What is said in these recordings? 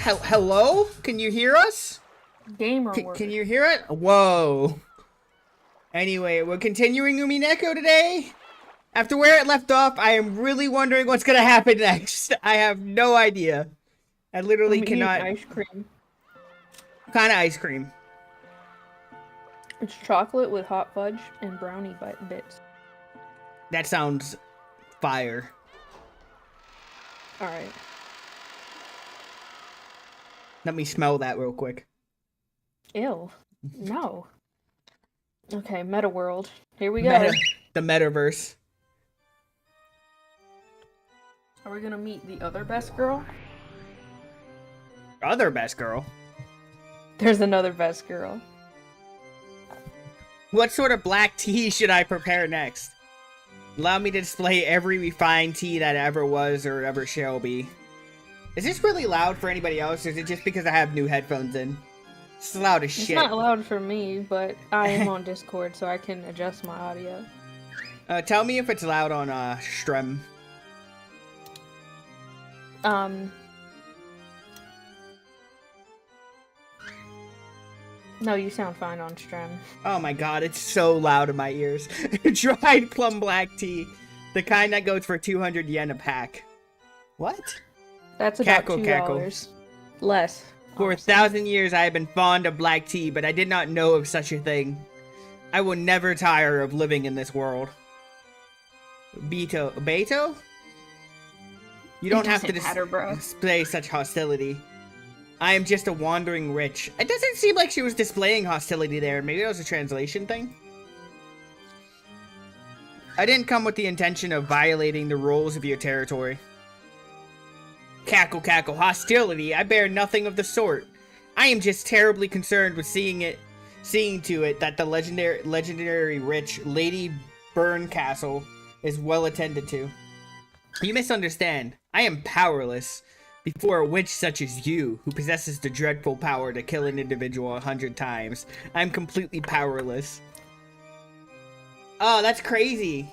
Hello? Can you hear us? Gamer word. Can you hear it? Whoa. Anyway, we're continuing Umineko today. After where it left off, I am really wondering what's gonna happen next. I have no idea. I literally I'm eating cannot. ice cream. What kind of ice cream? It's chocolate with hot fudge and brownie bits. That sounds fire. Alright. Let me smell that real quick. Ew. No. Okay, meta world. Here we go. The metaverse. Are we gonna meet the other best girl? Other best girl. There's another best girl. What sort of black tea should I prepare next? Allow me to display every refined tea that ever was or ever shall be. Is this really loud for anybody else, or is it just because I have new headphones in? It's loud as shit. It's not loud for me, but I am on Discord, so I can adjust my audio. Tell me if it's loud on Strem. No, you sound fine on Strem. Oh my god, it's so loud in my ears. Dried plum black tea. The kind that goes for 200 yen a pack. What? That's about Cackle, $2. cackle. Less. For honestly. 1,000 years I have been fond of black tea, but I did not know of such a thing. I will never tire of living in this world. Beto? You don't have to display such hostility. I am just a wandering witch. It doesn't seem like she was displaying hostility there. Maybe that was a translation thing? I didn't come with the intention of violating the rules of your territory. Cackle, cackle, hostility. I bear nothing of the sort. I am just terribly concerned with seeing to it that the legendary rich Lady Burncastle is well attended to. You misunderstand. I am powerless before a witch such as you, who possesses the dreadful power to kill an individual 100 times. I am completely powerless. Oh, that's crazy.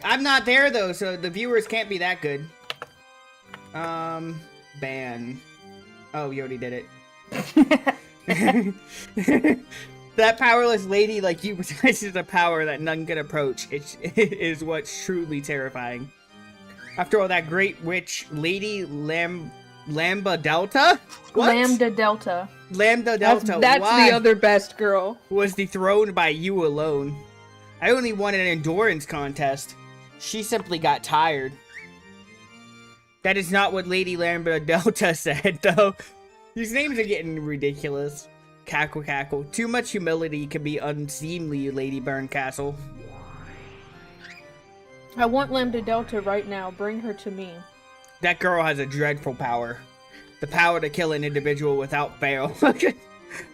I'm not there though, so the viewers can't be that good. Ban. Oh, you already did it. That powerless lady like you possesses a power that none can approach. It is what's truly terrifying. After all, that great witch, Lady Lambda Delta? What? Lambda Delta. Lambda Delta, That's why? the other best girl. Was dethroned by you alone. I only won an endurance contest. She simply got tired. That is not what Lady Lambda Delta said, though. These names are getting ridiculous. Cackle, cackle. Too much humility can be unseemly, Lady Burncastle. I want Lambda Delta right now. Bring her to me. That girl has a dreadful power. The power to kill an individual without fail.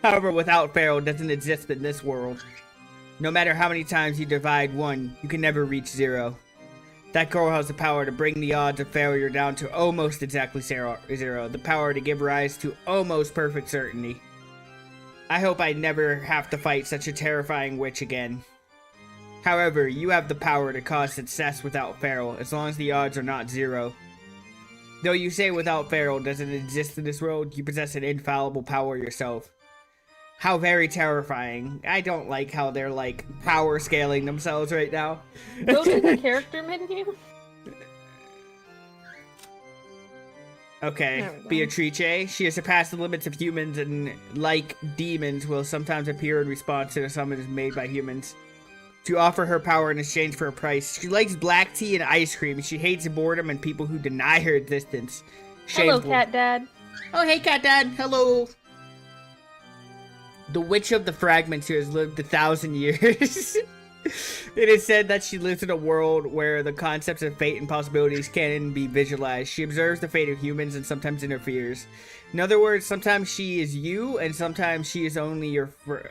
However, without fail doesn't exist in this world. No matter how many times you divide one, you can never reach zero. That girl has the power to bring the odds of failure down to almost exactly zero. The power to give rise to almost perfect certainty. I hope I never have to fight such a terrifying witch again. However, you have the power to cause success without fail, as long as the odds are not zero. Though you say without fail doesn't exist in this world, you possess an infallible power yourself. How very terrifying. I don't like how they're, like, power scaling themselves right now. Go to the character menu. Okay, Beatrice. She has surpassed the limits of humans and, like demons, will sometimes appear in response to the summons made by humans. To offer her power in exchange for a price. She likes black tea and ice cream. She hates boredom and people who deny her existence. Shameful. Hello, Cat Dad. Oh, hey, Cat Dad. Hello. The Witch of the Fragments, who has lived 1,000 years. It is said that she lives in a world where the concepts of fate and possibilities can be visualized. She observes the fate of humans and sometimes interferes. In other words, sometimes she is you, and sometimes she is only your friend.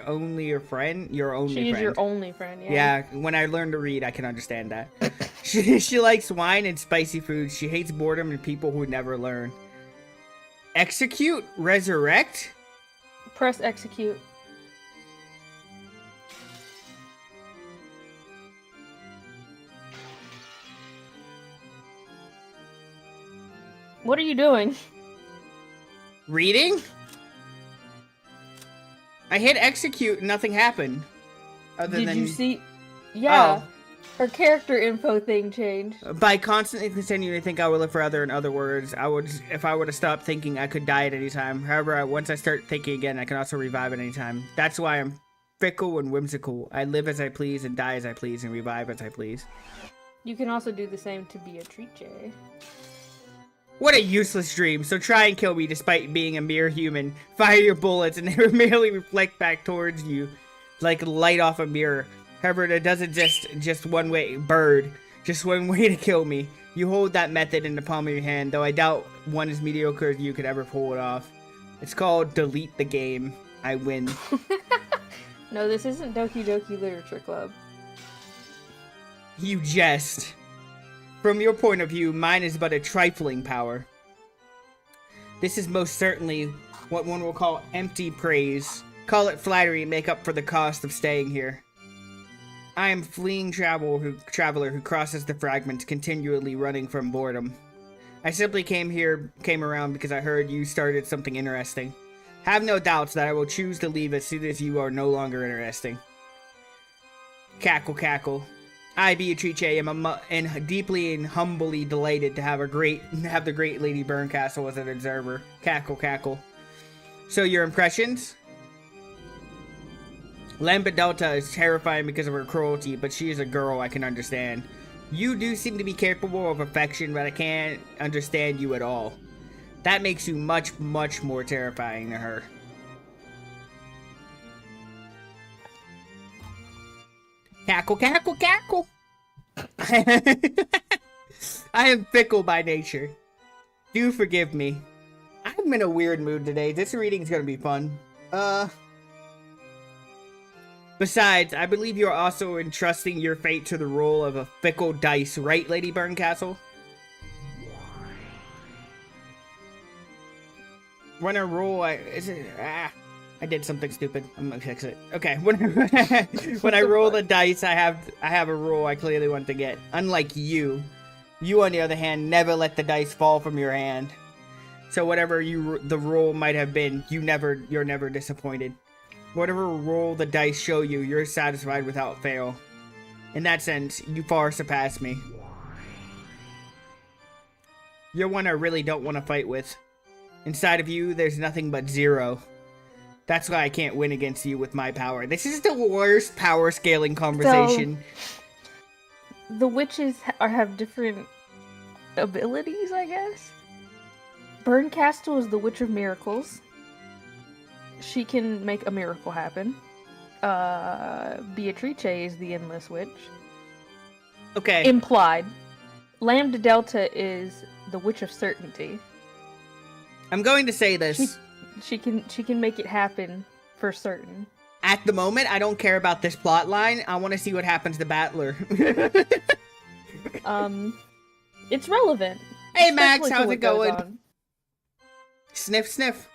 Your only friend. She's your only friend, yeah. Yeah, when I learn to read, I can understand that. She likes wine and spicy foods. She hates boredom and people who never learn. Execute? Resurrect? Press execute. What are you doing? Reading? I hit execute and nothing happened. Did you see? Yeah. Oh. Her character info thing changed. By constantly continuing to think I would live forever, in other words, if I were to stop thinking, I could die at any time. However, once I start thinking again, I can also revive at any time. That's why I'm fickle and whimsical. I live as I please and die as I please and revive as I please. You can also do the same to Beatrice. What a useless dream. So try and kill me despite being a mere human. Fire your bullets and they will merely reflect back towards you like light off a mirror. However, there doesn't just one way, just one way to kill me. You hold that method in the palm of your hand, though I doubt one as mediocre as you could ever pull it off. It's called delete the game. I win. No, this isn't Doki Doki Literature Club. You jest. From your point of view, mine is but a trifling power. This is most certainly what one will call empty praise. Call it flattery and make up for the cost of staying here. I am fleeing traveler who crosses the fragments, continually running from boredom. I simply came around because I heard you started something interesting. Have no doubts that I will choose to leave as soon as you are no longer interesting. Cackle, cackle. I, Beatrice, am deeply and humbly delighted to have the great Lady Burncastle as an observer. Cackle, cackle. So your impressions? Lambda Delta is terrifying because of her cruelty, but she is a girl I can understand. You do seem to be capable of affection, but I can't understand you at all. That makes you much, much more terrifying than her. Cackle, cackle, cackle! I am fickle by nature. Do forgive me. I'm in a weird mood today. This reading's gonna be fun. Besides, I believe you're also entrusting your fate to the role of a fickle dice, right, Lady Burncastle? When I roll, I did something stupid. I'm gonna fix it. Okay, when I roll the dice, I have a roll I clearly want to get. Unlike you, on the other hand, never let the dice fall from your hand. So whatever the roll might have been, you're never disappointed. Whatever roll the dice show you, you're satisfied without fail. In that sense, you far surpass me. You're one I really don't want to fight with. Inside of you, there's nothing but zero. That's why I can't win against you with my power. This is the worst power scaling conversation. So, the witches have different abilities, I guess? Burncastle is the Witch of Miracles. She can make a miracle happen. Beatrice is the Endless Witch. Okay. Implied. Lambda Delta is the Witch of Certainty. I'm going to say this. She can make it happen for certain. At the moment, I don't care about this plot line. I want to see what happens to Battler. It's relevant. Hey Max, how's it going? Sniff, sniff.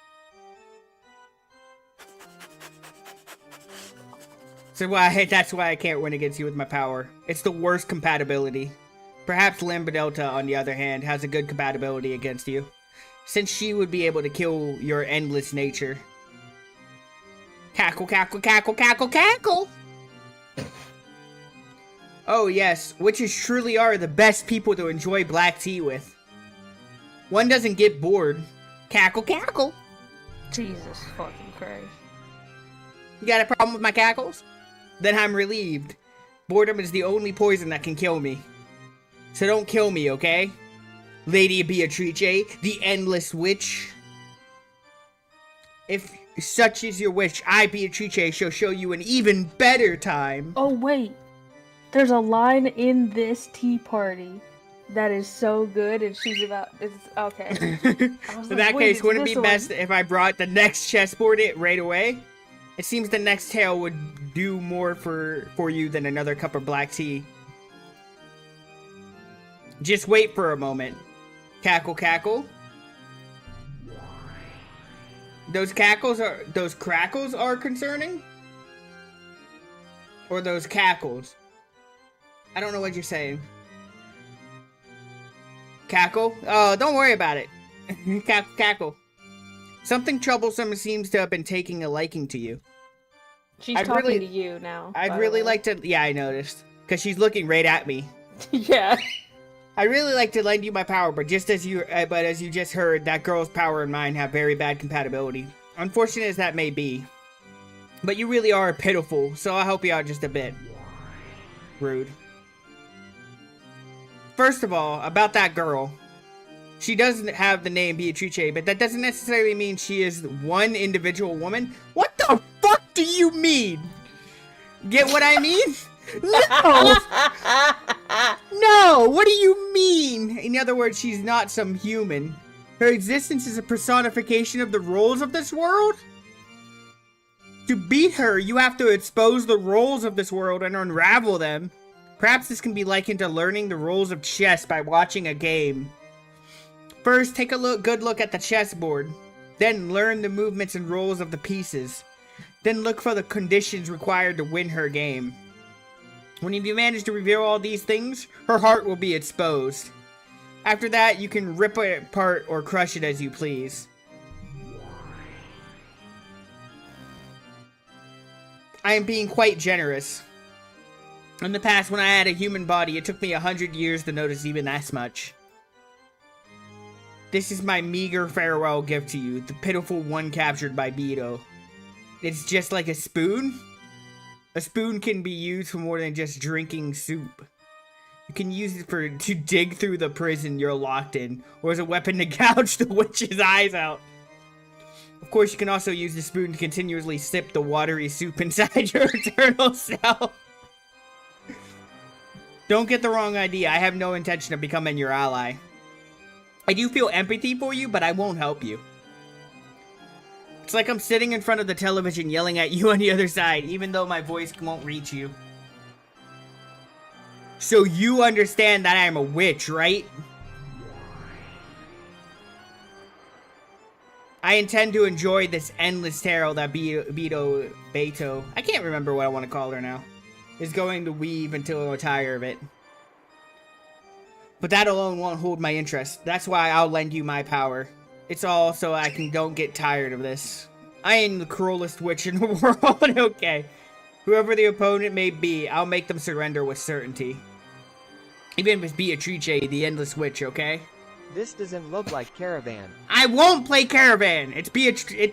So that's why I can't win against you with my power. It's the worst compatibility. Perhaps Lambda Delta, on the other hand, has a good compatibility against you, since she would be able to kill your endless nature. Cackle, cackle, cackle, cackle, cackle! Oh yes, witches truly are the best people to enjoy black tea with. One doesn't get bored. Cackle, cackle! Jesus fucking Christ. You got a problem with my cackles? Then I'm relieved. Boredom is the only poison that can kill me. So don't kill me, okay? Lady Beatrice, the Endless Witch. If such is your wish, I, Beatrice, shall show you an even better time. Oh, wait. There's a line in this tea party that is so good, and she's about... It's okay. In that case, wouldn't it be best if I brought the next chessboard right away? It seems the next tale would do more for you than another cup of black tea. Just wait for a moment. Cackle, cackle. Those crackles are concerning? Or those cackles? I don't know what you're saying. Cackle? Oh, don't worry about it. Cackle, cackle. Something troublesome seems to have been taking a liking to you. She's I'd talking really- to you now. I'd by the really way. like to... Yeah, I noticed. Because she's looking right at me. Yeah. I'd really like to lend you my power, but as you just heard, that girl's power and mine have very bad compatibility. Unfortunate as that may be. But you really are pitiful, so I'll help you out just a bit. Rude. First of all, about that girl. She doesn't have the name Beatrice, but that doesn't necessarily mean she is one individual woman. What the fuck do you mean? Get what I mean? No! No! What do you mean? In other words, she's not some human. Her existence is a personification of the rules of this world? To beat her, you have to expose the rules of this world and unravel them. Perhaps this can be likened to learning the rules of chess by watching a game. First, take a good look at the chessboard. Then learn the movements and rules of the pieces. Then look for the conditions required to win her game. When you manage to reveal all these things, her heart will be exposed. After that, you can rip it apart or crush it as you please. I am being quite generous. In the past, when I had a human body, it took me 100 years to notice even that much. This is my meager farewell gift to you, the pitiful one captured by Beto. It's just like a spoon. A spoon can be used for more than just drinking soup. You can use it to dig through the prison you're locked in, or as a weapon to gouge the witch's eyes out. Of course, you can also use the spoon to continuously sip the watery soup inside your eternal self. Don't get the wrong idea, I have no intention of becoming your ally. I do feel empathy for you, but I won't help you. It's like I'm sitting in front of the television yelling at you on the other side, even though my voice won't reach you. So you understand that I'm a witch, right? I intend to enjoy this endless tale that Beto, I can't remember what I want to call her now, is going to weave until I tire of it. But that alone won't hold my interest. That's why I'll lend you my power. It's all so don't get tired of this. I am the cruelest witch in the world, okay. Whoever the opponent may be, I'll make them surrender with certainty. Even if it's Beatrice, the endless witch, okay? This doesn't look like Caravan. I won't play Caravan! It's Beatrice Day.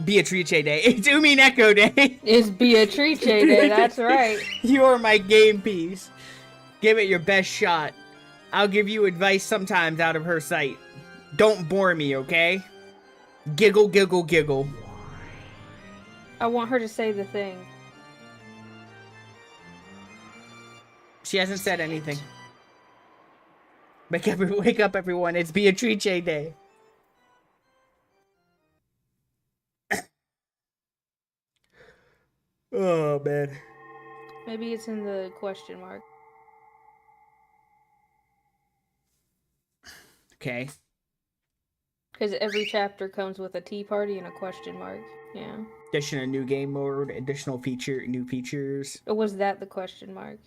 It's Umineko Day. It's Beatrice Day, that's right. You're my game piece. Give it your best shot. I'll give you advice sometimes out of her sight. Don't bore me, okay? Giggle, giggle, giggle. I want her to say the thing. She hasn't said anything. Wake up, everyone. It's Beatrice Day. Oh, man. Maybe it's in the question mark. Okay. Because every chapter comes with a tea party and a question mark. Yeah. Addition of new game mode, new features. Or was that the question mark?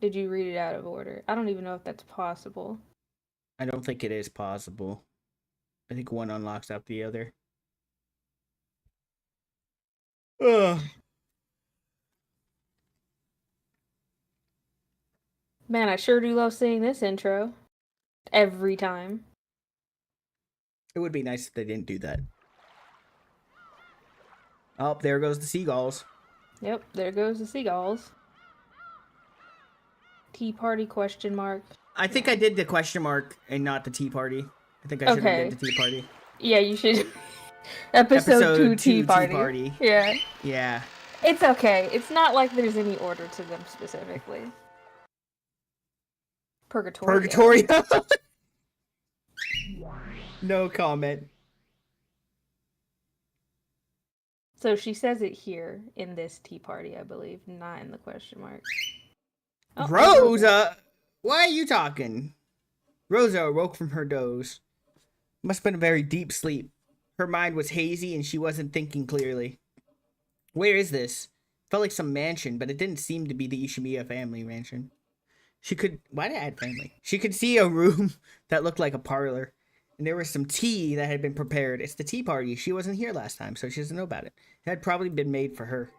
Did you read it out of order? I don't even know if that's possible. I don't think it is possible. I think one unlocks up the other. Ugh. Man, I sure do love seeing this intro. Every time. It would be nice if they didn't do that. Oh, there goes the seagulls. Yep, there goes the seagulls. Tea party question mark. I think I did the question mark and not the tea party. I think I should have did the tea party. Yeah, you should. Episode 2 tea party. Yeah. Yeah. It's okay. It's not like there's any order to them specifically. Purgatorio. No comment. So she says it here in this tea party, I believe, not in the question mark. Oh, Rosa! Why are you talking? Rosa awoke from her doze. Must have been a very deep sleep. Her mind was hazy and she wasn't thinking clearly. Where is this? Felt like some mansion, but it didn't seem to be the Ishimiya family mansion. Why did I add family? She could see a room that looked like a parlor. and there was some tea that had been prepared. It's the tea party. She wasn't here last time, so she doesn't know about it. It had probably been made for her.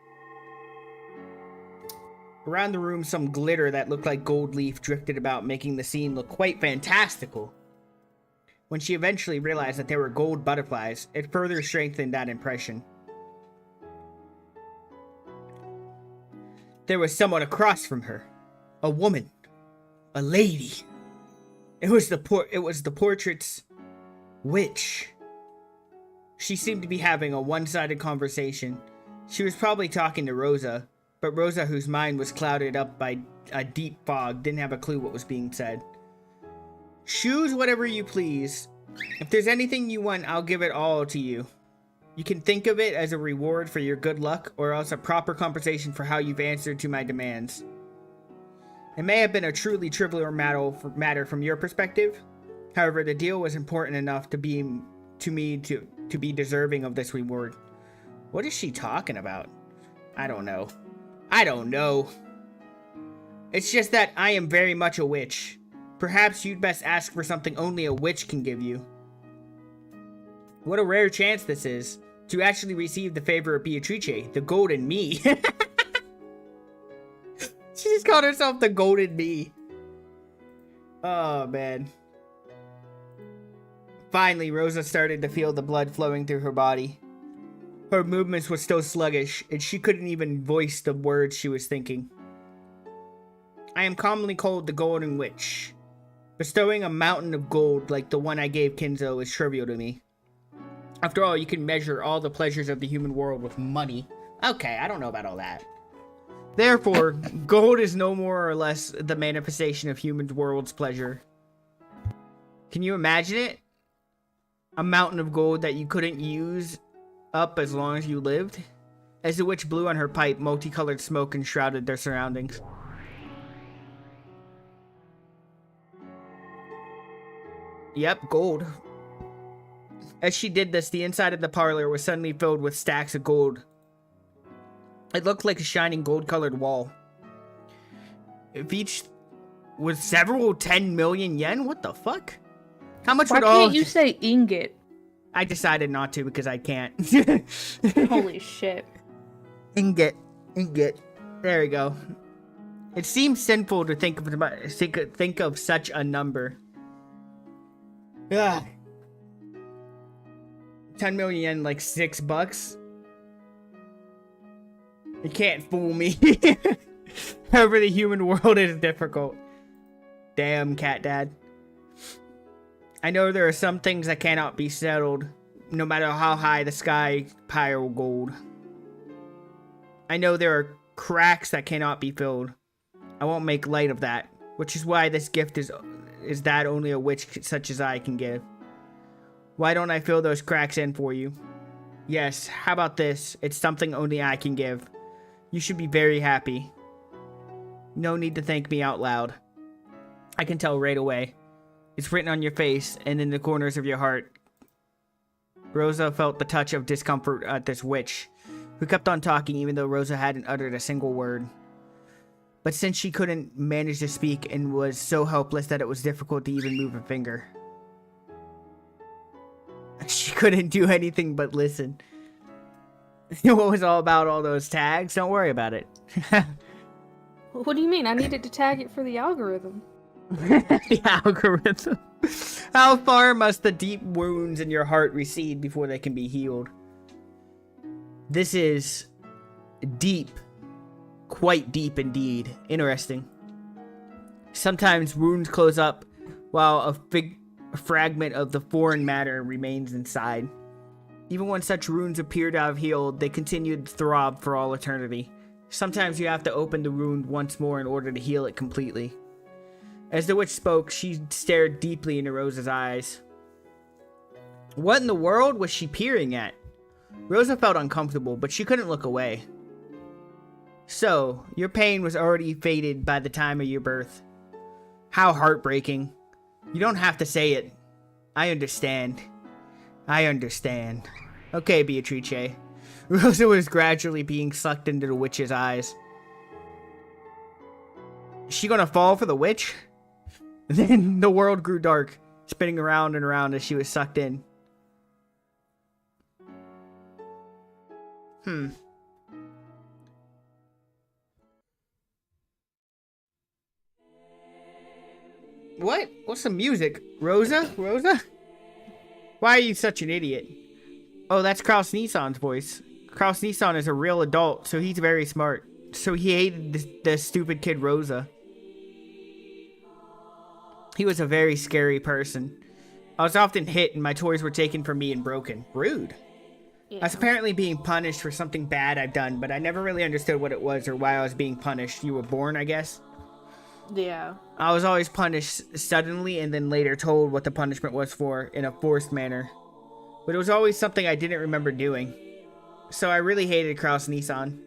Around the room, some glitter that looked like gold leaf drifted about, making the scene look quite fantastical. When she eventually realized that they were gold butterflies, it further strengthened that impression. There was someone across from her. A woman. A lady. It was the portrait's witch. She seemed to be having a one-sided conversation. She was probably talking to Rosa, but Rosa, whose mind was clouded up by a deep fog, didn't have a clue what was being said. Choose whatever you please. If there's anything you want, I'll give it all to you. You can think of it as a reward for your good luck, or else a proper compensation for how you've answered to my demands. It may have been a truly trivial matter from your perspective. However, the deal was important enough to me to be deserving of this reward. What is she talking about? I don't know. It's just that I am very much a witch. Perhaps you'd best ask for something only a witch can give you. What a rare chance this is, to actually receive the favor of Beatrice, the golden me. She just called herself the golden me. Oh, man. Finally, Rosa started to feel the blood flowing through her body. Her movements were still sluggish, and she couldn't even voice the words she was thinking. I am commonly called the Golden Witch. Bestowing a mountain of gold like the one I gave Kinzo is trivial to me. After all, you can measure all the pleasures of the human world with money. Okay, I don't know about all that. Therefore, gold is no more or less the manifestation of human world's pleasure. Can you imagine it? A mountain of gold that you couldn't use up as long as you lived? As the witch blew on her pipe, multicolored smoke enshrouded their surroundings. Yep, gold. As she did this, the inside of the parlor was suddenly filled with stacks of gold. It looked like a shining gold-colored wall. If each was several 10 million yen? What the fuck? How much would all... Why can't you say ingot? I decided not to because I can't. Holy shit. Ingot. There we go. It seems sinful to think of such a number. Ugh. 10 million yen, like $6. You can't fool me. However, the human world is difficult. Damn, cat dad. I know there are some things that cannot be settled, no matter how high the sky pile gold. I know there are cracks that cannot be filled. I won't make light of that, which is why this gift is that only a witch such as I can give. Why don't I fill those cracks in for you? Yes, how about this? It's something only I can give. You should be very happy. No need to thank me out loud. I can tell right away. It's written on your face and in the corners of your heart. Rosa felt the touch of discomfort at this witch, who kept on talking even though Rosa hadn't uttered a single word. But since she couldn't manage to speak and was so helpless that it was difficult to even move a finger, she couldn't do anything but listen. What was all about all those tags? Don't worry about it. What do you mean? I needed to tag it for the algorithm. The algorithm. How far must the deep wounds in your heart recede before they can be healed? This is deep. Quite deep indeed. Interesting. Sometimes wounds close up while a fragment of the foreign matter remains inside. Even when such wounds appear to have healed, they continue to throb for all eternity. Sometimes you have to open the wound once more in order to heal it completely. As the witch spoke, she stared deeply into Rosa's eyes. What in the world was she peering at? Rosa felt uncomfortable, but she couldn't look away. So, your pain was already faded by the time of your birth. How heartbreaking. You don't have to say it. I understand. Okay, Beatrice. Rosa was gradually being sucked into the witch's eyes. Is she gonna fall for the witch? Then the world grew dark. spinning around and around as she was sucked in. What? What's the music? Rosa? Rosa? Why are you such an idiot? Oh, that's Kraus Nissan's voice. Kraus Nissan is a real adult, so he's very smart. So he hated the stupid kid Rosa. He was a very scary person. I was often hit and my toys were taken from me and broken. Rude. Yeah. I was apparently being punished for something bad I've done, but I never really understood what it was or why I was being punished. You were born, I guess? Yeah. I was always punished suddenly and then later told what the punishment was for in a forced manner. But it was always something I didn't remember doing. So I really hated Kraus Nissan.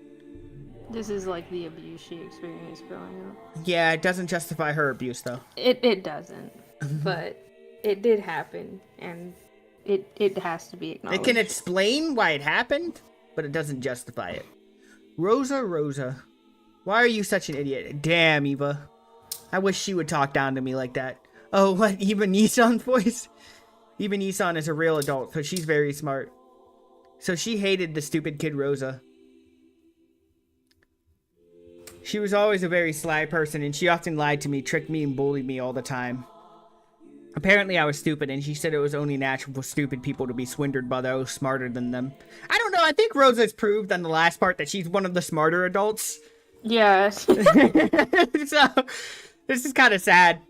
This is like the abuse she experienced growing up. Yeah, it doesn't justify her abuse, though. It doesn't. But it did happen, and it has to be acknowledged. It can explain why it happened, but it doesn't justify it. Rosa, Rosa. Why are you such an idiot? Damn, Eva. I wish she would talk down to me like that. Oh, what? Eva Nissan's voice? Eva Nissan is a real adult, so she's very smart. So she hated the stupid kid Rosa. She was always a very sly person, and she often lied to me, tricked me, and bullied me all the time. Apparently I was stupid, and she said it was only natural for stupid people to be swindled by those smarter than them. I don't know, I think Rosa's proved on the last part that she's one of the smarter adults. Yes. So, this is kind of sad.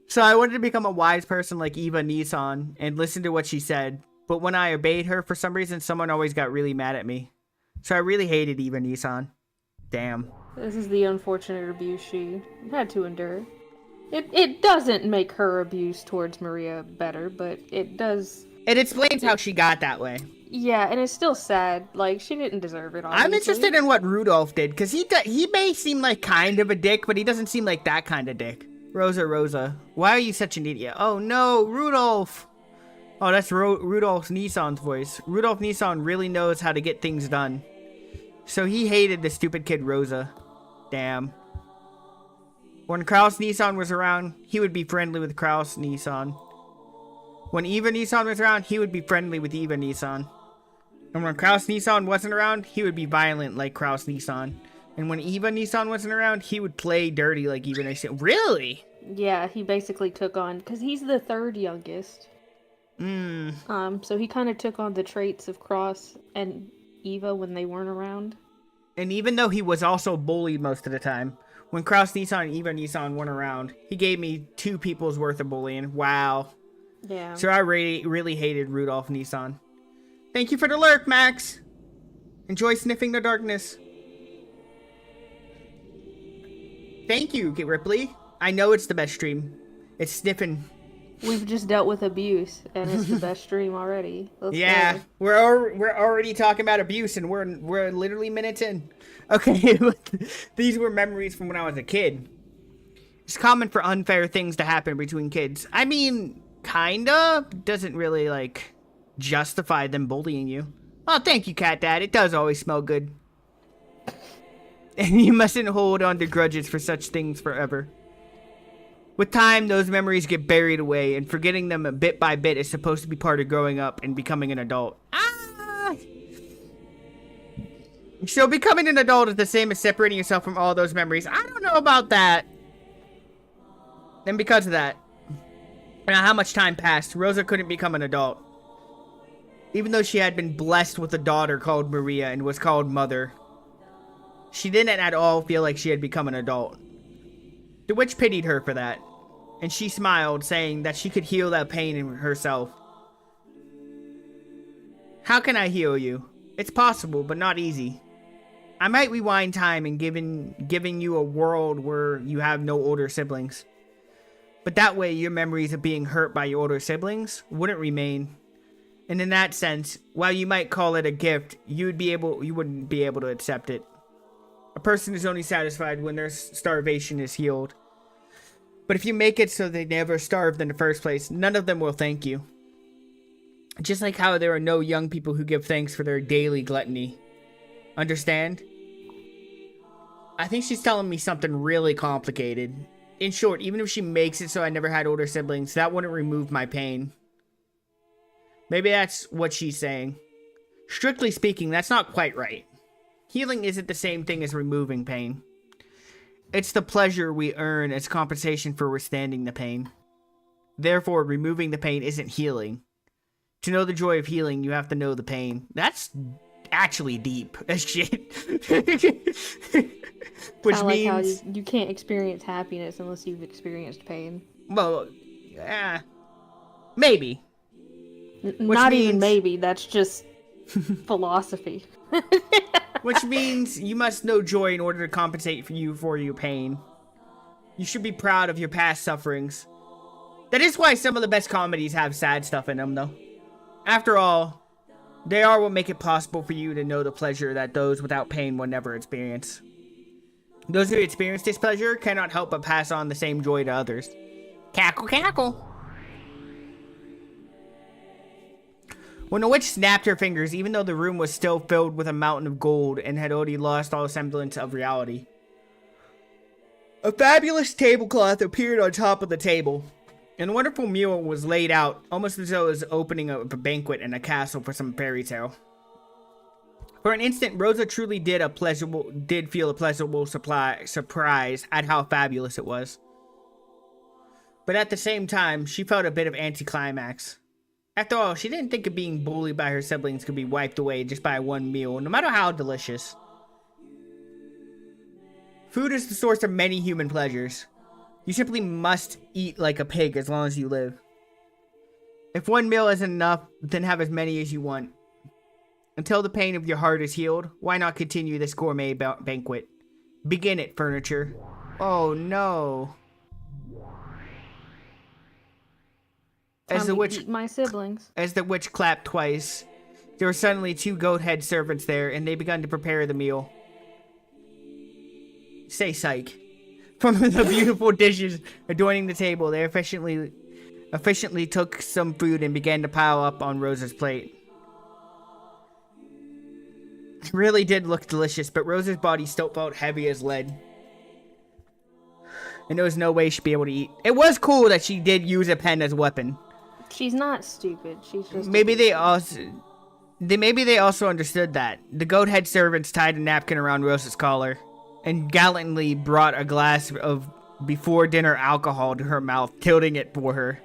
So I wanted to become a wise person like Eva Nissan and listen to what she said. But when I obeyed her, for some reason, someone always got really mad at me. So I really hated Eva Nissan. Damn. This is the unfortunate abuse she had to endure. It doesn't make her abuse towards Maria better, but it does. It explains how she got that way. Yeah, and it's still sad. Like, she didn't deserve it, obviously. I'm interested in what Rudolph did, because he may seem like kind of a dick, but he doesn't seem like that kind of dick. Rosa, Rosa. Why are you such an idiot? Oh no, Rudolph! Oh, that's Rudolph Nissan's voice. Rudolph Nissan really knows how to get things done. So he hated the stupid kid Rosa. Damn. When Kraus Nissan was around, he would be friendly with Kraus Nissan. When Eva Nissan was around, he would be friendly with Eva Nissan. And when Kraus Nissan wasn't around, he would be violent like Kraus Nissan. And when Eva Nissan wasn't around, he would play dirty like Eva Nissan. Really? Yeah, he basically took on, because he's the third youngest. So he kind of took on the traits of Kraus and Eva when they weren't around. And even though he was also bullied most of the time, when Kraus Nissan and Eva Nissan weren't around, he gave me 2 people's worth of bullying. Wow. Yeah. So I really hated Rudolph Nissan. Thank you for the lurk, Max. Enjoy sniffing the darkness. Thank you, Ripley. I know it's the best stream. It's sniffing. We've just dealt with abuse, and it's the best stream already. Let's Yeah, go. we're already talking about abuse, and we're literally minutes in. Okay, these were memories from when I was a kid. It's common for unfair things to happen between kids. I mean, kinda. Doesn't really, like, justify them bullying you. Oh, thank you, Cat Dad. It does always smell good. And you mustn't hold on to grudges for such things forever. With time, those memories get buried away, and forgetting them bit by bit is supposed to be part of growing up and becoming an adult. Ah! So becoming an adult is the same as separating yourself from all those memories. I don't know about that. And because of that, now how much time passed, Rosa couldn't become an adult. Even though she had been blessed with a daughter called Maria and was called Mother, she didn't at all feel like she had become an adult. The witch pitied her for that, and she smiled, saying that she could heal that pain in herself. How can I heal you? It's possible, but not easy. I might rewind time and giving you a world where you have no older siblings. But that way, your memories of being hurt by your older siblings wouldn't remain. And in that sense, while you might call it a gift, you wouldn't be able to accept it. A person is only satisfied when their starvation is healed. But if you make it so they never starved in the first place, none of them will thank you. Just like how there are no young people who give thanks for their daily gluttony. Understand? I think she's telling me something really complicated. In short, even if she makes it so I never had older siblings, that wouldn't remove my pain. Maybe that's what she's saying. Strictly speaking, that's not quite right. Healing isn't the same thing as removing pain. It's the pleasure we earn as compensation for withstanding the pain. Therefore, removing the pain isn't healing. To know the joy of healing, you have to know the pain. That's actually deep as shit. Which Kinda means... like how you can't experience happiness unless you've experienced pain. Well, maybe. Not even maybe, that's just philosophy. Which means you must know joy in order to compensate for your pain. You should be proud of your past sufferings. That is why some of the best comedies have sad stuff in them, though. After all, they are what make it possible for you to know the pleasure that those without pain will never experience. Those who experience this pleasure cannot help but pass on the same joy to others. Cackle, cackle. When the witch snapped her fingers, even though the room was still filled with a mountain of gold and had already lost all semblance of reality, a fabulous tablecloth appeared on top of the table, and a wonderful meal was laid out, almost as though it was opening a banquet in a castle for some fairy tale. For an instant, Rosa truly did feel a pleasurable surprise at how fabulous it was. But at the same time, she felt a bit of anticlimax. After all, she didn't think of being bullied by her siblings could be wiped away just by one meal, no matter how delicious. Food is the source of many human pleasures. You simply must eat like a pig as long as you live. If one meal isn't enough, then have as many as you want. Until the pain of your heart is healed, why not continue this gourmet banquet? Begin it, furniture. Oh no. As the witch eat my siblings. As the witch clapped twice, there were suddenly 2 goat-head servants there, and they began to prepare the meal. Say psych. From the beautiful dishes adorning the table, they efficiently took some food and began to pile up on Rosa's plate. It really did look delicious, but Rosa's body still felt heavy as lead. And there was no way she'd be able to eat. It was cool that she did use a pen as a weapon. She's not stupid. She's just maybe they also understood that. The goat-head servants tied a napkin around Rosa's collar and gallantly brought a glass of before-dinner alcohol to her mouth, tilting it for her.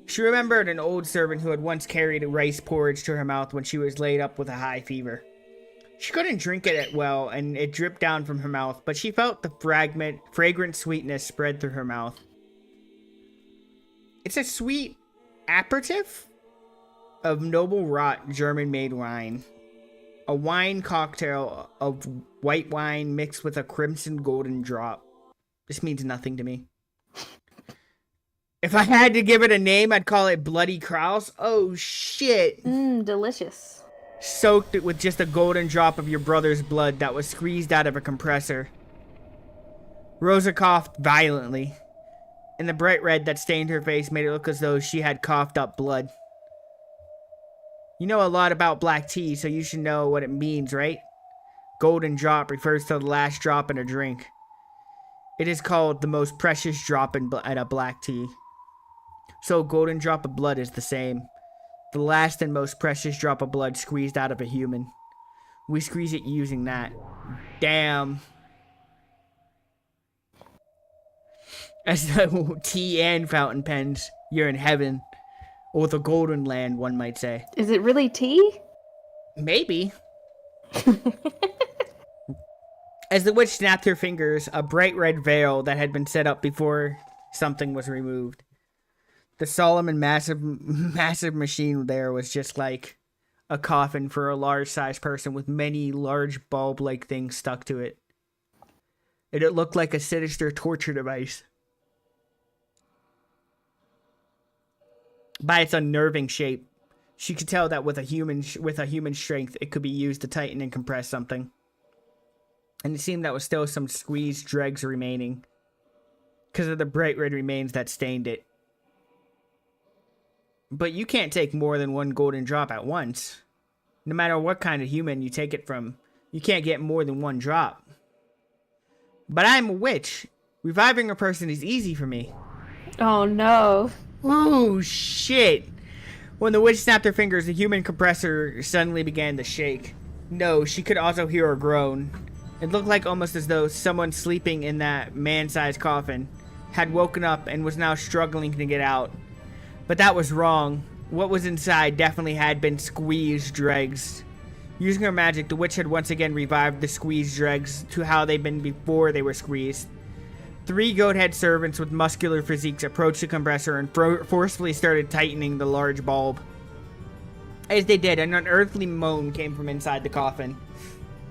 She remembered an old servant who had once carried rice porridge to her mouth when she was laid up with a high fever. She couldn't drink it well, and it dripped down from her mouth, but she felt the fragrant sweetness spread through her mouth. It's a sweet aperitif of noble rot German-made wine. A wine cocktail of white wine mixed with a crimson golden drop. This means nothing to me. If I had to give it a name, I'd call it Bloody Kraus. Oh, shit. Delicious. Soaked it with just a golden drop of your brother's blood that was squeezed out of a compressor. Rosa coughed violently, and the bright red that stained her face made it look as though she had coughed up blood. You know a lot about black tea, so you should know what it means, right? Golden drop refers to the last drop in a drink. It is called the most precious drop in a black tea. So golden drop of blood is the same. The last and most precious drop of blood squeezed out of a human. We squeeze it using that. Damn. As the tea and fountain pens, you're in heaven. Or the golden land, one might say. Is it really tea? Maybe. As the witch snapped her fingers, a bright red veil that had been set up before something was removed. The solemn and massive machine there was just like a coffin for a large-sized person with many large bulb-like things stuck to it. It looked like a sinister torture device. By its unnerving shape, she could tell that with a human strength, it could be used to tighten and compress something. And it seemed that was still some squeezed dregs remaining, because of the bright red remains that stained it. But you can't take more than one golden drop at once. No matter what kind of human you take it from, you can't get more than one drop. But I'm a witch. Reviving a person is easy for me. Oh no. Oh, shit. When the witch snapped her fingers, the human compressor suddenly began to shake. No, she could also hear a groan. It looked like almost as though someone sleeping in that man-sized coffin had woken up and was now struggling to get out. But that was wrong. What was inside definitely had been squeezed dregs. Using her magic, the witch had once again revived the squeezed dregs to how they'd been before they were squeezed. 3 goat-head servants with muscular physiques approached the compressor and forcefully started tightening the large bulb. As they did, an unearthly moan came from inside the coffin.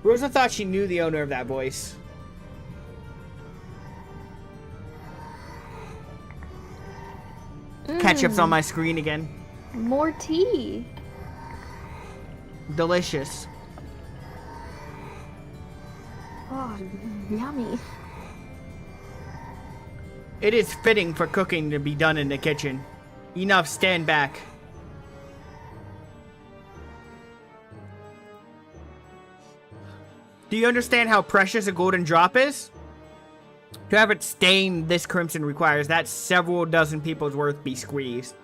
Rosa thought she knew the owner of that voice. Ketchup's on my screen again. More tea. Delicious. Oh, yummy. It is fitting for cooking to be done in the kitchen. Enough, stand back. Do you understand how precious a golden drop is? To have it stained this crimson requires that several dozen people's worth be squeezed.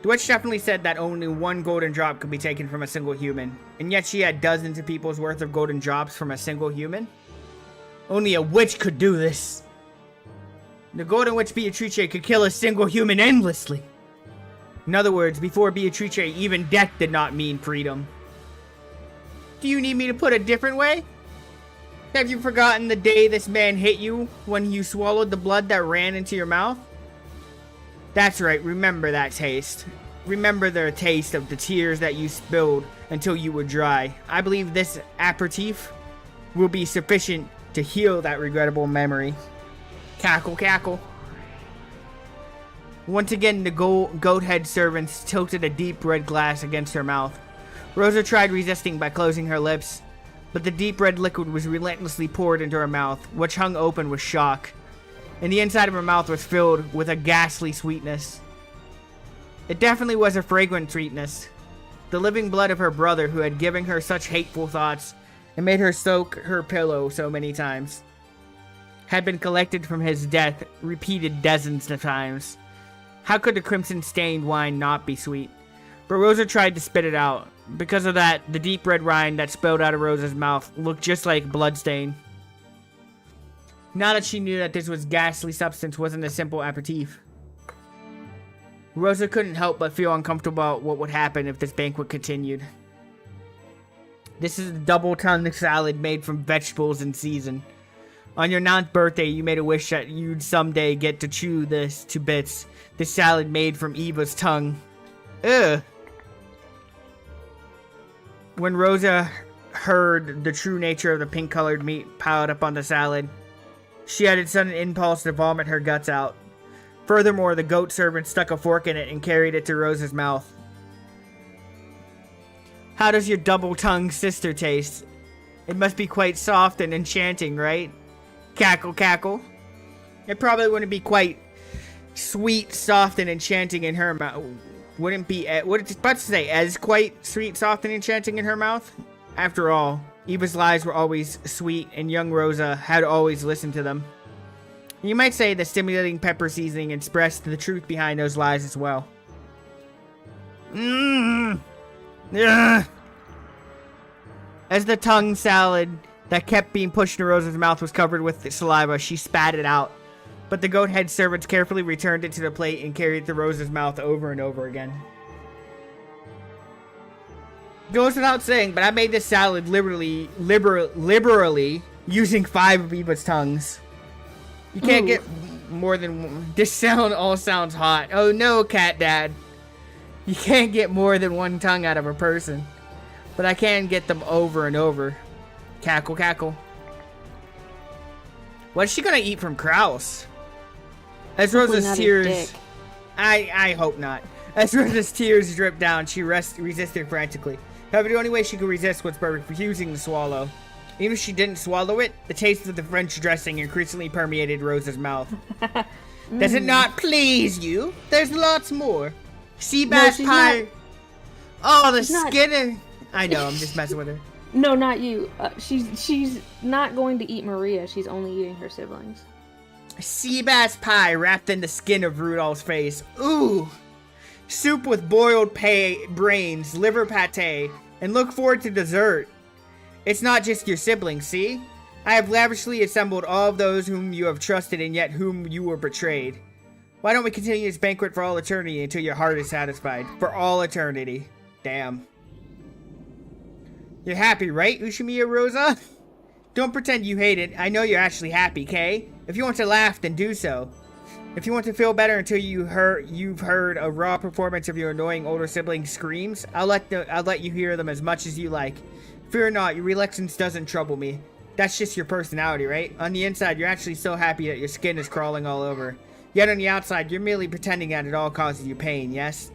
The witch definitely said that only 1 golden drop could be taken from a single human, and yet she had dozens of people's worth of golden drops from a single human? Only a witch could do this. The Golden Witch Beatrice could kill a single human endlessly. In other words, before Beatrice, even death did not mean freedom. Do you need me to put it a different way? Have you forgotten the day this man hit you when you swallowed the blood that ran into your mouth? That's right, remember that taste. Remember the taste of the tears that you spilled until you were dry. I believe this aperitif will be sufficient to heal that regrettable memory. Cackle, cackle. Once again, the goat-head servants tilted a deep red glass against her mouth. Rosa tried resisting by closing her lips, but the deep red liquid was relentlessly poured into her mouth, which hung open with shock, and the inside of her mouth was filled with a ghastly sweetness. It definitely was a fragrant sweetness. The living blood of her brother who had given her such hateful thoughts and made her soak her pillow so many times had been collected from his death, repeated dozens of times. How could the crimson-stained wine not be sweet? But Rosa tried to spit it out. Because of that, the deep red wine that spilled out of Rosa's mouth looked just like bloodstain. Now that she knew that this was ghastly substance wasn't a simple aperitif, Rosa couldn't help but feel uncomfortable about what would happen if this banquet continued. This is a double-tongued salad made from vegetables in season. On your 9th birthday, you made a wish that you'd someday get to chew this to bits. This salad made from Eva's tongue. Ugh. When Rosa heard the true nature of the pink-colored meat piled up on the salad, she had a sudden impulse to vomit her guts out. Furthermore, the goat servant stuck a fork in it and carried it to Rosa's mouth. How does your double-tongued sister taste? It must be quite soft and enchanting, right? Cackle, cackle. It probably wouldn't be quite sweet, soft, and enchanting in her mouth. Wouldn't be, what it's about to say, as quite sweet, soft, and enchanting in her mouth? After all, Eva's lies were always sweet, and young Rosa had always listened to them. You might say the stimulating pepper seasoning expressed the truth behind those lies as well. As the tongue salad that kept being pushed into Rosa's mouth was covered with saliva, she spat it out. But the goat-head servants carefully returned it to the plate and carried it to Rosa's mouth over and over again. Goes without saying, but I made this salad liberally using 5 of Eva's tongues. You can't get more than one. This sound all sounds hot. Oh no, cat dad. You can't get more than 1 tongue out of a person. But I can get them over and over. Cackle, cackle. What's she gonna eat from Kraus? As Rosa's tears... I hope not. As Rosa's tears dripped down, she resisted frantically. However, the only way she could resist was by refusing to swallow. Even if she didn't swallow it, the taste of the French dressing increasingly permeated Rosa's mouth. Does it not please you? There's lots more. Sea bass pie. Oh, the skin. I know, I'm just messing with her. No, not you. She's not going to eat Maria. She's only eating her siblings. Sea bass pie wrapped in the skin of Rudolph's face. Ooh! Soup with boiled brains, liver pate, and look forward to dessert. It's not just your siblings, see? I have lavishly assembled all of those whom you have trusted and yet whom you were betrayed. Why don't we continue this banquet for all eternity until your heart is satisfied? For all eternity. Damn. You're happy, right, Ushimiya Rosa? Don't pretend you hate it. I know you're actually happy, Kay? If you want to laugh, then do so. If you want to feel better until you've heard a raw performance of your annoying older sibling's screams, I'll let you hear them as much as you like. Fear not, your reluctance doesn't trouble me. That's just your personality, right? On the inside, you're actually so happy that your skin is crawling all over. Yet on the outside, you're merely pretending that it all causes you pain, yes?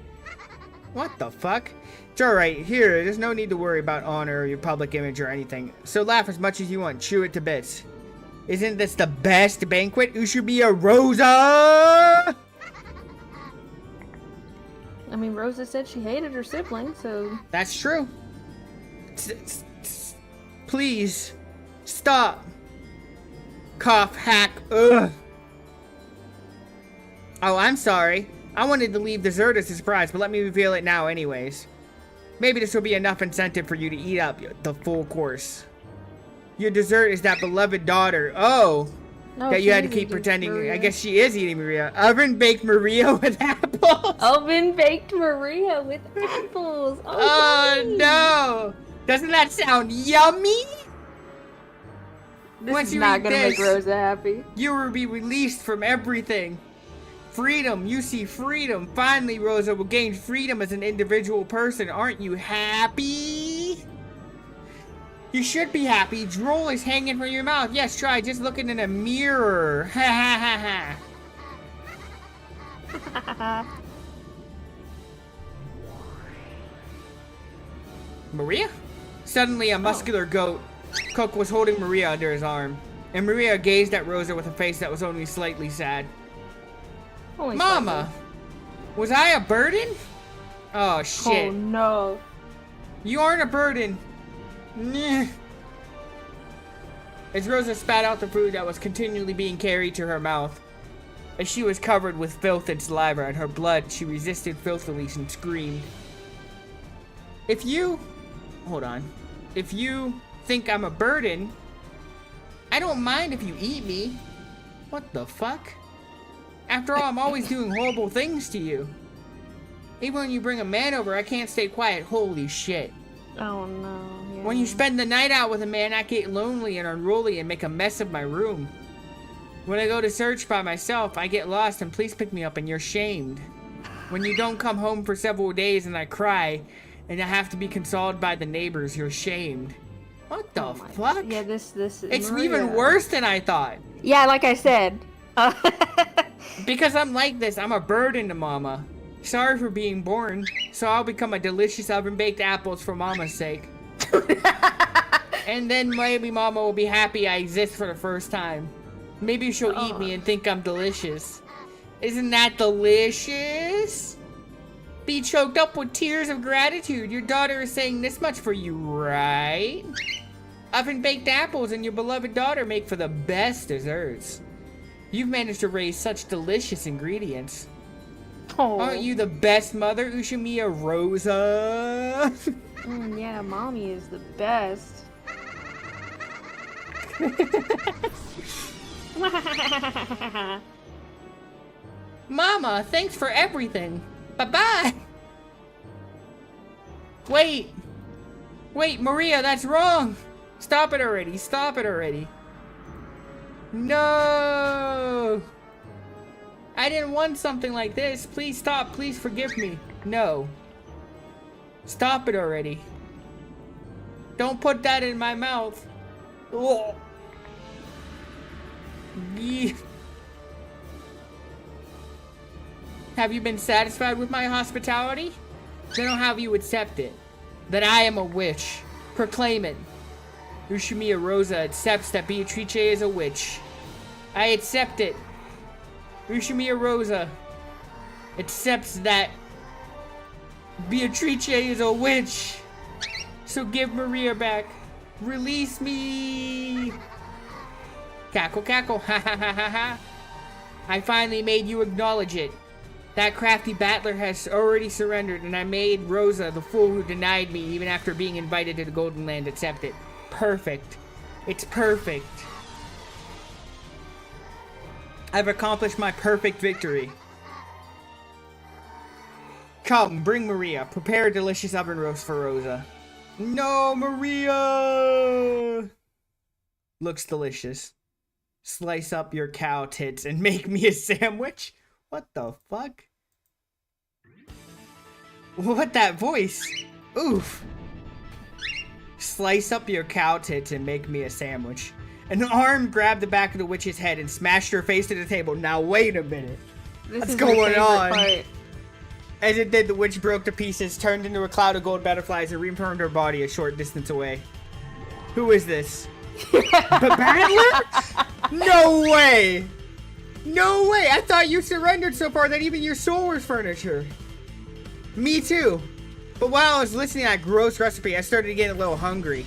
What the fuck? It's alright, here, there's no need to worry about honor or your public image or anything. So laugh as much as you want, chew it to bits. Isn't this the best banquet? Ushimiya Rosa! I mean, Rosa said she hated her sibling, so... That's true. Please, stop. Cough, hack, ugh. Oh, I'm sorry. I wanted to leave dessert as a surprise, but let me reveal it now anyways. Maybe this will be enough incentive for you to eat up the full course. Your dessert is that beloved daughter. Oh, No, that you had to keep pretending. I guess she is eating Maria. Oven baked Maria with apples. Oven baked Maria with apples. Oh yummy. no! Doesn't that sound yummy? This Once is you not eat gonna this, make Rosa happy. You will be released from everything. Freedom, you see freedom. Finally, Rosa will gain freedom as an individual person. Aren't you happy? You should be happy. Drool is hanging from your mouth. Yes, try just looking in a mirror. Ha ha ha ha. Maria? Suddenly, a muscular goat, Cook, was holding Maria under his arm. And Maria gazed at Rosa with a face that was only slightly sad. Only Mama! Was I a burden? Oh, shit. Oh no. You aren't a burden. Nyeh. As Rosa spat out the food that was continually being carried to her mouth. As she was covered with filth and saliva and her blood, she resisted filthily and screamed. If you... Hold on. If you think I'm a burden, I don't mind if you eat me. What the fuck? After all, I'm always doing horrible things to you. Even when you bring a man over, I can't stay quiet. Holy shit. Oh no. Yeah. When you spend the night out with a man, I get lonely and unruly and make a mess of my room. When I go to search by myself, I get lost and police pick me up and you're shamed. When you don't come home for several days and I cry and I have to be consoled by the neighbors, you're shamed. What the fuck? Yeah, this is It's Maria. even worse than I thought. Yeah, like I said. Because I'm like this, I'm a burden to Mama. Sorry for being born, so I'll become a delicious oven-baked apples for Mama's sake. And then maybe Mama will be happy I exist for the first time. Maybe she'll eat me and think I'm delicious. Isn't that delicious? Be choked up with tears of gratitude. Your daughter is saying this much for you, right? Oven-baked apples and your beloved daughter make for the best desserts. You've managed to raise such delicious ingredients. Oh. Aren't you the best mother, Ushimiya Rosa? Yeah, mommy is the best. Mama, thanks for everything. Bye-bye. Wait, Maria, that's wrong. Stop it already. Stop it already. No. I didn't want something like this. Please stop. Please forgive me. No. Stop it already. Don't put that in my mouth. Ugh. Yee. Have you been satisfied with my hospitality? Then I'll have you accept it. That I am a witch. Proclaim it. Ushimiya Rosa accepts that Beatrice is a witch. I accept it. Ushimiya Rosa accepts that Beatrice is a witch. So give Maria back. Release me. Cackle, cackle. Ha ha ha ha ha. I finally made you acknowledge it. That crafty battler has already surrendered, and I made Rosa, the fool who denied me even after being invited to the Golden Land, accept it. Perfect. It's perfect. I've accomplished my perfect victory. Come, bring Maria. Prepare a delicious oven roast for Rosa. No, Maria! Looks delicious. Slice up your cow tits and make me a sandwich? What the fuck? What that voice? Oof. Slice up your cow tits and make me a sandwich. An arm grabbed the back of the witch's head and smashed her face to the table. Now wait a minute. What's going on? Part. As it did, the witch broke to pieces, turned into a cloud of gold butterflies, and returned her body a short distance away. Who is this? The battler? No way! No way! I thought you surrendered so far that even your soul was furniture. Me too. But while I was listening to that gross recipe, I started to get a little hungry.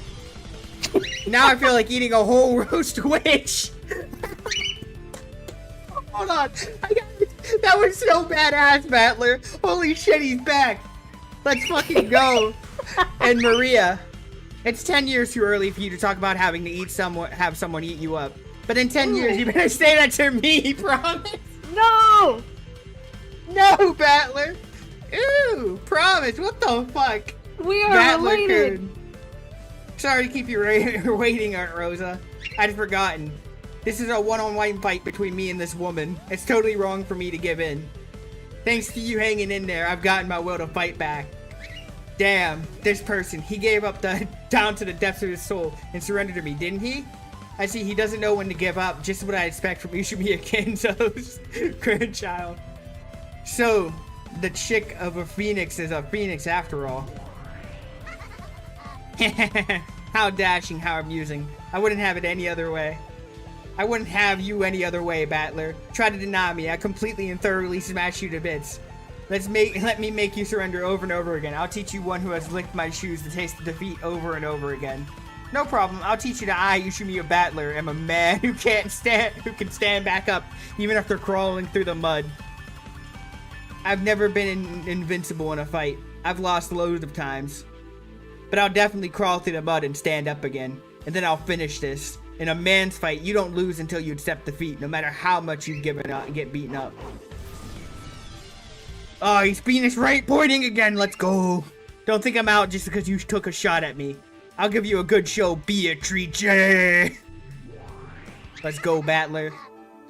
Now I feel like eating a whole roast witch. Hold on. That was so badass, Battler. Holy shit, he's back. Let's fucking go. And Maria, it's 10 years too early for you to talk about having to have someone eat you up. But in 10 years, you better say that to me, promise? No! No, Battler. Ew, promise. What the fuck? We are related. Could. Sorry to keep you waiting, Aunt Rosa. I'd forgotten. This is a one-on-one fight between me and this woman. It's totally wrong for me to give in. Thanks to you hanging in there, I've gotten my will to fight back. Damn, this person, he gave up down to the depths of his soul and surrendered to me, didn't he? I see he doesn't know when to give up, just what I expect from Ushimiya Kenzo's grandchild. So, the chick of a phoenix is a phoenix after all. How dashing, how amusing. I wouldn't have it any other way. I wouldn't have you any other way, Battler. Try to deny me, I completely and thoroughly smash you to bits. Let me make you surrender over and over again. I'll teach you one who has licked my shoes to taste the defeat over and over again. No problem, I'll teach you that I, Ushimiya Battler, am a man who can stand back up even after crawling through the mud. I've never been invincible in a fight. I've lost loads of times. But I'll definitely crawl through the mud and stand up again. And then I'll finish this. In a man's fight, you don't lose until you accept defeat, no matter how much you get beaten up. Oh, he's Phoenix right pointing again. Let's go. Don't think I'm out just because you took a shot at me. I'll give you a good show, Beatrice. Let's go, Battler.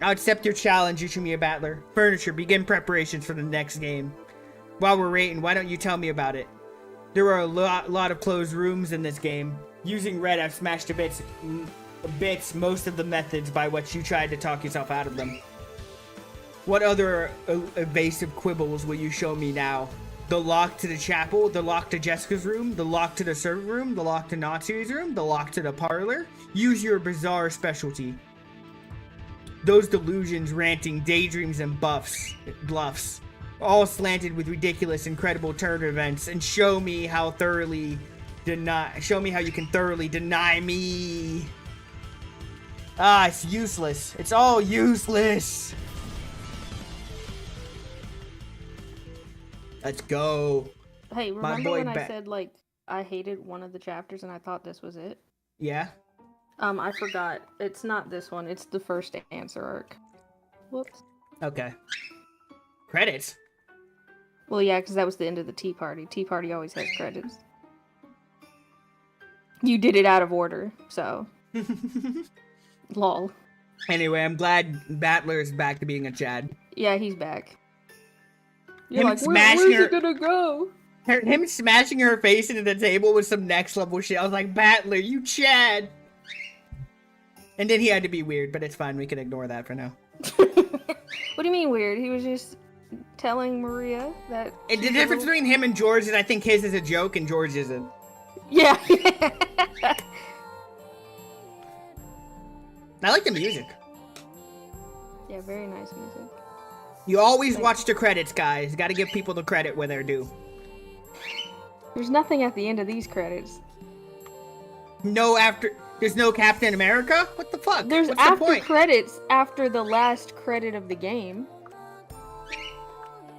I'll accept your challenge, Ushimiya Battler. Furniture, begin preparations for the next game. While we're waiting, why don't you tell me about it? There are a lot of closed rooms in this game. Using red, I've smashed to bits most of the methods by which you tried to talk yourself out of them. What other evasive quibbles will you show me now? The lock to the chapel, the lock to Jessica's room, the lock to the servant room, the lock to Natsu's room, the lock to the parlor? Use your bizarre specialty. Those delusions, ranting, daydreams, and bluffs. All slanted with ridiculous, incredible turn events, and show me how you can thoroughly deny me. Ah, it's useless. It's all useless. Let's go. Hey, remember when I said, like, I hated one of the chapters and I thought this was it? Yeah? I forgot. It's not this one. It's the first answer arc. Whoops. Okay. Credits? Well, yeah, because that was the end of the Tea Party. Tea Party always has credits. You did it out of order, so. Lol. Anyway, I'm glad Battler is back to being a Chad. Yeah, he's back. You're him like, where's he gonna go? Him smashing her face into the table was some next level shit. I was like, Battler, you Chad! And then he had to be weird, but it's fine. We can ignore that for now. What do you mean weird? He was just telling Maria that... The difference between him and George is I think his is a joke and George isn't. Yeah. I like the music. Yeah, very nice music. You always watch the credits, guys. Gotta give people the credit where they're due. There's nothing at the end of these credits. No, after... There's no Captain America? What the fuck? There's What's the after point? credits after the last credit of the game.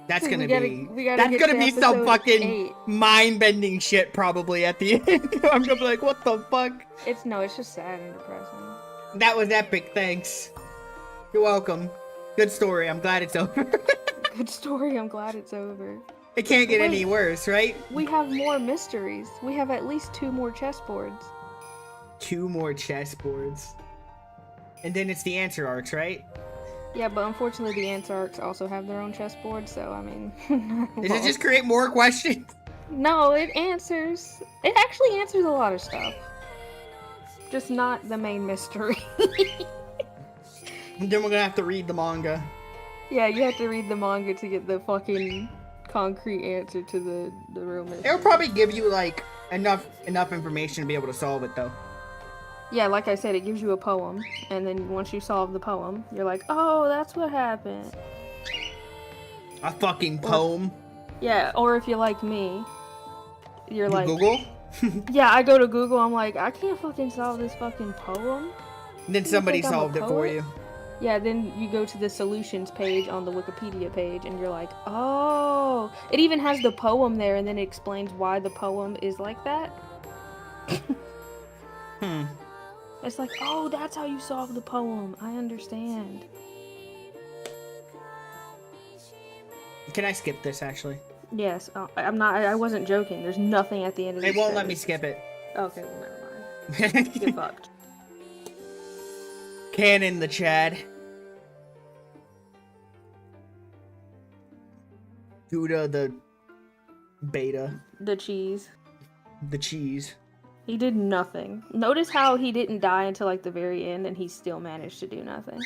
That's We gonna gotta- be we gotta that's get gonna to be some episode fucking 8. mind-bending shit probably at the end. I'm gonna be like, what the fuck? It's just sad and depressing. That was epic, thanks. You're welcome. Good story, I'm glad it's over. Good story, I'm glad it's over. It can't get any Wait. worse, right? We have more mysteries. We have at least 2 more chessboards. 2 more chessboards. And then it's the answer arcs, right? Yeah, but unfortunately the answer arcs also have their own chessboard, so I mean... Does it just create more questions? No, it answers... It actually answers a lot of stuff. Just not the main mystery. And then we're gonna have to read the manga. Yeah, you have to read the manga to get the fucking concrete answer to the real mystery. It'll probably give you, like, enough information to be able to solve it, though. Yeah, like I said, it gives you a poem, and then once you solve the poem, you're like, oh, that's what happened. A fucking poem. Yeah, or if you're like me, you're You like... Google? Yeah, I go to Google, I'm like, I can't fucking solve this fucking poem. And then somebody think I'm a solved it for poet? you. Yeah, then you go to the solutions page on the Wikipedia page, and you're like, oh. It even has the poem there, and then it explains why the poem is like that. It's like, oh, that's how you solve the poem. I understand. Can I skip this, actually? Yes, I wasn't joking. There's nothing at the end of this. It won't let me skip it. Okay, well, never mind. Get fucked. Canon the Chad. Gouda the beta. The cheese. The cheese. He did nothing. Notice how he didn't die until like the very end and he still managed to do nothing.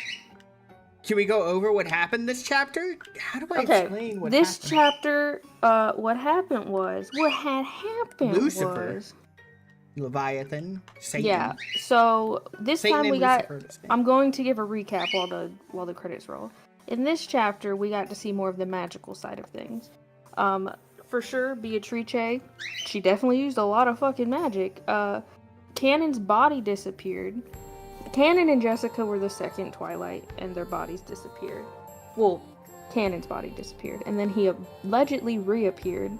Can we go over what happened this chapter? How do I explain what this happened? chapter, what had happened Lucifer. was... Leviathan. Satan. Yeah, so this Satan time and we got... Lucifer, this thing. I'm going to give a recap while the credits roll. In this chapter, we got to see more of the magical side of things. For sure, Beatrice, she definitely used a lot of fucking magic. Cannon's body disappeared. Cannon and Jessica were the second Twilight, and their bodies disappeared. Well, Cannon's body disappeared, and then he allegedly reappeared,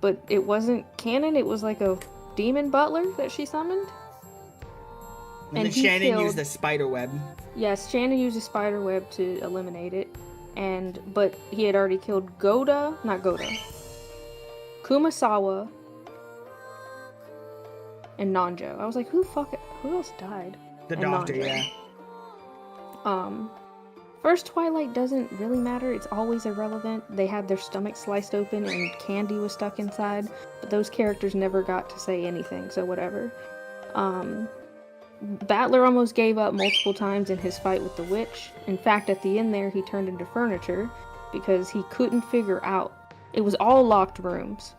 but it wasn't Cannon, it was like a demon butler that she summoned. And then Shannon used the spider web. Yes, Shannon used a spider web to eliminate it, but he had already killed Kumasawa, and Nanjo. I was like, who else died? The And doctor, Nanjo. yeah. First Twilight doesn't really matter. It's always irrelevant. They had their stomachs sliced open and candy was stuck inside, but those characters never got to say anything, so whatever. Battler almost gave up multiple times in his fight with the witch. In fact, at the end there, he turned into furniture because he couldn't figure out. It was all locked rooms.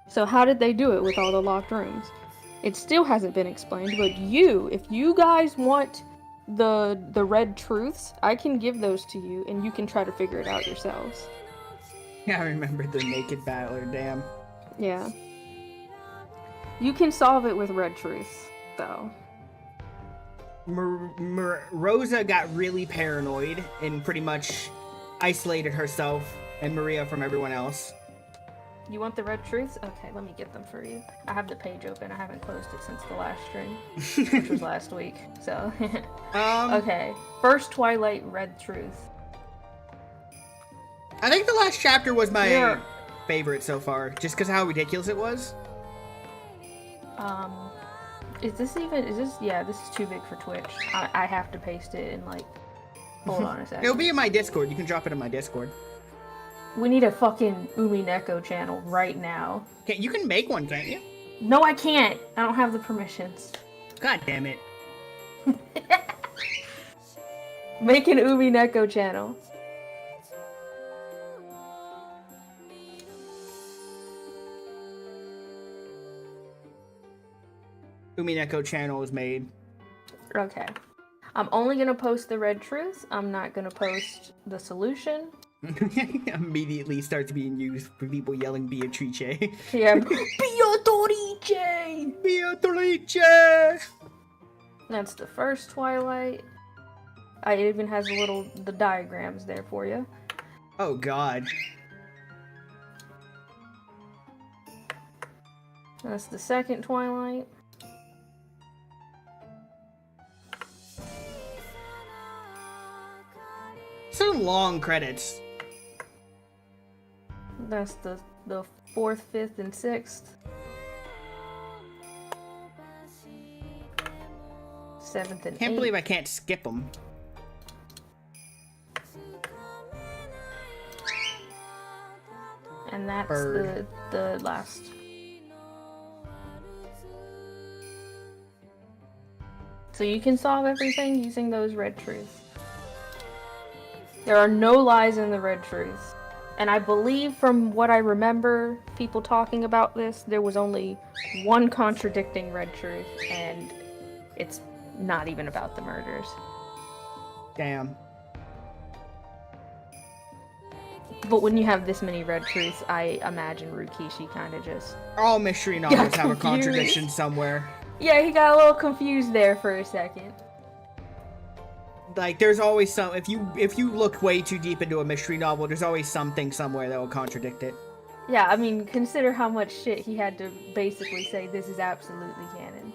So how did they do it with all the locked rooms? It still hasn't been explained, but if you guys want the red truths, I can give those to you, and you can try to figure it out yourselves. Yeah, I remember the naked battler, damn. Yeah. You can solve it with red truths, though. Rosa got really paranoid and pretty much isolated herself and Maria from everyone else. You want the red truths? Okay, let me get them for you. I have the page open. I haven't closed it since the last stream, which was last week. So, okay. First Twilight red truth. I think the last chapter was my favorite so far, just because of how ridiculous it was. This is too big for Twitch. I have to paste it in like, hold on a second. It'll be in my Discord. You can drop it in my Discord. We need a fucking Umineko channel right now. Okay, you can make one, can't you? No, I can't. I don't have the permissions. God damn it. Make an Umineko channel. Umineko channel is made. Okay. I'm only gonna post the red truths. I'm not gonna post the solution. Immediately starts being used for people yelling Beatrice. Yeah. Beatrice! Beatrice! That's the first Twilight. It even has the diagrams there for you. Oh god. That's the second Twilight. Some long credits. That's the fourth, fifth, and sixth. Seventh and Can't eighth. believe I can't skip them. And that's Bird. the last. So you can solve everything using those red truths. There are no lies in the red truths. And I believe from what I remember people talking about this, there was only one contradicting red truth, and it's not even about the murders. Damn. But when you have this many red truths, I imagine Rukishi kind of just... All mystery novels have a confused. contradiction somewhere. Yeah, he got a little confused there for a second. Like, there's always some... If you look way too deep into a mystery novel, there's always something somewhere that will contradict it. Yeah, I mean, consider how much shit he had to basically say this is absolutely canon.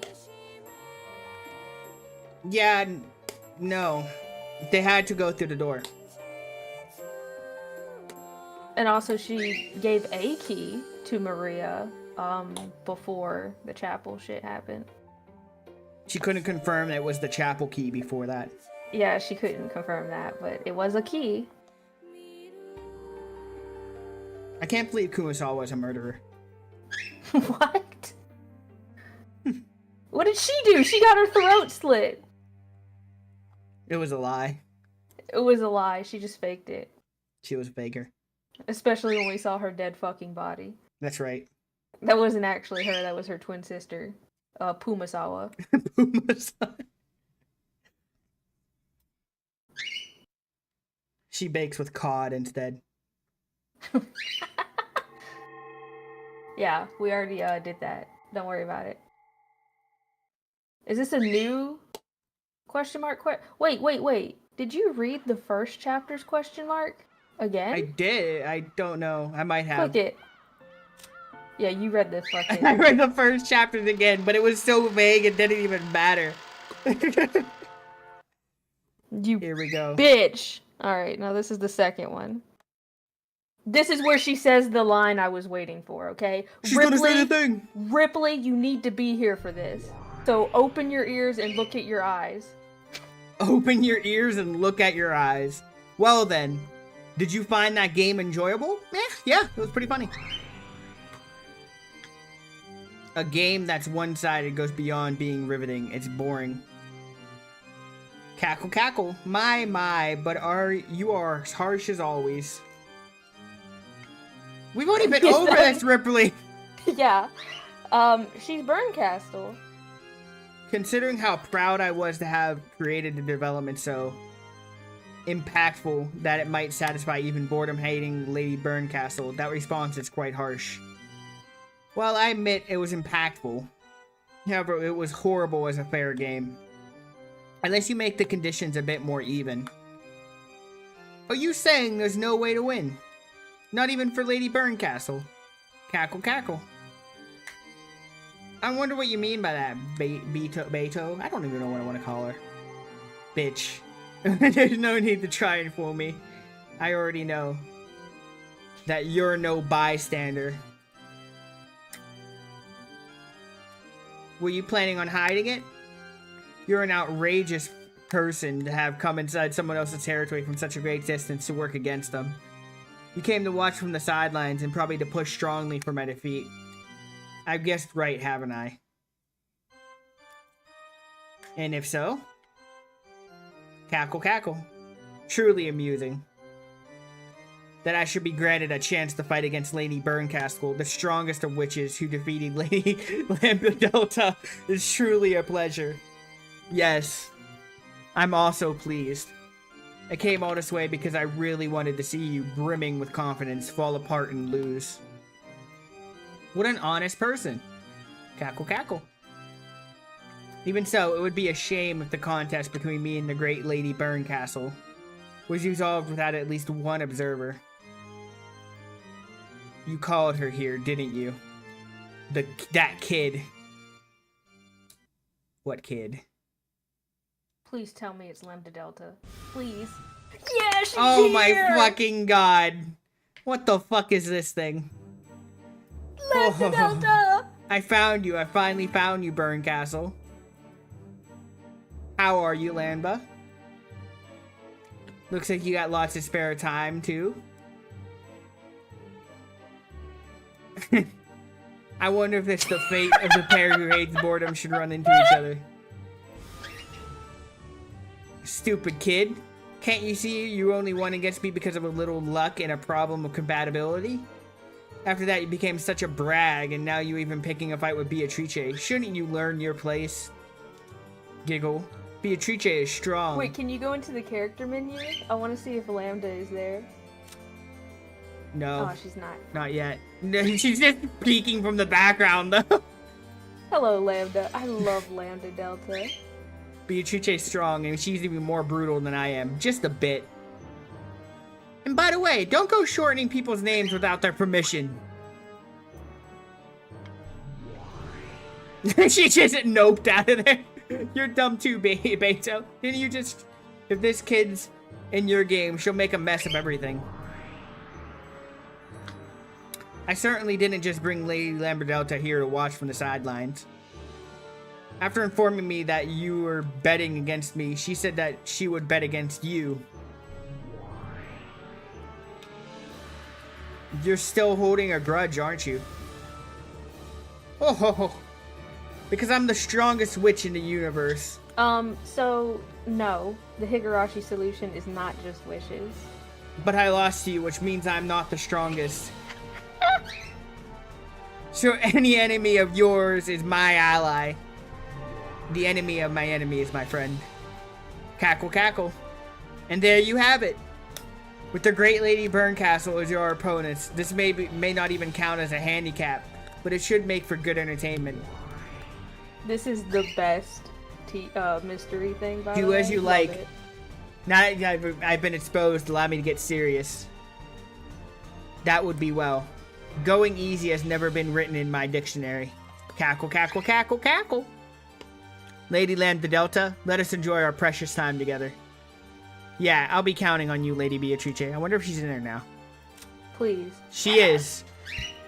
Yeah, no. They had to go through the door. And also, she gave a key to Maria before the chapel shit happened. She couldn't confirm that it was the chapel key before that. Yeah, she couldn't confirm that, but it was a key. I can't believe Kumasawa was a murderer. What? What did she do? She got her throat slit. It was a lie. It was a lie. She just faked it. She was a faker. Especially when we saw her dead fucking body. That's right. That wasn't actually her. That was her twin sister, Pumasawa. Pumasawa. She bakes with cod instead. Yeah, we already did that. Don't worry about it. Is this a new question mark? Wait. Did you read the first chapter's question mark again? I did. I don't know. I might have. Click it. Yeah, you read the fucking... I read the first chapters again, but it was so vague it didn't even matter. You Here we go. bitch! Alright, now this is the second one. This is where she says the line I was waiting for, okay? She's gonna say the thing! Ripley, you need to be here for this. So open your ears and look at your eyes. Open your ears and look at your eyes. Well then, did you find that game enjoyable? Yeah, it was pretty funny. A game that's one-sided goes beyond being riveting. It's boring. Cackle, cackle. My, but you are as harsh as always. We've already been over this, Ripley. Yeah. She's Burncastle. Considering how proud I was to have created the development so impactful that it might satisfy even boredom-hating Lady Burncastle, that response is quite harsh. While I admit it was impactful, however, it was horrible as a fair game. Unless you make the conditions a bit more even. Are you saying there's no way to win? Not even for Lady Burncastle? Cackle, cackle. I wonder what you mean by that, Beto. I don't even know what I want to call her. Bitch. There's no need to try and fool me. I already know that you're no bystander. Were you planning on hiding it? You're an outrageous person to have come inside someone else's territory from such a great distance to work against them. You came to watch from the sidelines and probably to push strongly for my defeat. I've guessed right, haven't I? And if so? Cackle, cackle. Truly amusing. That I should be granted a chance to fight against Lady Burncastle, the strongest of witches who defeated Lady Lambda Delta, is truly a pleasure. Yes, I'm also pleased. I came all this way because I really wanted to see you, brimming with confidence, fall apart and lose. What an honest person. Cackle, cackle. Even so, it would be a shame if the contest between me and the great Lady Burncastle was resolved without at least one observer. You called her here, didn't you? That kid. What kid? Please tell me it's Lambda Delta. Please. Yeah, she's Oh here! my fucking god. What the fuck is this thing? Lambda Delta! I found you. I finally found you, Burncastle. How are you, Lamba? Looks like you got lots of spare time, too. I wonder if it's the fate of the pair who hates boredom should run into each other. Stupid kid. Can't you see you only won against me because of a little luck and a problem of compatibility? After that, you became such a brag, and now you even picking a fight with Beatrice. Shouldn't you learn your place? Giggle. Beatrice is strong. Wait, can you go into the character menu? I want to see if Lambda is there. No. Oh, she's not. Not yet. No, she's just peeking from the background, though. Hello, Lambda. I love Lambda Delta. Beatrice is strong, and she's even more brutal than I am. Just a bit. And by the way, don't go shortening people's names without their permission. She just noped out of there. You're dumb too, Beto. Didn't you just... If this kid's in your game, she'll make a mess of everything. I certainly didn't just bring Lady Lamberdelta here to watch from the sidelines. After informing me that you were betting against me, she said that she would bet against you. You're still holding a grudge, aren't you? Oh, ho, ho. Because I'm the strongest witch in the universe. So, no. The Higurashi solution is not just wishes. But I lost to you, which means I'm not the strongest. So any enemy of yours is my ally. The enemy of my enemy is my friend. Cackle, cackle. And there you have it. With the great Lady Burncastle as your opponents, this may not even count as a handicap, but it should make for good entertainment. This is the best mystery thing, by the way. Do as you Love like. it. Now that I've been exposed, allow me to get serious. That would be well. Going easy has never been written in my dictionary. Cackle, cackle, cackle, cackle. Lady Lambda Delta, let us enjoy our precious time together. Yeah, I'll be counting on you, Lady Beatrice. I wonder if she's in there now. Please. She is.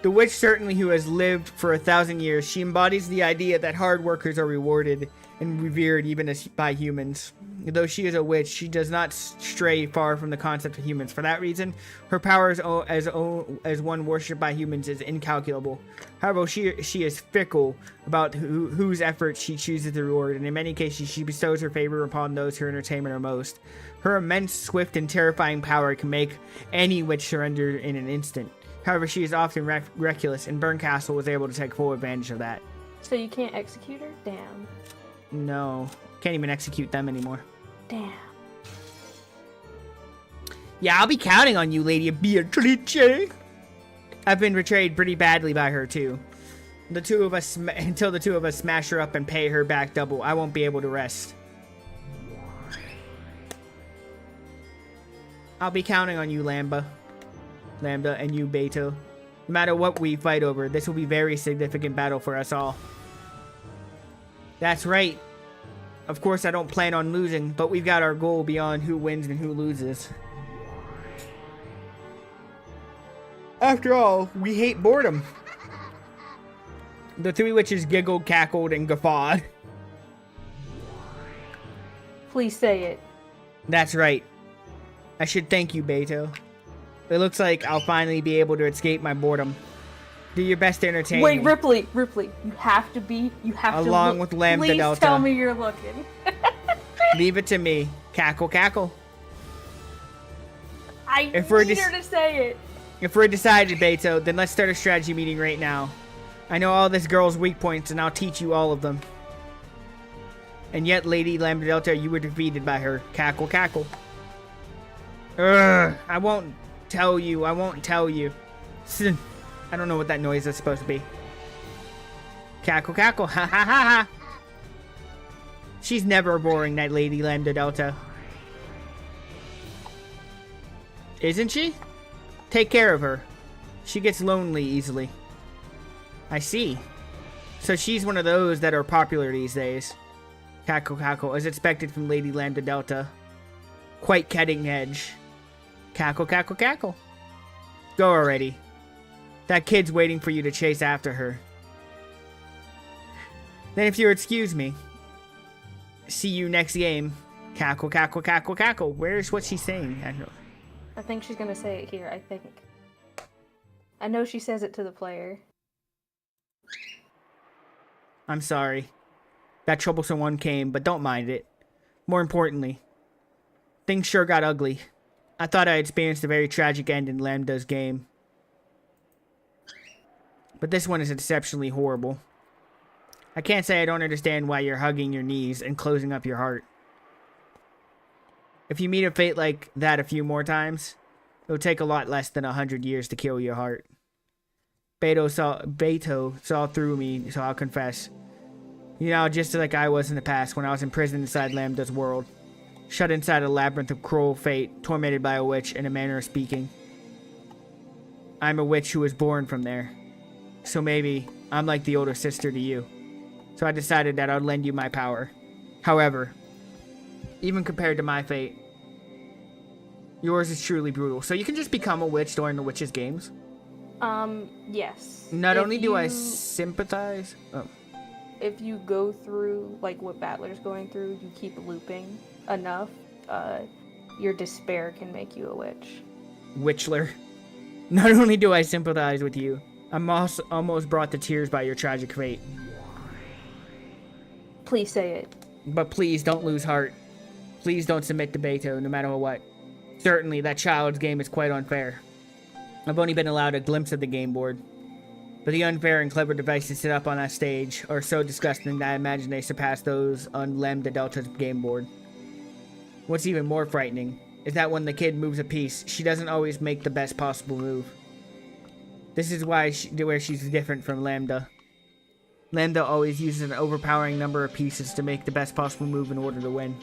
The witch certainly who has lived for 1,000 years. She embodies the idea that hard workers are rewarded and revered even by humans. Though she is a witch, she does not stray far from the concept of humans. For that reason, her power as one worshipped by humans is incalculable. However, she is fickle about whose efforts she chooses to reward, and in many cases, she bestows her favor upon those who entertain her most. Her immense, swift, and terrifying power can make any witch surrender in an instant. However, she is often reckless, and Burncastle was able to take full advantage of that. So you can't execute her? Damn. No, can't even execute them anymore. Damn. Yeah, I'll be counting on you, Lady Beatrice. I've been betrayed pretty badly by her, too. Until the two of us smash her up and pay her back double, I won't be able to rest. I'll be counting on you, Lambda, and you, Beto. No matter what we fight over, this will be a very significant battle for us all. That's right. Of course, I don't plan on losing, but we've got our goal beyond who wins and who loses. After all, we hate boredom. The three witches giggled, cackled, and guffawed. Please say it. That's right. I should thank you, Beto. It looks like I'll finally be able to escape my boredom. Do your best to entertain Wait, me. Ripley, you have to Along with Lambda Please Delta. tell me you're looking. Leave it to me. Cackle, cackle. I need her to say it. If we're decided, Beto, then let's start a strategy meeting right now. I know all this girl's weak points, and I'll teach you all of them. And yet, Lady Lambda Delta, you were defeated by her. Cackle, cackle. Ugh, I won't tell you. I don't know what that noise is supposed to be. Cackle, cackle. Ha ha ha ha. She's never boring, that Lady Lambda Delta. Isn't she? Take care of her. She gets lonely easily. I see. So she's one of those that are popular these days. Cackle, cackle, as expected from Lady Lambda Delta. Quite cutting edge. Cackle, cackle, cackle. Go already. That kid's waiting for you to chase after her. Then if you'll excuse me. See you next game. Cackle, cackle, cackle, cackle. Where's what she's saying? I don't know. I think she's gonna say it here, I think. I know she says it to the player. I'm sorry. That troublesome one came, but don't mind it. More importantly, things sure got ugly. I thought I experienced a very tragic end in Lambda's game. But this one is exceptionally horrible. I can't say I don't understand why you're hugging your knees and closing up your heart. If you meet a fate like that a few more times, it'll take a lot less than 100 years to kill your heart. Beto saw through me, so I'll confess. You know, just like I was in the past when I was imprisoned inside Lambda's world. Shut inside a labyrinth of cruel fate, tormented by a witch, in a manner of speaking. I'm a witch who was born from there. So maybe I'm like the older sister to you. So I decided that I'd lend you my power. However, even compared to my fate, yours is truly brutal. So you can just become a witch during the witch's games? Yes. Not only do I sympathize... Oh. If you go through, like, what Battler's going through, you keep looping enough, your despair can make you a witch. Witchler. Not only do I sympathize with you, I'm also almost brought to tears by your tragic fate. Please say it. But please don't lose heart. Please don't submit to Beto, no matter what. Certainly, that child's game is quite unfair. I've only been allowed a glimpse of the game board. But the unfair and clever devices set up on that stage are so disgusting that I imagine they surpass those on Lambda Delta's game board. What's even more frightening is that when the kid moves a piece, she doesn't always make the best possible move. This is where she's different from Lambda. Lambda always uses an overpowering number of pieces to make the best possible move in order to win.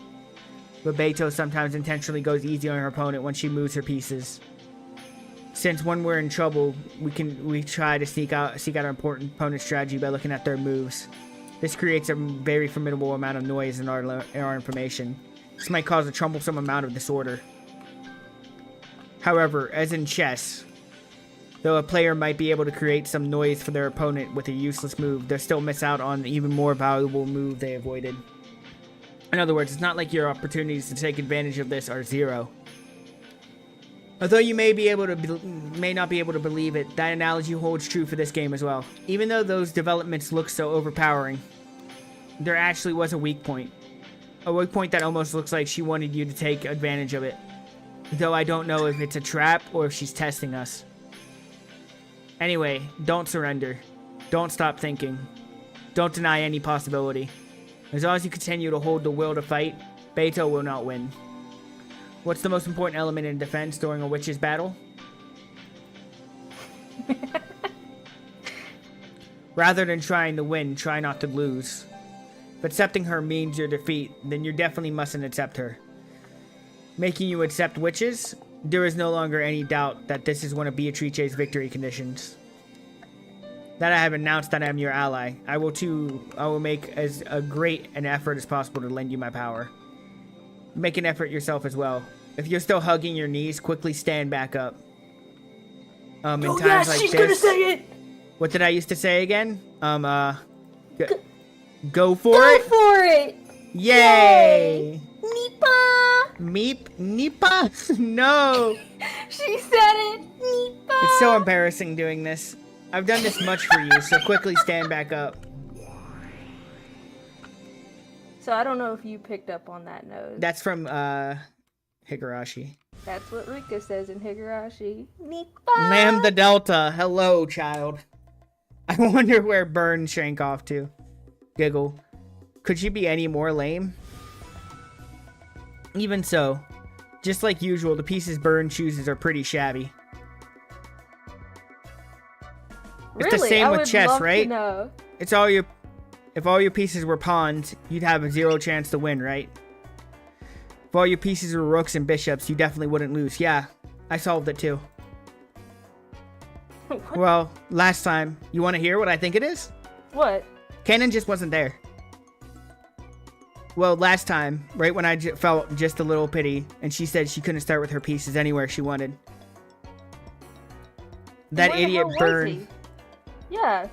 But Beto sometimes intentionally goes easy on her opponent when she moves her pieces. Since when we're in trouble, we try to seek out our important opponent's strategy by looking at their moves. This creates a very formidable amount of noise in our information. This might cause a troublesome amount of disorder. However, as in chess, though a player might be able to create some noise for their opponent with a useless move, they'll still miss out on the even more valuable move they avoided. In other words, it's not like your opportunities to take advantage of this are zero. Although you may not be able to believe it, that analogy holds true for this game as well. Even though those developments look so overpowering, there actually was a weak point. A weak point that almost looks like she wanted you to take advantage of it. Though I don't know if it's a trap or if she's testing us. Anyway, don't surrender. Don't stop thinking. Don't deny any possibility. As long as you continue to hold the will to fight, Beto will not win. What's the most important element in defense during a witch's battle? Rather than trying to win, try not to lose. If accepting her means your defeat, then you definitely mustn't accept her. Making you accept witches? There is no longer any doubt that this is one of Beatrice's victory conditions. That I have announced that I am your ally. I will make as great an effort as possible to lend you my power. Make an effort yourself as well. If you're still hugging your knees, quickly stand back up. In times yes, like she's this, gonna say it! What did I used to say again? Go for it? Go for it! Yay! Nipa! Meep? Nipa? No! She said it! Nipa! It's so embarrassing doing this. I've done this much for you, so quickly stand back up. So I don't know if you picked up on that nose. That's from, Higurashi. That's what Rika says in Higurashi. Nipa! Lambda Delta. Hello, child. I wonder where Burn shrank off to. Giggle. Could she be any more lame? Even so, just like usual, the pieces Burn chooses are pretty shabby. Really? It's the same I with would chess, love right? to know. It's all your... If all your pieces were pawns, you'd have a 0 chance to win, right? If all your pieces were rooks and bishops, you definitely wouldn't lose. Yeah, I solved it too. What? Well, last time. You want to hear what I think it is? What? Cannon just wasn't there. Well, last time, right when I felt just a little pity, and she said she couldn't start with her pieces anywhere she wanted. That Where the idiot hell was Burn. he? Yeah.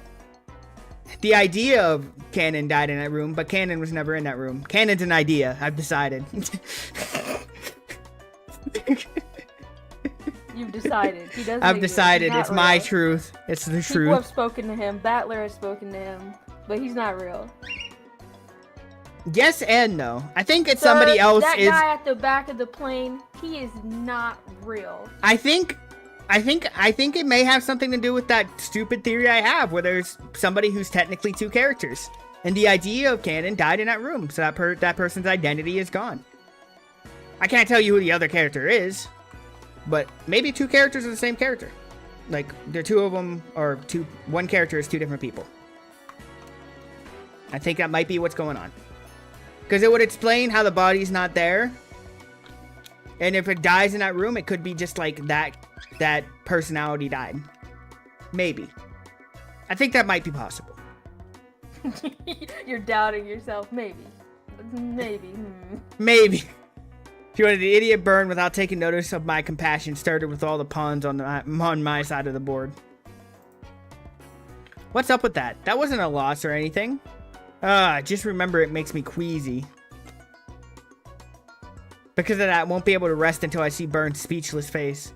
The idea of Cannon died in that room, but Cannon was never in that room. Cannon's an idea, I've decided. You've decided. He doesn't I've exist. decided He's it's not my real. truth. It's the People truth. have spoken to him. Battler has spoken to him. But he's not real. Yes and no. I think it's Sir, somebody else that is... guy at the back of the plane, he is not real. I think it may have something to do with that stupid theory I have, where there's somebody who's technically 2 characters, and the idea of Cannon died in that room, so that person's identity is gone. I can't tell you who the other character is, but maybe 2 characters are the same character. Like, the 2 of them, or one character is 2 different people. I think that might be what's going on, because it would explain how the body's not there, and if it dies in that room, it could be just like that personality died. Maybe. I think that might be possible. You're doubting yourself. Maybe. Maybe. Maybe. She wanted the idiot Burn without taking notice of my compassion started with all the pawns on my side of the board. What's up with that? That wasn't a loss or anything. Just remember it makes me queasy. Because of that, I won't be able to rest until I see Burn's speechless face.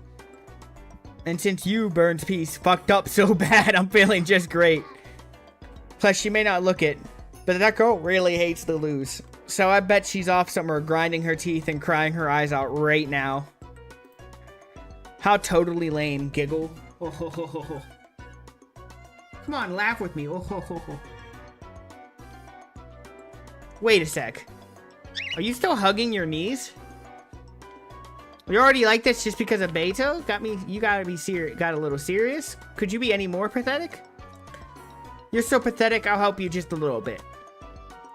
And since you, Burn's piece, fucked up so bad, I'm feeling just great. Plus, she may not look it, but that girl really hates to lose. So I bet she's off somewhere grinding her teeth and crying her eyes out right now. How totally lame, giggle. Oh, ho, ho, ho, ho. Come on, laugh with me. Oh, ho, ho, ho. Wait a sec. Are you still hugging your knees? You already like this just because of Beto? You gotta be serious. Got a little serious? Could you be any more pathetic? You're so pathetic, I'll help you just a little bit.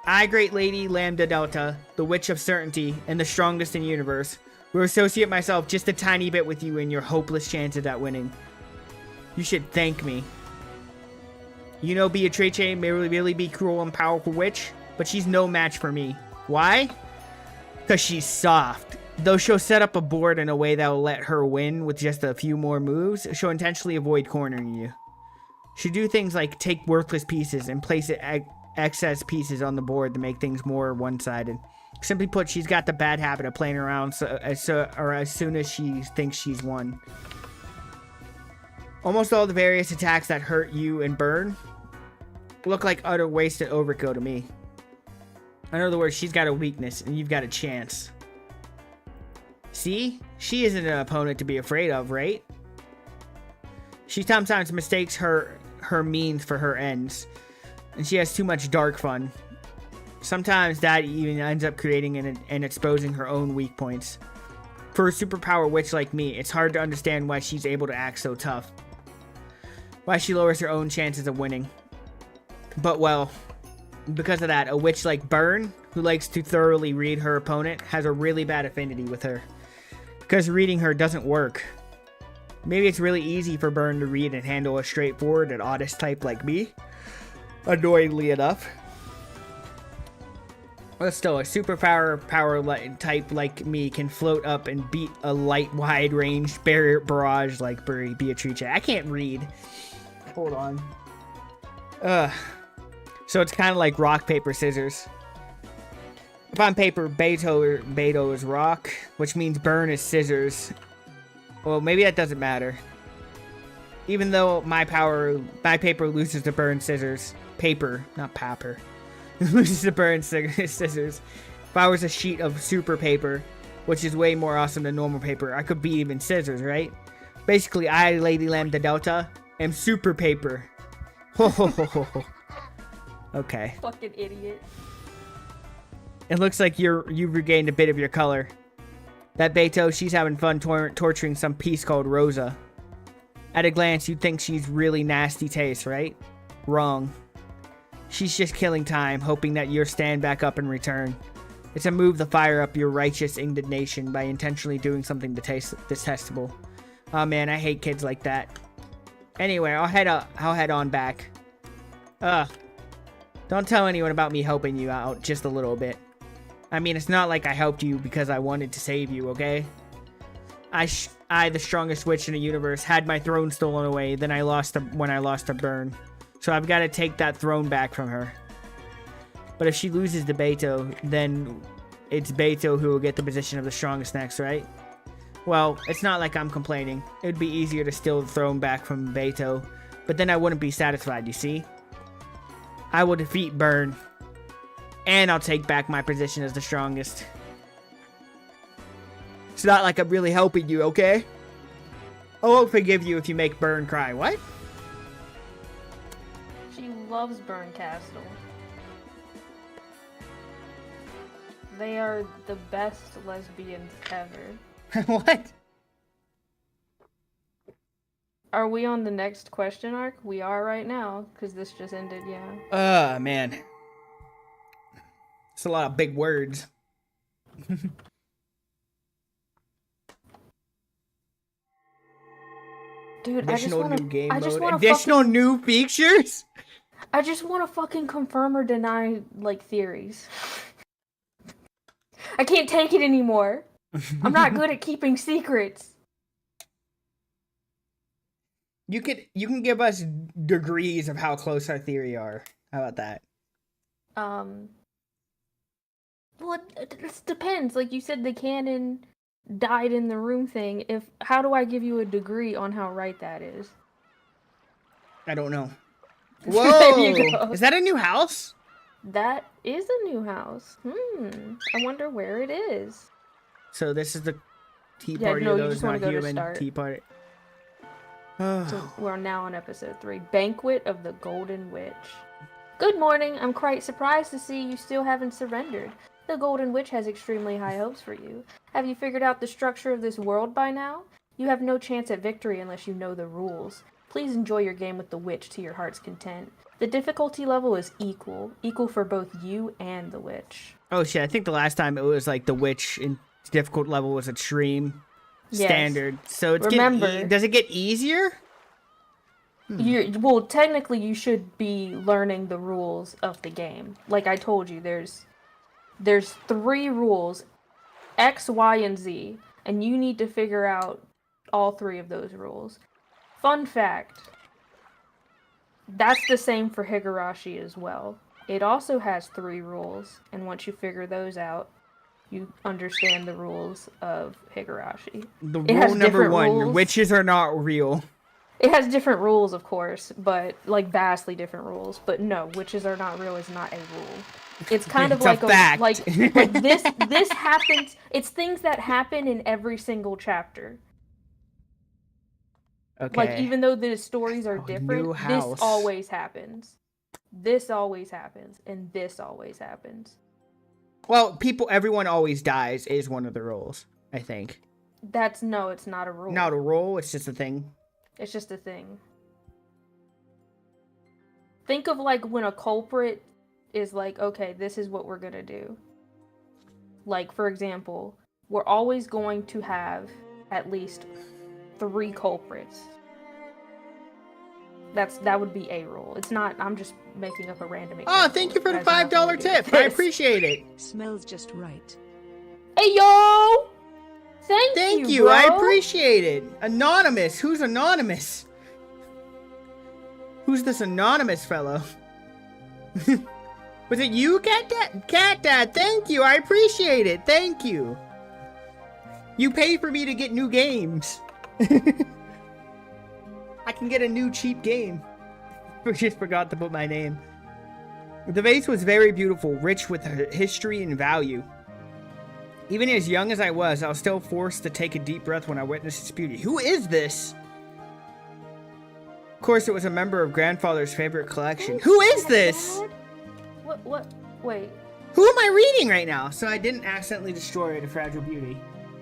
I, Great Lady Lambda Delta, the Witch of Certainty, and the strongest in the universe, will associate myself just a tiny bit with you in your hopeless chances at winning. You should thank me. You know Beatrice may really be cruel and powerful witch, but she's no match for me. Why? Because she's soft. Though she'll set up a board in a way that will let her win with just a few more moves, she'll intentionally avoid cornering you. She'll do things like take worthless pieces and place excess pieces on the board to make things more one-sided. Simply put, she's got the bad habit of playing around as soon as she thinks she's won. Almost all the various attacks that hurt you and Burn look like utter wasted overkill to me. In other words, she's got a weakness and you've got a chance. See? She isn't an opponent to be afraid of, right? She sometimes mistakes her means for her ends. And she has too much dark fun. Sometimes that even ends up creating and exposing her own weak points. For a superpower witch like me, it's hard to understand why she's able to act so tough. Why she lowers her own chances of winning. But well, because of that, a witch like Burn, who likes to thoroughly read her opponent, has a really bad affinity with her. Because reading her doesn't work. Maybe it's really easy for Burn to read and handle a straightforward and honest type like me. Annoyingly enough. But still, a superpower type like me can float up and beat a light, wide-range barrage like Beatrice. I can't read. Hold on. So it's kind of like rock, paper, scissors. If on paper, Beto is rock, which means Burn is scissors. Well, maybe that doesn't matter. Even though my paper loses to Burn scissors. Paper, not papper. Loses to Burn scissors. If I was a sheet of super paper, which is way more awesome than normal paper, I could beat even scissors, right? Basically, I, Lady Lambda Delta, am super paper. Ho ho ho ho ho. Okay. Fucking idiot. It looks like you've regained a bit of your color. That Beto, she's having fun torturing some piece called Rosa. At a glance, you'd think she's really nasty taste, right? Wrong. She's just killing time, hoping that you'll stand back up and return. It's a move to fire up your righteous indignation by intentionally doing something detestable. Oh man, I hate kids like that. Anyway, I'll head on back. Don't tell anyone about me helping you out just a little bit. I mean, it's not like I helped you because I wanted to save you, okay? I, the strongest witch in the universe, had my throne stolen away, then when I lost to Burn. So I've got to take that throne back from her. But if she loses to Beto, then it's Beto who will get the position of the strongest next, right? Well, it's not like I'm complaining. It would be easier to steal the throne back from Beto, but then I wouldn't be satisfied, you see? I will defeat Burn, and I'll take back my position as the strongest. It's not like I'm really helping you, okay? I won't forgive you if you make Burn cry. What? She loves Burn Castle. They are the best lesbians ever. What? Are we on the next question arc? We are right now, because this just ended, yeah. Man. It's a lot of big words. Dude, Additional new game mode. I Additional new features? I just want to fucking confirm or deny, like, theories. I can't take it anymore. I'm not good at keeping secrets. You can give us degrees of how close our theory are. How about that? Well, it depends. Like you said, the canon died in the room thing. How do I give you a degree on how right that is? I don't know. Whoa! There you go. Is that a new house? That is a new house. I wonder where it is. So this is the tea party no, of you those just wanna not go to human start. tea party. So we're now on episode 3. Banquet of the Golden Witch. Good morning. I'm quite surprised to see you still haven't surrendered. The Golden Witch has extremely high hopes for you. Have you figured out the structure of this world by now? You have no chance at victory unless you know the rules. Please enjoy your game with the witch to your heart's content. The difficulty level is equal for both you and the witch. Oh shit, I think the last time it was like the witch in difficult level was extreme. Yes. Standard. So it's Remember, does it get easier? Well, technically you should be learning the rules of the game. Like I told you, there's 3 rules, X, Y, and Z, and you need to figure out all 3 of those rules. Fun fact, that's the same for Higurashi as well. It also has 3 rules, and once you figure those out, you understand the rules of Higurashi. The rule number 1, rules. witches are not real. It has different rules, of course, but, like, vastly different rules. But no, witches are not real is not a rule. It's kind of It's like a fact. like this happens. It's things that happen in every single chapter. Okay. Like, even though the stories are different, new house. this always happens. This always happens, and this always happens. Well, everyone always dies is one of the rules, I think. It's not a rule. Not a rule, it's just a thing. It's just a thing. Think of, like, when a culprit is like, okay, this is what we're gonna do. Like, for example, we're always going to have at least 3 culprits. That would be a rule. It's not, I'm just making up a random example. Oh, thank you for the It has nothing $5 to do tip. with I this. appreciate it. Smells just right. Hey, yo! Thank you, bro. I appreciate it. Anonymous. Who's anonymous? Who's this anonymous fellow? Was it you, Cat Dad? Cat Dad, thank you. I appreciate it. Thank you. You pay for me to get new games. I can get a new cheap game. I just forgot to put my name. The vase was very beautiful, rich with history and value. Even as young as I was still forced to take a deep breath when I witnessed its beauty. Who is this? Of course, it was a member of Grandfather's favorite collection. Who is this? What? Wait. Who am I reading right now? So I didn't accidentally destroy the fragile beauty.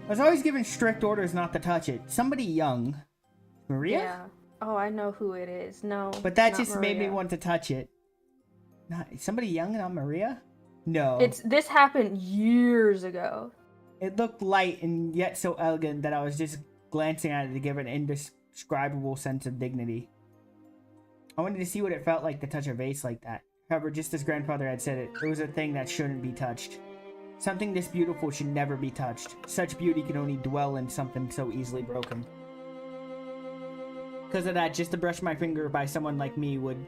I was always given strict orders not to touch it. Somebody young. Maria? Yeah. Oh, I know who it is. No. But that not just made me Maria. want to touch it. Not somebody young and on Maria? No. This happened years ago. It looked light and yet so elegant that I was just glancing at it to give it an indescribable sense of dignity. I wanted to see what it felt like to touch a vase like that. However, just as grandfather had said it was a thing that shouldn't be touched. Something this beautiful should never be touched. Such beauty can only dwell in something so easily broken. Because of that, just to brush my finger by someone like me would...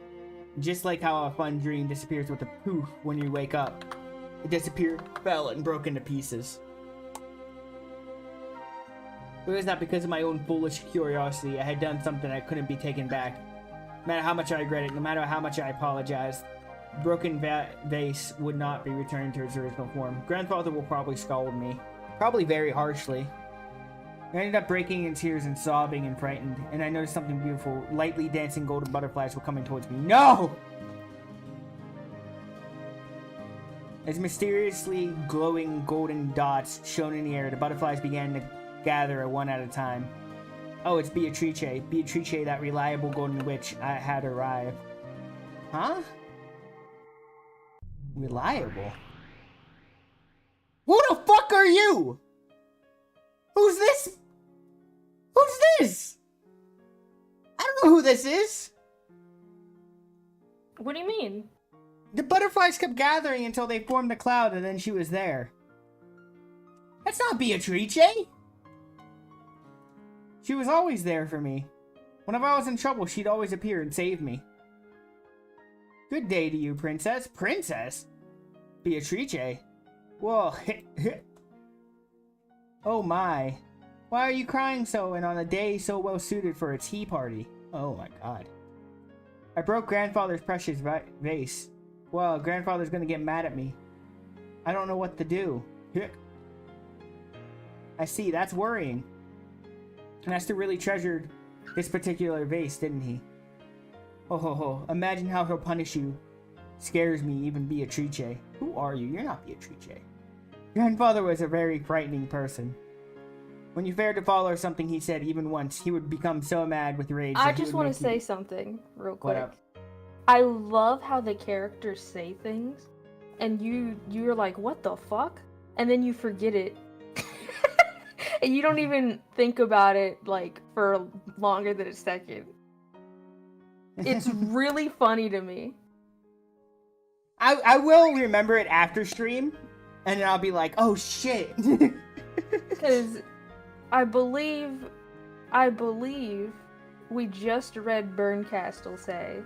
Just like how a fun dream disappears with a poof when you wake up. It disappeared, fell, and broke into pieces. It was not because of my own foolish curiosity. I had done something that couldn't be taken back. No matter how much I regret it, no matter how much I apologized, the broken vase would not be returned to its original form. Grandfather will probably scold me. Probably very harshly. I ended up breaking in tears and sobbing and frightened, and I noticed something beautiful. Lightly dancing golden butterflies were coming towards me. No! As mysteriously glowing golden dots shone in the air, the butterflies began to gather one at a time. Oh, it's Beatrice. Beatrice, that reliable golden witch, had arrived. Huh? Reliable? Who the fuck are you? Who's this? Who's this? I don't know who this is. What do you mean? The butterflies kept gathering until they formed a cloud and then she was there. That's not Beatrice. She was always there for me. Whenever I was in trouble, she'd always appear and save me. Good day to you, princess. Princess? Beatrice? Whoa. Oh my. Why are you crying so and on a day so well suited for a tea party? Oh my god. I broke grandfather's precious vase. Well, grandfather's gonna get mad at me. I don't know what to do. I see, that's worrying. Master really treasured this particular vase, didn't he? Oh ho ho, imagine how he'll punish you. Scares me, even Beatrice. Who are you? You're not Beatrice. Grandfather was a very frightening person. When you failed to follow something he said even once, he would become so mad with rage. I just want to say something real quick. What up? I love how the characters say things, and you're like, what the fuck? And then you forget it. And you don't even think about it, like, for longer than a second. It's really funny to me. I will remember it after stream, and then I'll be like, oh shit. Because I believe we just read Burncastle say,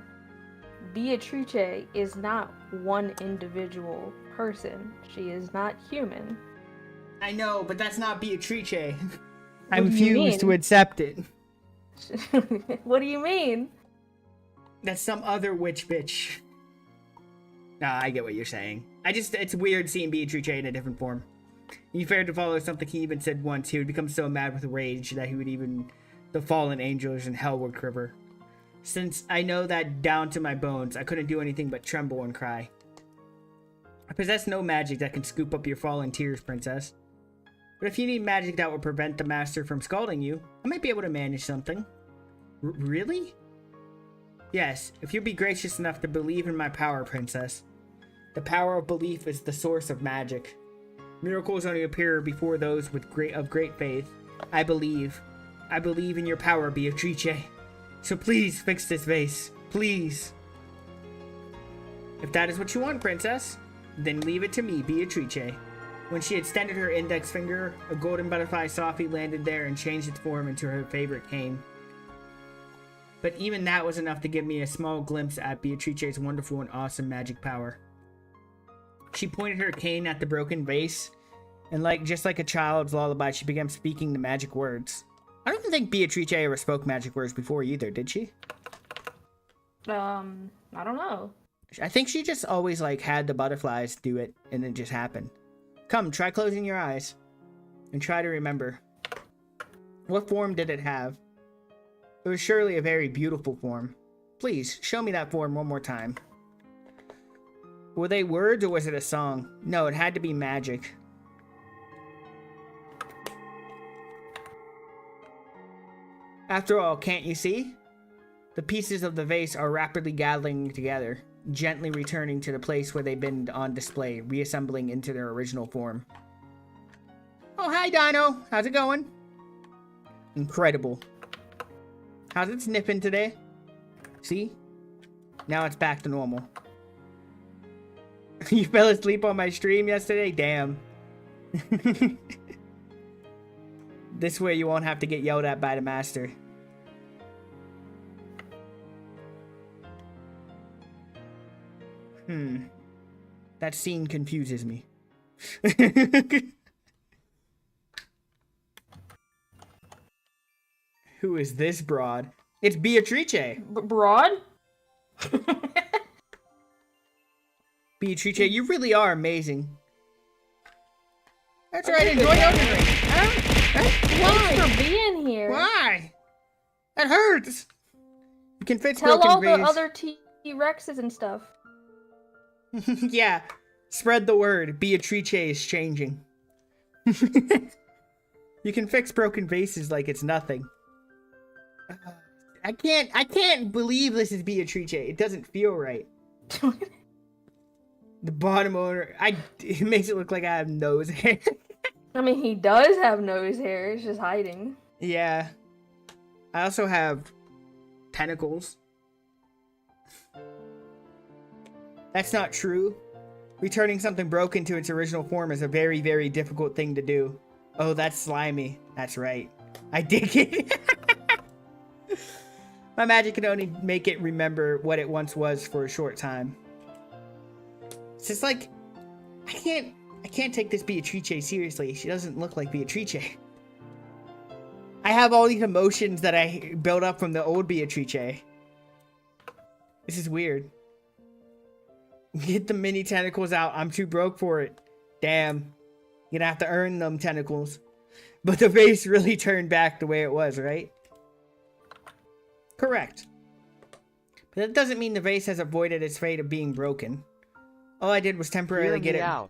Beatrice is not one individual person. She is not human. I know, but that's not Beatrice. I What do you refuse mean? to accept it. What do you mean? That's some other witch bitch. Nah, I get what you're saying. It's weird seeing Beatrice in a different form. He failed to follow something he even said once. He would become so mad with rage that he would even... The fallen angels in hell would quiver. Since I know that down to my bones, I couldn't do anything but tremble and cry. I possess no magic that can scoop up your fallen tears, princess. But if you need magic that will prevent the master from scalding you, I might be able to manage something. Really? Yes, if you'd be gracious enough to believe in my power, princess. The power of belief is the source of magic. Miracles only appear before those with great faith. I believe in your power, Beatrice. So please fix this vase. Please. If that is what you want, princess, then leave it to me, Beatrice. When she extended her index finger, a golden butterfly softly landed there and changed its form into her favorite cane. But even that was enough to give me a small glimpse at Beatrice's wonderful and awesome magic power. She pointed her cane at the broken vase, and just like a child's lullaby, she began speaking the magic words. I don't think Beatrice ever spoke magic words before either, did she? I don't know. I think she just always had the butterflies do it, and it just happened. Come, try closing your eyes, and try to remember. What form did it have? It was surely a very beautiful form. Please, show me that form one more time. Were they words or was it a song? No, it had to be magic. After all, can't you see? The pieces of the vase are rapidly gathering together. gently returning to the place where they've been on display, reassembling into their original form. Oh, hi, Dino. How's it going? Incredible. How's it sniffing today? See? Now it's back to normal. You fell asleep on my stream yesterday? Damn. This way you won't have to get yelled at by the master. That scene confuses me. Who is this broad? It's Beatrice. Broad? Beatrice, you really are amazing. That's right, enjoy Elden Ring. Thanks for being here. Why? That hurts. You can fix Tell broken all the vase. other T-Rexes and stuff. Yeah, spread the word. Beatrice is changing. You can fix broken vases like it's nothing. I can't believe this is Beatrice. It doesn't feel right. The bottom owner, it makes it look like I have nose hair. I mean, he does have nose hair. It's just hiding. Yeah. I also have tentacles. That's not true. Returning something broken to its original form is a very, very difficult thing to do. Oh, that's slimy. That's right. I dig it. My magic can only make it remember what it once was for a short time. It's just like, I can't take this Beatrice seriously. She doesn't look like Beatrice. I have all these emotions that I built up from the old Beatrice. This is weird. Get the mini tentacles out. I'm too broke for it. Damn. You're gonna have to earn them tentacles. But the vase really turned back the way it was, right? Correct. But that doesn't mean the vase has avoided its fate of being broken. All I did was temporarily get it out.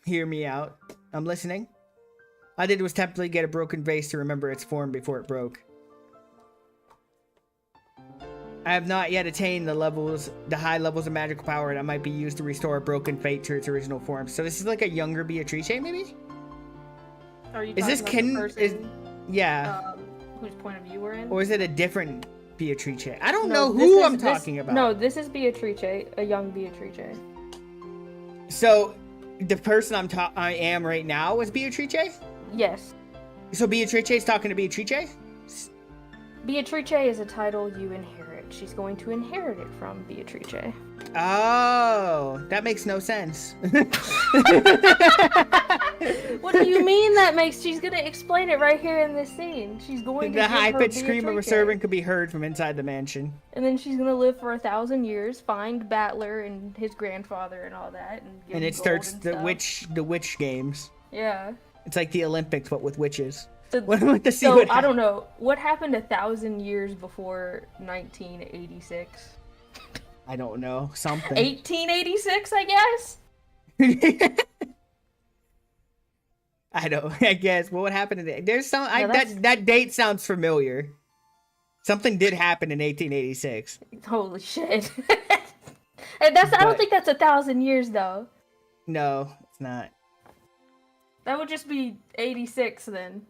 Hear me out. I'm listening. All I did was temporarily get a broken vase to remember its form before it broke. I have not yet attained the high levels of magical power that might be used to restore a broken fate to its original form. So this is like a younger Beatrice, maybe? Are you Is this talking about the person, yeah. Whose point of view we're in? Or is it a different Beatrice? I don't No, know who I'm this- talking about. No, this is Beatrice, a young Beatrice. So the person I am right now is Beatrice? Yes. So Beatrice is talking to Beatrice? Beatrice is a title you inherit. She's going to inherit it from Beatrice. Oh, that makes no sense. What do you mean that makes? She's gonna explain it right here in this scene. She's going to The give her high-pitched scream of a Beatrice. servant could be heard from inside the mansion. And then she's gonna live for 1,000 years, find Battler and his grandfather and all that, and give And him it gold starts and the stuff. witch games. Yeah. It's like the Olympics, but with witches. So, What about to see so what I don't know what happened 1,000 years before 1986. I don't know. Something. 1886, I guess. I guess. What happened today? There's some. Yeah, that date sounds familiar. Something did happen in 1886. Holy shit. And I don't But- think that's 1,000 years though. No, it's not. That would just be 86 then.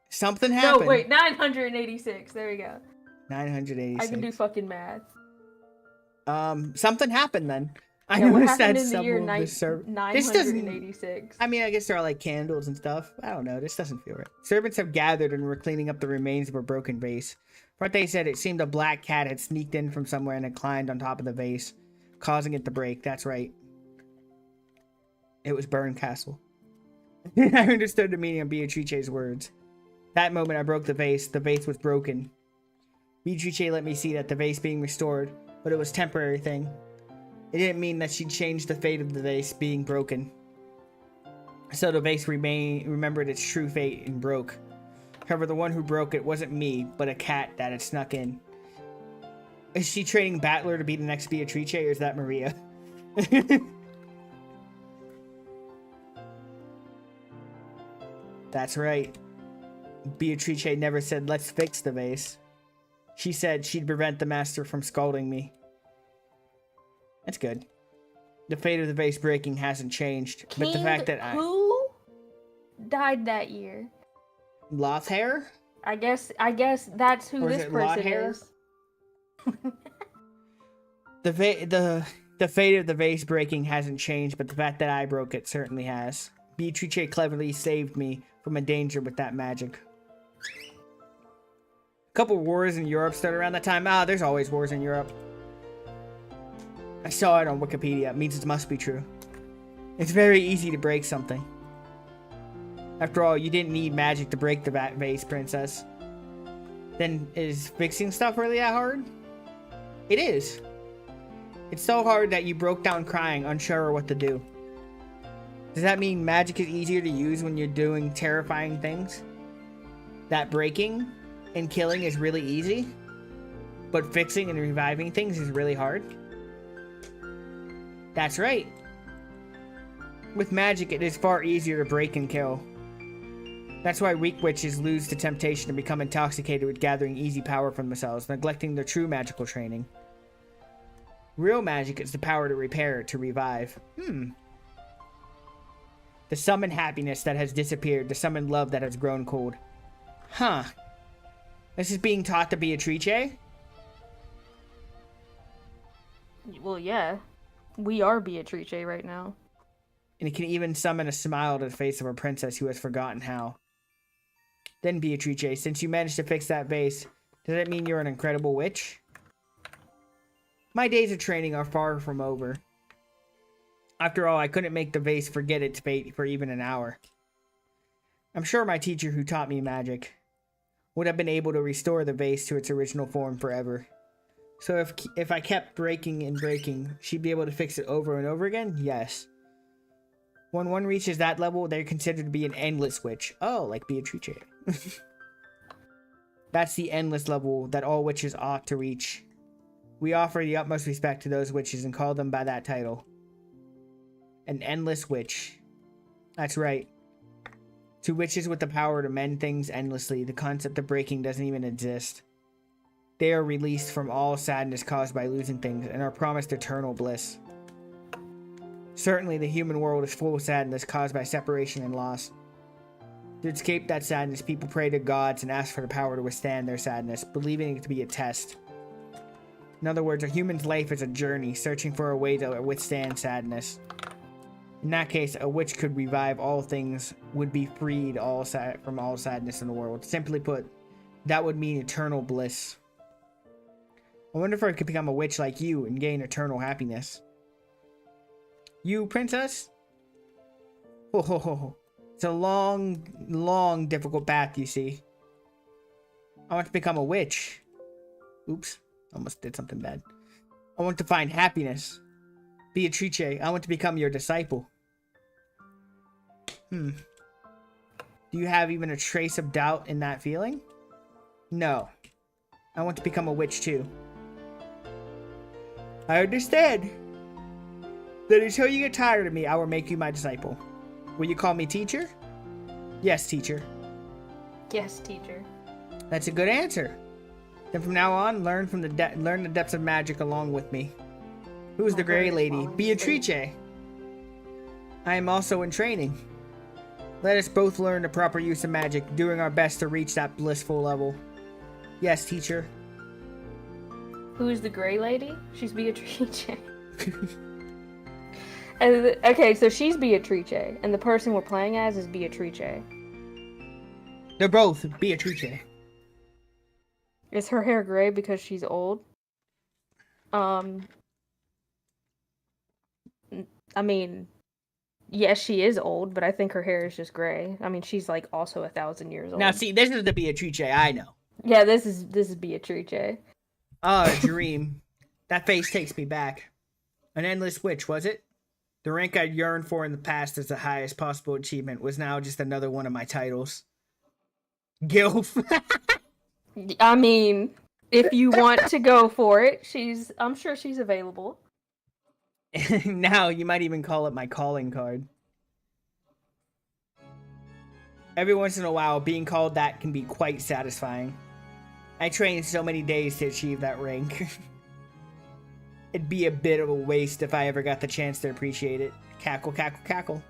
Something happened. No, wait, 986. There we go. 986. I can do fucking math. Something happened then. I Yeah, what noticed happened that in the year some of the This doesn't. 986? I mean, I guess there are like candles and stuff. I don't know. This doesn't feel right. Servants have gathered and were cleaning up the remains of a broken vase. What they said, it seemed a black cat had sneaked in from somewhere and had climbed on top of the vase, causing it to break. That's right. It was Burncastle. I understood the meaning of Beatrice's words. That moment I broke the vase. The vase was broken. Beatrice let me see that the vase being restored, but it was a temporary thing. It didn't mean that she changed the fate of the vase being broken. So the vase remembered its true fate and broke. However, the one who broke it wasn't me, but a cat that had snuck in. Is she training Battler to be the next Beatrice, or is that Maria? That's right. Beatrice never said, let's fix the vase. She said she'd prevent the master from scalding me. That's good. The fate of the vase breaking hasn't changed, but the fact that who died that year? Lothair? I guess that's who Or is this it person Lothair? is. The fate of the vase breaking hasn't changed, but the fact that I broke it certainly has. Beatrice cleverly saved me from a danger with that magic. A couple wars in Europe started around that time. Ah, there's always wars in Europe. I saw it on Wikipedia. It means it must be true. It's very easy to break something. After all, you didn't need magic to break the vase, princess. Then is fixing stuff really that hard? It is. It's so hard that you broke down crying, unsure what to do. Does that mean magic is easier to use when you're doing terrifying things? That breaking and killing is really easy, but fixing and reviving things is really hard? That's right. With magic, it is far easier to break and kill. That's why weak witches lose to temptation and become intoxicated with gathering easy power from themselves, neglecting their true magical training. Real magic is the power to repair, to revive. To summon happiness that has disappeared, to summon love that has grown cold. Huh. This is being taught to Beatrice? Well, yeah. We are Beatrice right now. And it can even summon a smile to the face of a princess who has forgotten how. Then, Beatrice, since you managed to fix that vase, does that mean you're an incredible witch? My days of training are far from over. After all, I couldn't make the vase forget its fate for even an hour. I'm sure my teacher who taught me magic would have been able to restore the vase to its original form forever. So if I kept breaking and breaking, she'd be able to fix it over and over again? Yes. When one reaches that level, they're considered to be an endless witch. Oh, like Beatrice. That's the endless level that all witches ought to reach. We offer the utmost respect to those witches and call them by that title. An endless witch. That's right. To witches with the power to mend things endlessly, the concept of breaking doesn't even exist. They are released from all sadness caused by losing things and are promised eternal bliss. Certainly, the human world is full of sadness caused by separation and loss. To escape that sadness, people pray to gods and ask for the power to withstand their sadness, believing it to be a test. In other words, a human's life is a journey, searching for a way to withstand sadness. In that case, a witch could revive all things, would be freed from all sadness in the world. Simply put, that would mean eternal bliss. I wonder if I could become a witch like you and gain eternal happiness. You, princess? Oh, it's a long, difficult path, you see. I want to become a witch. Oops, almost did something bad. I want to find happiness. Beatrice, I want to become your disciple. Do you have even a trace of doubt in that feeling? No. I want to become a witch too. I understand. Then until you get tired of me, I will make you my disciple. Will you call me teacher? Yes, teacher. Yes, teacher. That's a good answer. Then from now on, learn the depths of magic along with me. Who's the Grey Lady? Beatrice. I am also in training. Let us both learn the proper use of magic, doing our best to reach that blissful level. Yes, teacher. Who is the Grey Lady? She's Beatrice. Okay, so she's Beatrice, and the person we're playing as is Beatrice. They're both Beatrice. Is her hair gray because she's old? I mean, yes, she is old, but I think her hair is just gray. I mean, she's like also 1,000 years old. Now, see, this is the Beatrice I know. Yeah, this is Beatrice. Oh, a dream. That face takes me back. An endless witch, was it? The rank I'd yearned for in the past as the highest possible achievement was now just another one of my titles. Gilf. I mean, if you want to go for it, I'm sure she's available. Now, you might even call it my calling card. Every once in a while, being called that can be quite satisfying. I trained so many days to achieve that rank. It'd be a bit of a waste if I ever got the chance to appreciate it. Cackle, cackle, cackle.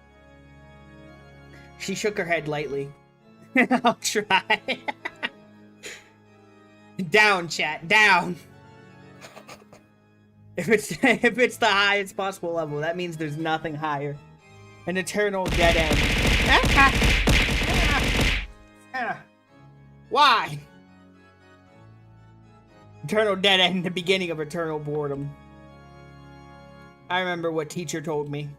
She shook her head lightly. I'll try. Down, chat, down. If it's the highest possible level, that means there's nothing higher. An eternal dead end. Why? Eternal dead end, the beginning of eternal boredom. I remember what teacher told me.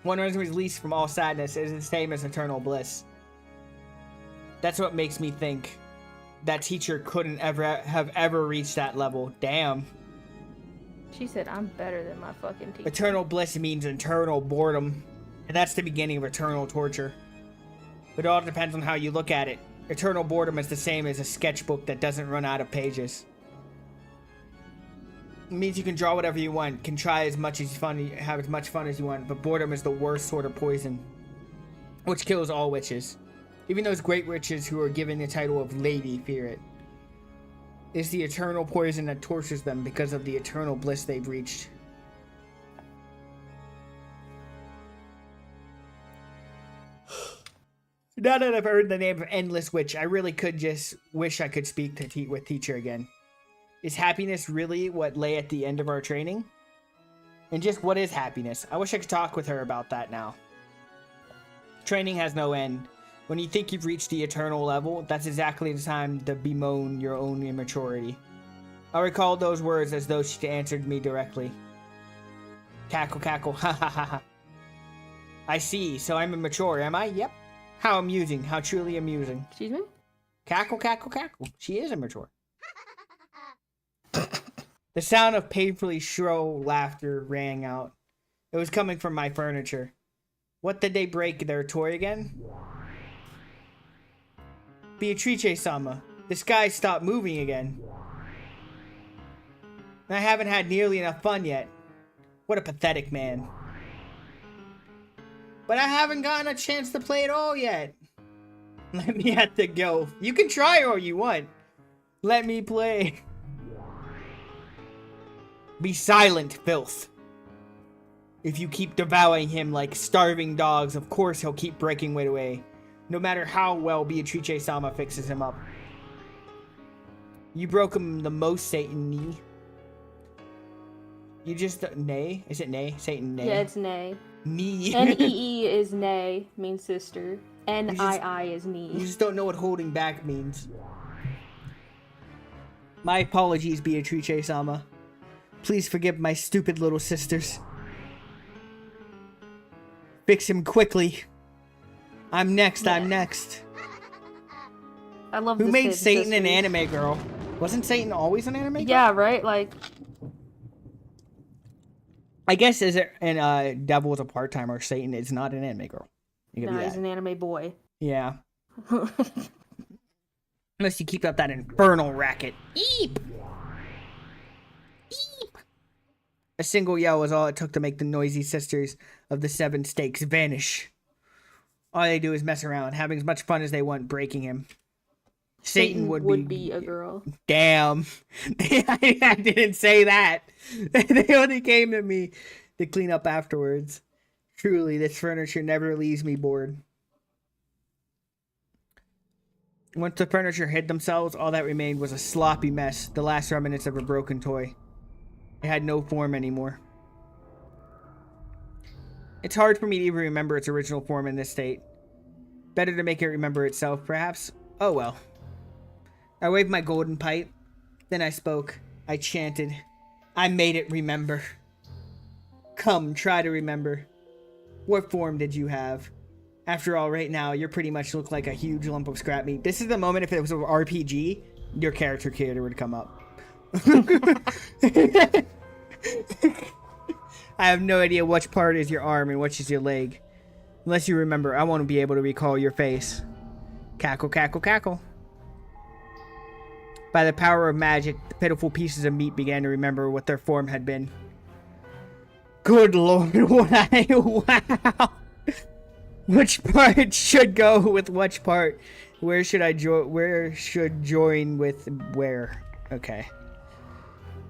One who is released from all sadness is the same as eternal bliss. That's what makes me think that teacher couldn't have ever reached that level. Damn. She said, I'm better than my fucking teacher. Eternal bliss means eternal boredom. And that's the beginning of eternal torture. But it all depends on how you look at it. Eternal boredom is the same as a sketchbook that doesn't run out of pages. It means you can draw whatever you want, can try as much as fun, have as much fun as you want, but boredom is the worst sort of poison, which kills all witches. Even those great witches who are given the title of lady fear it. It's the eternal poison that tortures them because of the eternal bliss they've reached. Now that I've heard the name of Endless Witch, I really could just wish I could speak to with teacher again. Is happiness really what lay at the end of our training? And just what is happiness? I wish I could talk with her about that now. Training has no end. When you think you've reached the eternal level, that's exactly the time to bemoan your own immaturity. I recalled those words as though she answered me directly. Cackle, cackle, ha ha ha ha. I see, so I'm immature, am I? Yep. How amusing, how truly amusing. Excuse me? Cackle, cackle, cackle. She is immature. The sound of painfully shrill laughter rang out. It was coming from my furniture. What did they break, their toy again? Beatrice-sama, the sky stopped moving again. And I haven't had nearly enough fun yet. What a pathetic man. But I haven't gotten a chance to play it all yet. Let me have to go. You can try all you want. Let me play. Be silent, filth. If you keep devouring him like starving dogs, of course he'll keep breaking it away. No matter how well Beatrice-sama fixes him up. You broke him the most, Satan knee. You just... nay? Is it nay? Satan nay? Yeah, it's nay. Knee. N-E-E is nay, means sister. N-I-I is knee. You just don't know what holding back means. My apologies, Beatrice-sama. Please forgive my stupid little sisters. Fix him quickly. I'm next, yeah. I'm next. I love Who this made kid, Satan sisters. an anime girl? Wasn't Satan always an anime girl? Yeah, right? Like... I guess is it and Devil is a part-timer. Satan is not an anime girl. No, he's an anime boy. Yeah. Unless you keep up that infernal racket. Eep! Eep! A single yell was all it took to make the noisy sisters of the Seven Stakes vanish. All they do is mess around, having as much fun as they want breaking him. Satan would be a girl. Damn. I didn't say that. They only came to me to clean up afterwards. Truly, this furniture never leaves me bored. Once the furniture hid themselves, all that remained was a sloppy mess, the last remnants of a broken toy. It had no form anymore. It's hard for me to even remember its original form in this state. Better to make it remember itself, perhaps? Oh well. I waved my golden pipe. Then I spoke. I chanted. I made it remember. Come, try to remember. What form did you have? After all, right now, you pretty much look like a huge lump of scrap meat. This is the moment if it was an RPG, your character creator would come up. I have no idea which part is your arm and which is your leg. Unless you remember, I won't be able to recall your face. Cackle, cackle, cackle. By the power of magic, the pitiful pieces of meat began to remember what their form had been. Good lord, wow. Which part should go with which part? Where should join with where? Okay.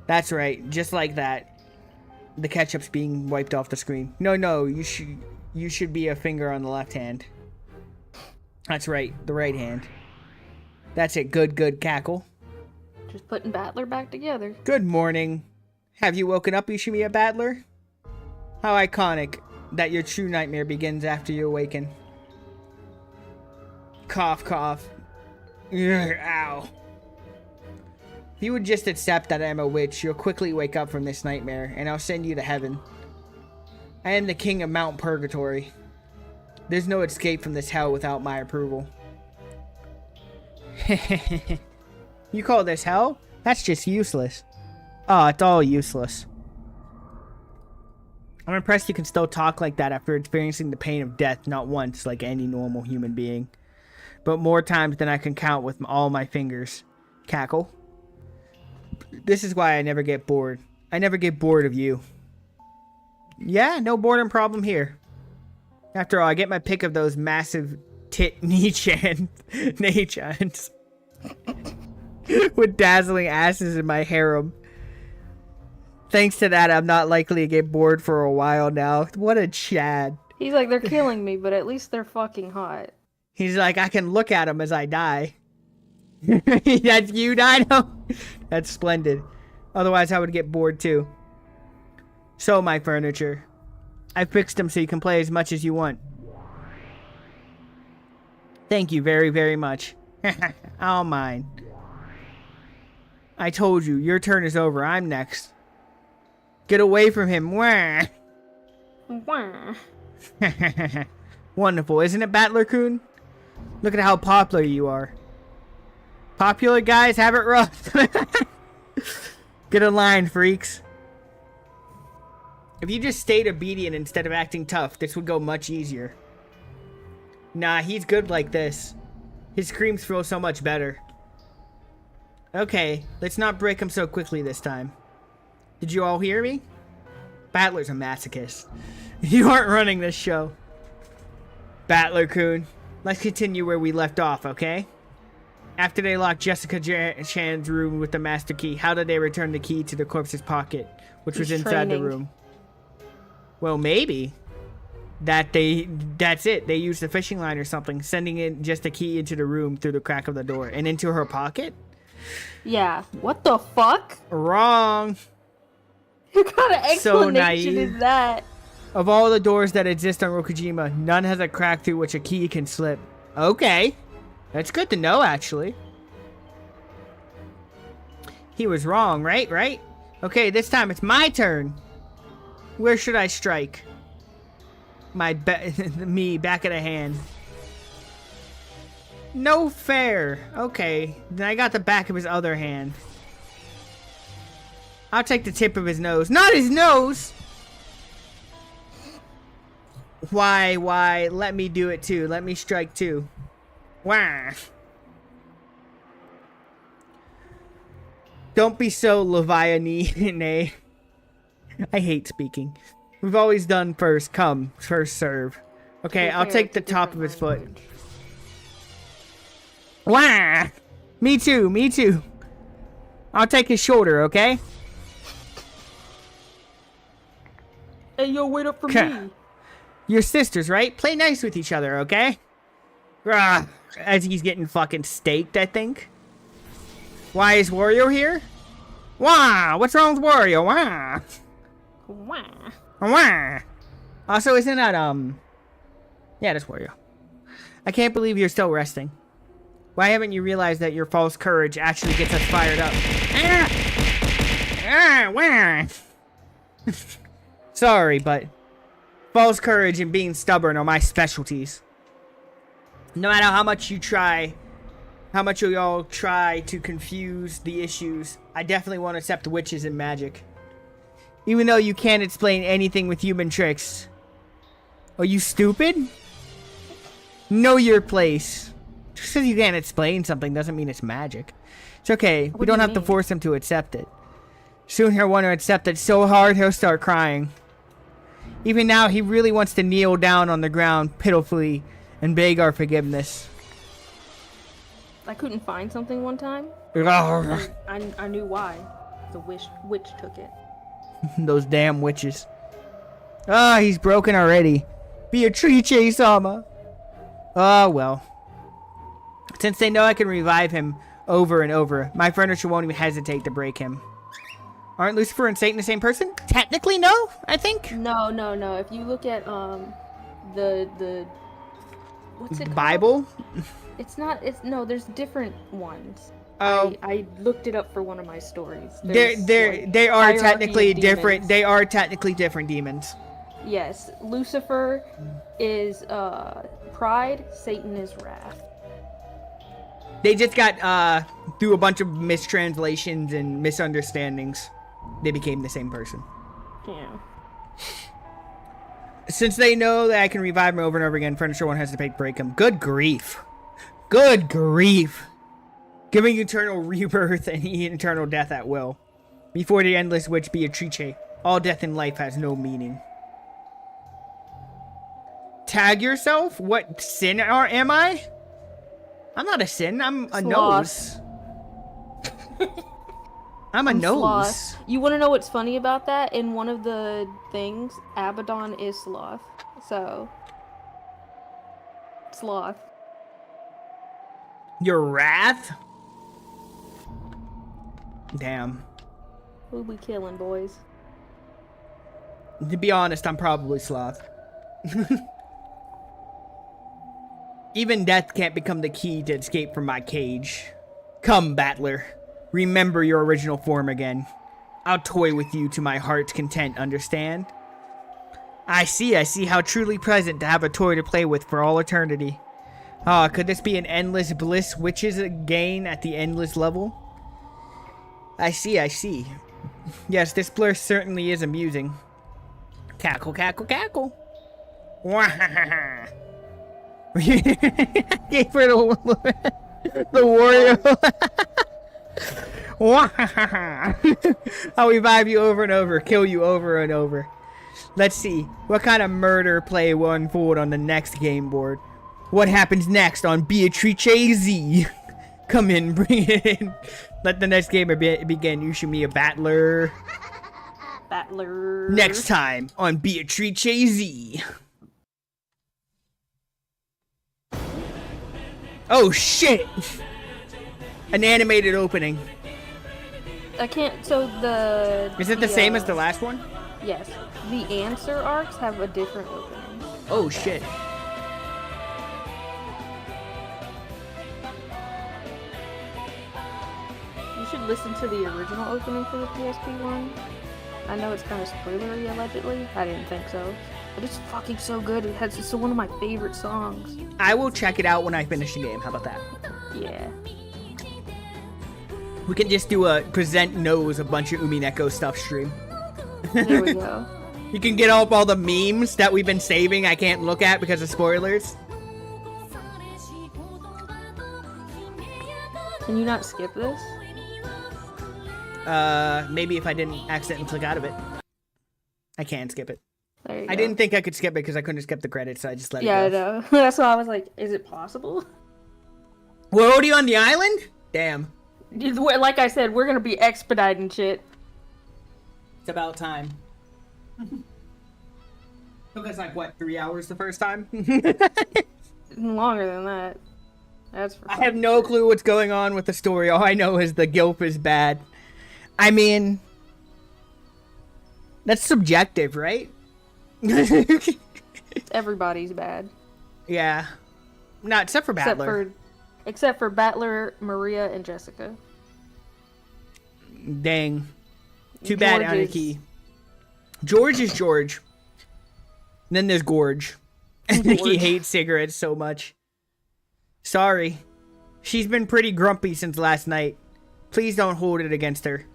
That's right, just like that. The ketchup's being wiped off the screen. No, you should be a finger on the left hand. That's right, the right hand. That's it, good cackle. Just putting Battler back together. Good morning. Have you woken up, Ishimiya Battler? How iconic that your true nightmare begins after you awaken. Cough, cough. Ugh, ow. If you would just accept that I am a witch, you'll quickly wake up from this nightmare, and I'll send you to heaven. I am the king of Mount Purgatory. There's no escape from this hell without my approval. You call this hell? That's just useless. Oh, it's all useless. I'm impressed you can still talk like that after experiencing the pain of death not once like any normal human being, but more times than I can count with all my fingers. Cackle. This is why I never get bored. I never get bored of you. Yeah, no boredom problem here. After all, I get my pick of those massive tit Nichan with dazzling asses in my harem. Thanks to that, I'm not likely to get bored for a while now. What a Chad. He's like, they're killing me, but at least they're fucking hot. He's like, I can look at them as I die. That's you, Dino? That's splendid. Otherwise, I would get bored too. So, my furniture. I fixed them so you can play as much as you want. Thank you very, very much. All mine. I told you, your turn is over. I'm next. Get away from him. Wah. Wah. Wonderful, isn't it, Battler-kun? Look at how popular you are. Popular guys have it rough. Get in line, freaks. If you just stayed obedient instead of acting tough, this would go much easier. Nah, he's good like this. His screams feel so much better. Okay, let's not break him so quickly this time. Did you all hear me? Battler's a masochist. You aren't running this show. Battler-kun, let's continue where we left off, okay? After they locked Jessica Chan's room with the master key, how did they return the key to the corpse's pocket, which was inside the room? Well, maybe. That's it. They used a fishing line or something, sending in just a key into the room through the crack of the door and into her pocket? Yeah. What the fuck? Wrong. What kind of explanation is that? Of all the doors that exist on Rokujima, none has a crack through which a key can slip. Okay. That's good to know, actually. He was wrong, right? Okay, this time it's my turn. Where should I strike? Me, back of the hand. No fair. Okay, then I got the back of his other hand. I'll take the tip of his nose. Not his nose! Why? Let me do it too. Let me strike too. Wah. Don't be so Leviathan. I hate speaking. We've always done first come, first serve. Okay, I'll take the top of his foot. Wah! Me too. I'll take his shoulder, okay? Hey, yo, wait up for me. You're sisters, right? Play nice with each other, okay? As he's getting fucking staked, I think. Why is Wario here? Wah! What's wrong with Wario? Wah! Wah. Wah! Also, isn't that, yeah, that's Wario. I can't believe you're still resting. Why haven't you realized that your false courage actually gets us fired up? Wah! Sorry, but false courage and being stubborn are my specialties. No matter how much you all try to confuse the issues, I definitely won't accept witches and magic. Even though you can't explain anything with human tricks. Are you stupid? Know your place. Just because you can't explain something doesn't mean it's magic. It's okay. We don't have to force him to accept it. Soon he'll want to accept it so hard he'll start crying. Even now, he really wants to kneel down on the ground pitifully and beg our forgiveness. I couldn't find something one time. Those I knew why. The witch took it. damn witches. Ah, he's broken already. Beatrice-sama. Oh, well. Since they know I can revive him over and over, my furniture won't even hesitate to break him. Aren't Lucifer and Satan the same person? Technically, no, I think. No. If you look at the what's it called? Bible? It's not. No. There's different ones. Oh, I looked it up for one of my stories. they are hierarchy technically of different. demons. They are technically different demons. Yes, Lucifer is pride. Satan is wrath. They just got through a bunch of mistranslations and misunderstandings. They became the same person. Yeah. Since they know that I can revive him over and over again, furniture won't hesitate to break him. Good grief. Good grief. Giving eternal rebirth and eternal death at will. Before the endless witch Beatrice, all death in life has no meaning. Tag yourself? What sin am I? I'm not a sin. I'm a nose. I'm a nose. Sloth. You want to know what's funny about that? In one of the things, Abaddon is sloth. So, sloth. Your wrath? Damn. Who we killing, boys? To be honest, I'm probably sloth. Even death can't become the key to escape from my cage. Come, Battler. Remember your original form again. I'll toy with you to my heart's content, understand? I see how truly pleasant to have a toy to play with for all eternity. Ah, could this be an endless bliss witches gain at the endless level? I see. Yes, this blur certainly is amusing. Cackle, cackle, cackle. Gave her the Wario. I'll revive you over and over, kill you over and over. Let's see, what kind of murder play will unfold on the next game board? What happens next on Beatrice Z? Come in, bring it in. Let the next game begin. You should be a battler. Battler. Next time on Beatrice Z. Oh shit! An animated opening. I can't. So the. Is it the same as the last one? Yes. The answer arcs have a different opening. Oh shit. You should listen to the original opening for the PSP one. I know it's kind of spoilery, allegedly. I didn't think so. But it's fucking so good. It's one of my favorite songs. I will check it out when I finish the game. How about that? Yeah. We can just do a present knows a bunch of Umineko stuff stream. There we go. You can get up all the memes that we've been saving I can't look at because of spoilers. Can you not skip this? Maybe if I didn't accidentally click out of it. I can skip it. There you go. I didn't think I could skip it because I couldn't skip the credits, so I just let Yeah, it go. I know. That's why I was like, is it possible? We're already on the island? Damn. Like I said, we're gonna be expediting shit. It's about time. Took us like, what, 3 hours the first time? Longer than that. That's for I have no clue what's going on with the story. All I know is the gilf is bad. I mean, that's subjective, right? Everybody's bad. Yeah. Not except for Battler. Except for Battler, Maria, and Jessica. Dang. Too bad, George Anarchy. George is George. And then there's Gorge. He hates cigarettes so much. Sorry. She's been pretty grumpy since last night. Please don't hold it against her.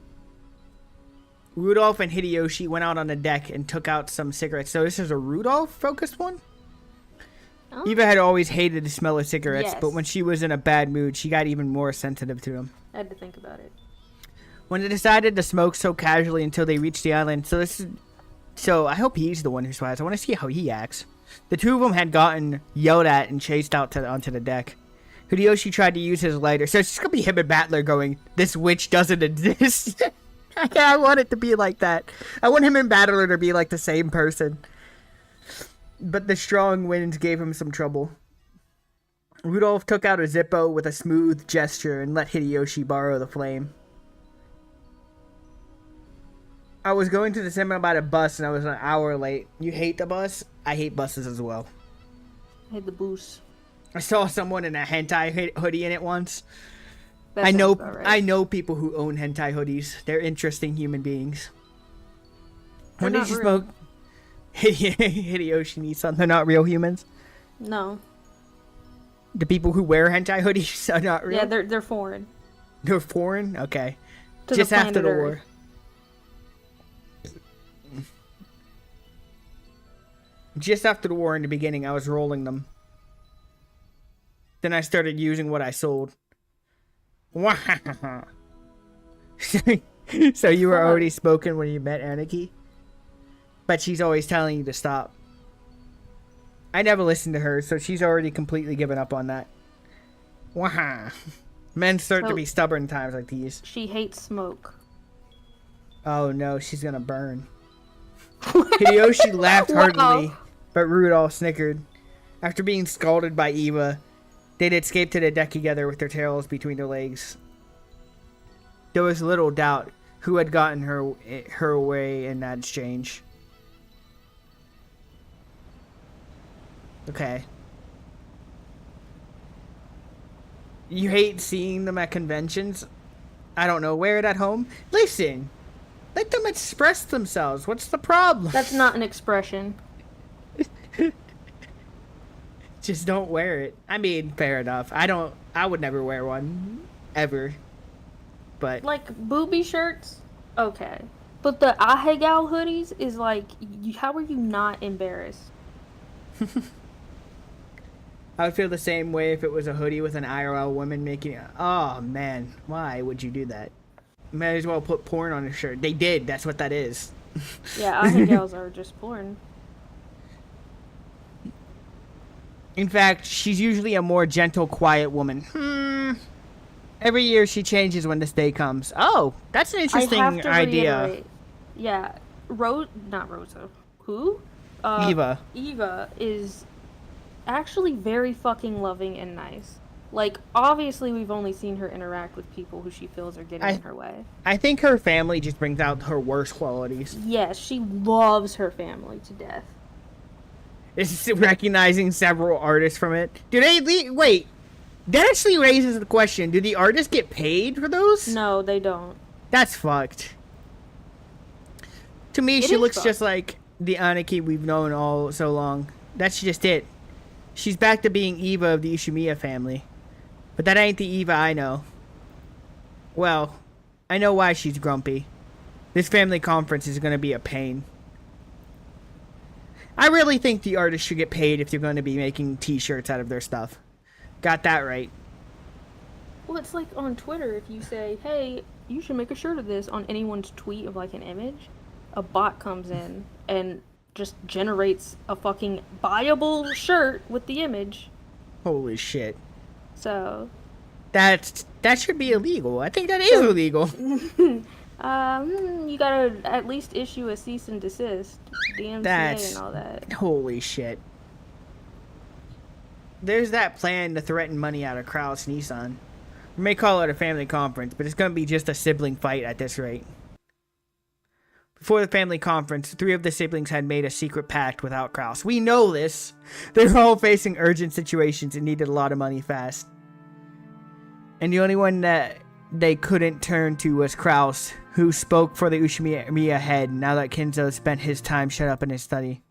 Rudolph and Hideyoshi went out on the deck and took out some cigarettes. So this is a Rudolph-focused one? Oh. Eva had always hated the smell of cigarettes, Yes. but when she was in a bad mood, she got even more sensitive to them. I had to think about it. When they decided to smoke so casually until they reached the island, so this is So I hope he's the one who sweats. I want to see how he acts. The two of them had gotten yelled at and chased out onto the deck. Hideyoshi tried to use his lighter. So it's just going to be him and Battler going, this witch doesn't exist. I want it to be like that. I want him and Battler to be like the same person. But the strong winds gave him some trouble. Rudolph took out a Zippo with a smooth gesture and let Hideyoshi borrow the flame. I was going to the seminar by the bus and I was an hour late. You hate the bus? I hate buses as well. I hate the boost. I saw someone in a hentai hoodie in it once. That I sounds know about right. I know people who own hentai hoodies. They're interesting human beings. They're When did not you real. smoke Hideyoshi Nissan? They're not real humans. No. The people who wear hentai hoodies are not real. Yeah, they're foreign. They're foreign? Okay. To Just the after planet the Earth. war. Just after the war in the beginning, I was rolling them. Then I started using what I sold. So you were already smoking when you met Anarchy? But she's always telling you to stop. I never listened to her, so she's already completely given up on that. Men start to So- be stubborn in times like these. She hates smoke. Oh no, she's gonna burn. Hideyoshi laughed heartily, but Rudolph snickered. After being scalded by Eva, they'd escape to the deck together with their tails between their legs. There was little doubt who had gotten her away in that exchange. Okay. You hate seeing them at conventions? I don't know, wear it at home? Listen, let them express themselves. What's the problem? That's not an expression. Just don't wear it. I mean, fair enough. I would never wear one. Ever. But Like, booby shirts? Okay. But the Ahegal hoodies is like, how are you not embarrassed? I would feel the same way if it was a hoodie with an IRL woman making it. Oh, man. Why would you do that? Might as well put porn on a shirt. They did. That's what that is. Yeah, Ahegals are just porn. In fact, she's usually a more gentle, quiet woman. Every year she changes when this day comes. Oh, that's an interesting I have to idea. reiterate. Yeah, not Rosa. Who? Eva. Eva is actually very fucking loving and nice. Like, obviously we've only seen her interact with people who she feels are getting in her way. I think her family just brings out her worst qualities. Yes, she loves her family to death. It's recognizing several artists from it. Do they wait? That actually raises the question: do the artists get paid for those? No, they don't. That's fucked. To me, It she is looks fucked. just like the Anarchy we've known all so long. That's just it. She's back to being Eva of the Ishimiya family. But that ain't the Eva I know. Well, I know why she's grumpy. This family conference is going to be a pain. I really think the artists should get paid if they're going to be making t-shirts out of their stuff. Got that right. Well, it's like on Twitter, if you say, hey, you should make a shirt of this on anyone's tweet of like an image, a bot comes in and just generates a fucking buyable shirt with the image. Holy shit. So, That should be illegal. I think that is illegal. you gotta at least issue a cease and desist, DMCA and all that. Holy shit. There's that plan to threaten money out of Kraus Nissan. We may call it a family conference, but it's going to be just a sibling fight at this rate. Before the family conference, 3 of the siblings had made a secret pact without Kraus. We know this. They were all facing urgent situations and needed a lot of money fast. And the only one that they couldn't turn to was Kraus, who spoke for the Ushimiya head now that Kenzo spent his time shut up in his study.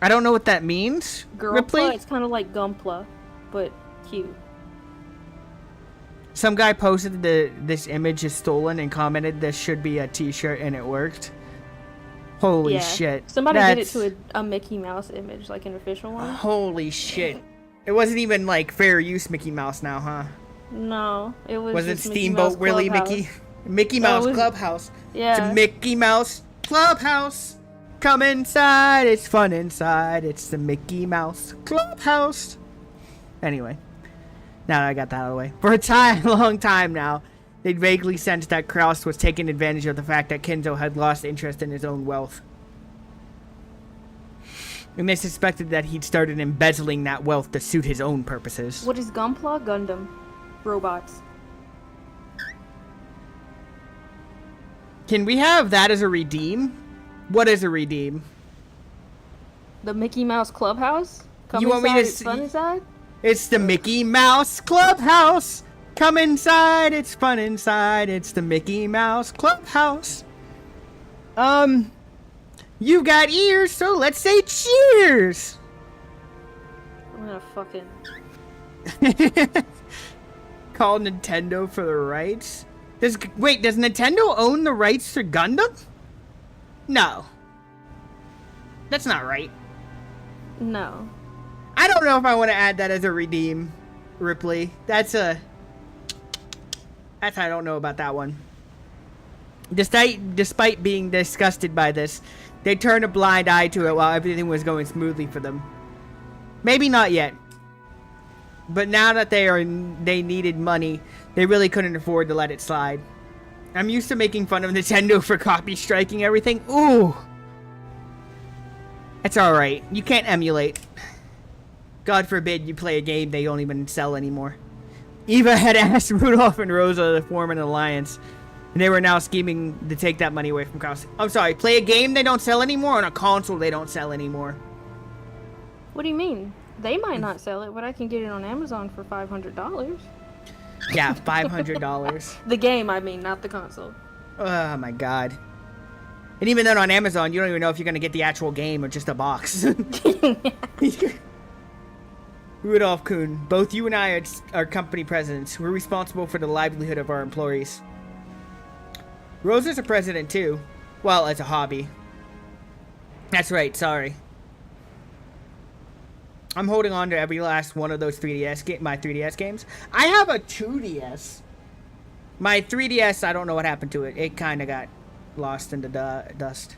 I don't know what that means, Ripley. Girlpla, it's kind of like Gumpla, but cute. Some guy posted this image is stolen and commented this should be a t-shirt and it worked. Holy shit. Somebody did it to a Mickey Mouse image, like an official one. Holy shit. It wasn't even like fair use Mickey Mouse now, huh? No, it was Wasn't just Mickey Steamboat Mouse Willie Clubhouse. Mickey? Mickey Mouse it was- Clubhouse. Yeah. It's Mickey Mouse Clubhouse. Come inside, it's fun inside. It's the Mickey Mouse Clubhouse. Anyway, now that I got that out of the way. For a long time now, they'd vaguely sensed that Kraus was taking advantage of the fact that Kenzo had lost interest in his own wealth. And they suspected that he'd started embezzling that wealth to suit his own purposes. What is Gunpla? Gundam. Robots. Can we have that as a redeem? What is a redeem? The Mickey Mouse Clubhouse? Come You want me inside, to it's fun inside? It's the Mickey Mouse Clubhouse. Come inside, it's fun inside. It's the Mickey Mouse Clubhouse. You got ears, so let's say cheers. I'm gonna fucking... Call Nintendo for the rights. Wait, does Nintendo own the rights to Gundam? No. That's not right. No. I don't know if I want to add that as a redeem, Ripley. That's I don't know about that one. Despite being disgusted by this, they turned a blind eye to it while everything was going smoothly for them. Maybe not yet. But now that they needed money, they really couldn't afford to let it slide. I'm used to making fun of Nintendo for copy striking everything. Ooh. It's alright. You can't emulate. God forbid you play a game they don't even sell anymore. Eva had asked Rudolph and Rosa to form an alliance, and they were now scheming to take that money away from Kraus. I'm sorry, play a game they don't sell anymore, on a console they don't sell anymore. What do you mean? They might not sell it, but I can get it on Amazon for $500. Yeah, $500. The game, I mean, not the console. Oh my god. And even then on Amazon, you don't even know if you're going to get the actual game or just a box. Rudolph Kuhn, both you and I are company presidents. We're responsible for the livelihood of our employees. Rosa's a president too. Well, as a hobby. That's right, sorry. I'm holding on to every last one of those my 3DS games. I have a 2DS. My 3DS, I don't know what happened to it. It kind of got lost in the dust.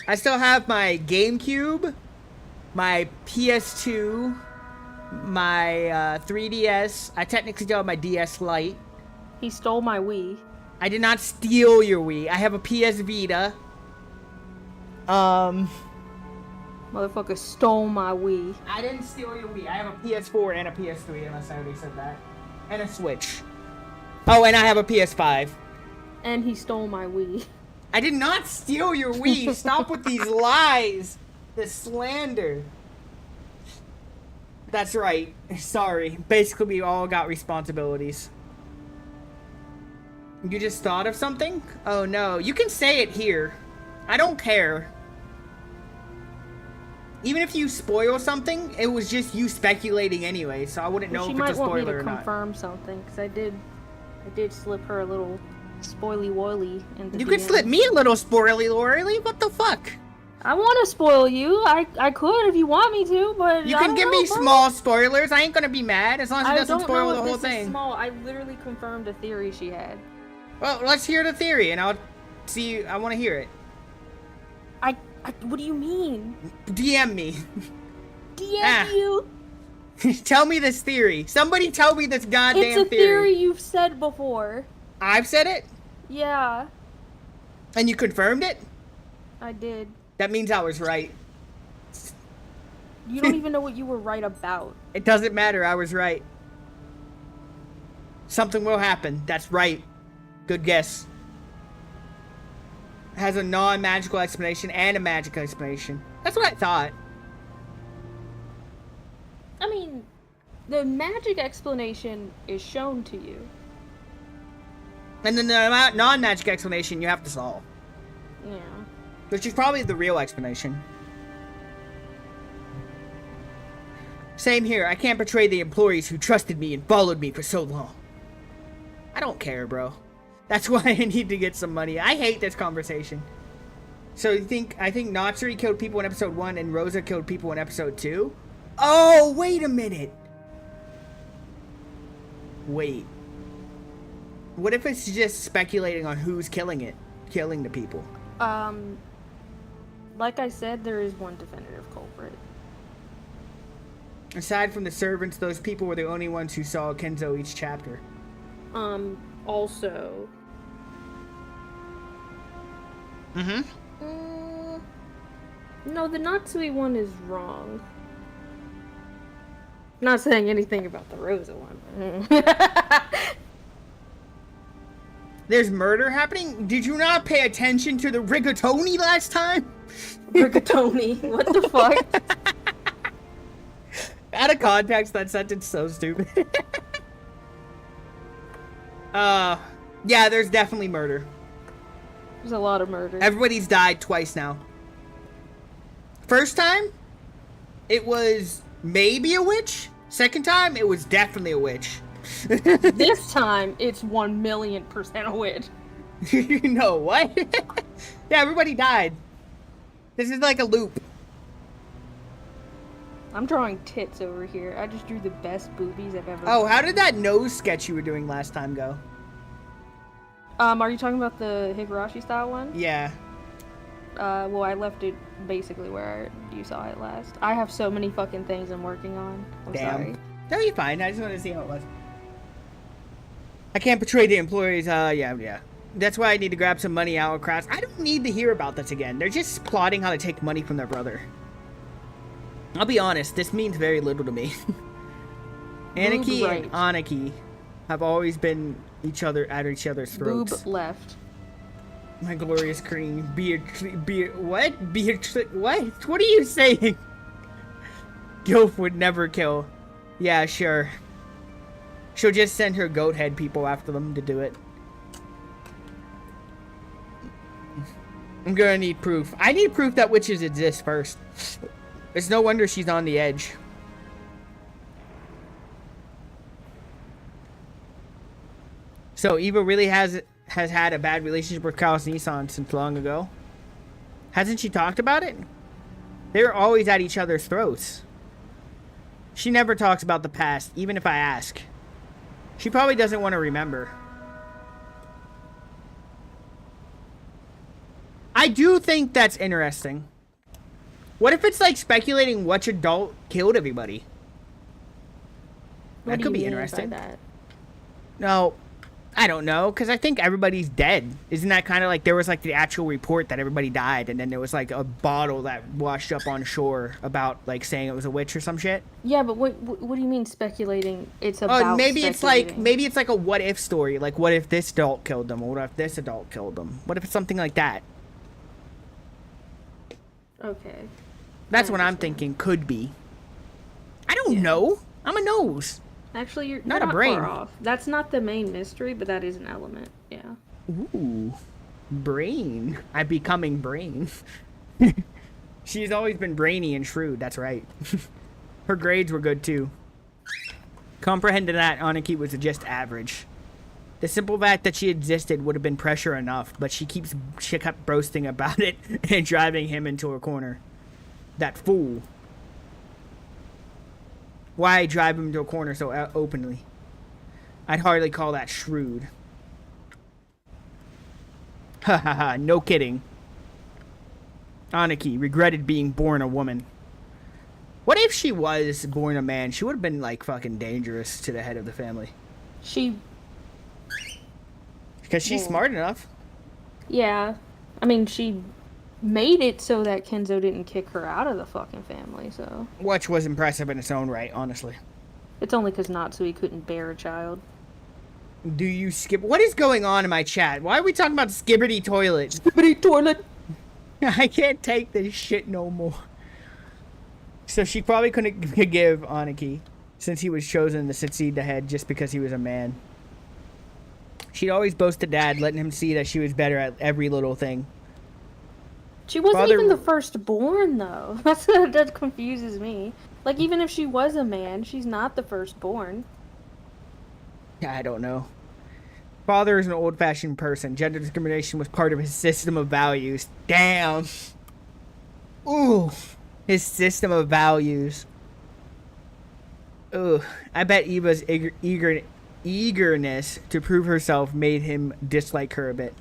I still have my GameCube, my PS2, my 3DS. I technically still have my DS Lite. He stole my Wii. I did not steal your Wii. I have a PS Vita. Motherfucker stole my Wii. I didn't steal your Wii. I have a PS4 and a PS3, unless I already said that. And a Switch. Oh, and I have a PS5. And he stole my Wii. I did not steal your Wii. Stop with these lies. This slander. That's right. Sorry. Basically, we all got responsibilities. You just thought of something? Oh, no. You can say it here. I don't care. Even if you spoil something, it was just you speculating anyway, so I wouldn't know if it's a spoiler or not. She might want me to confirm something, because I did slip her a little spoily-woily in the You DM. could slip me a little spoily-loily? What the fuck? I want to spoil you. I could if you want me to, but you can give me small spoilers. I ain't gonna be mad as long as it doesn't spoil the whole thing. Is small. I literally confirmed a theory she had. Well, let's hear the theory, and I'll see. I want to hear it. What do you mean? DM me. DM you? Tell me this theory. Somebody tell me this goddamn theory. It's a theory you've said before. I've said it? Yeah. And you confirmed it? I did. That means I was right. You don't even know what you were right about. It doesn't matter. I was right. Something will happen. That's right. Good guess. It has a non-magical explanation and a magical explanation. That's what I thought. I mean, the magic explanation is shown to you. And then the non-magic explanation you have to solve. Yeah. Which is probably the real explanation. Same here. I can't betray the employees who trusted me and followed me for so long. I don't care, bro. That's why I need to get some money. I hate this conversation. So I think Natsuri killed people in episode 1 and Rosa killed people in episode 2? Oh, wait a minute. Wait. What if it's just speculating on who's killing the people? Like I said, there is one definitive culprit. Aside from the servants, those people were the only ones who saw Kenzo each chapter. Also... No, the Natsui one is wrong. Not saying anything about the Rosa one. There's murder happening? Did you not pay attention to the rigatoni last time? Rigatoni? What the fuck? Out of context, that sentence so stupid. Yeah, there's definitely murder. There's a lot of murder. Everybody's died twice now. First time, it was maybe a witch. Second time, it was definitely a witch. This time, it's 1,000,000% a witch. You know what? Yeah, everybody died. This is like a loop. I'm drawing tits over here. I just drew the best boobies I've ever Oh, how did that nose sketch you were doing last time go? Are you talking about the Higurashi style one? Yeah. Well, I left it basically where you saw it last. I have so many fucking things I'm working on. I'm sorry. No, you're fine. I just wanted to see how it was. I can't betray the employees. Yeah. That's why I need to grab some money out of crowds. I don't need to hear about this again. They're just plotting how to take money from their brother. I'll be honest, this means very little to me. Anarchy and Anarchy have always been at each other's throats. Boob left. My glorious queen, what? What? What are you saying? Gilf would never kill. Yeah, sure. She'll just send her goat head people after them to do it. I'm gonna need proof. I need proof that witches exist first. It's no wonder she's on the edge. So Eva really has had a bad relationship with Carlos Nissan since long ago. Hasn't she talked about it? They were always at each other's throats. She never talks about the past, even if I ask. She probably doesn't want to remember. I do think that's interesting. What if it's like speculating which adult killed everybody? That could be interesting. No, I don't know, because I think everybody's dead. Isn't that kind of like there was like the actual report that everybody died, and then there was like a bottle that washed up on shore about like saying it was a witch or some shit? Yeah, but what do you mean speculating? It's about maybe it's like a what if story. Like what if this adult killed them, or what if this adult killed them? What if it's something like that? Okay. That's what I'm thinking. Could be. I don't know. I'm a nose. Actually, you're not a brain. Far off. That's not the main mystery, but that is an element. Yeah. Ooh, brain. I'm becoming brain. She's always been brainy and shrewd. That's right. Her grades were good too. Comprehending that Anarchy was just average. The simple fact that she existed would have been pressure enough, but she kept boasting about it and driving him into a corner. That fool. Why drive him into a corner so openly? I'd hardly call that shrewd. Ha ha ha, no kidding. Anarchy regretted being born a woman. What if she was born a man? She would have been like fucking dangerous to the head of the family. Because she's smart enough. Yeah. I mean, she made it so that Kenzo didn't kick her out of the fucking family, so. Which was impressive in its own right, honestly. It's only because Natsui couldn't bear a child. Do you skip? What is going on in my chat? Why are we talking about Skibbity Toilet? Skibbity Toilet! I can't take this shit no more. So she probably couldn't forgive Anarchy, since he was chosen to succeed the head just because he was a man. She'd always boast to Dad, letting him see that she was better at every little thing. She wasn't even the firstborn, though. That confuses me. Like, even if she was a man, she's not the firstborn. I don't know. Father is an old-fashioned person. Gender discrimination was part of his system of values. Damn. Ooh. His system of values. Ooh. I bet Eva's eagerness to prove herself made him dislike her a bit.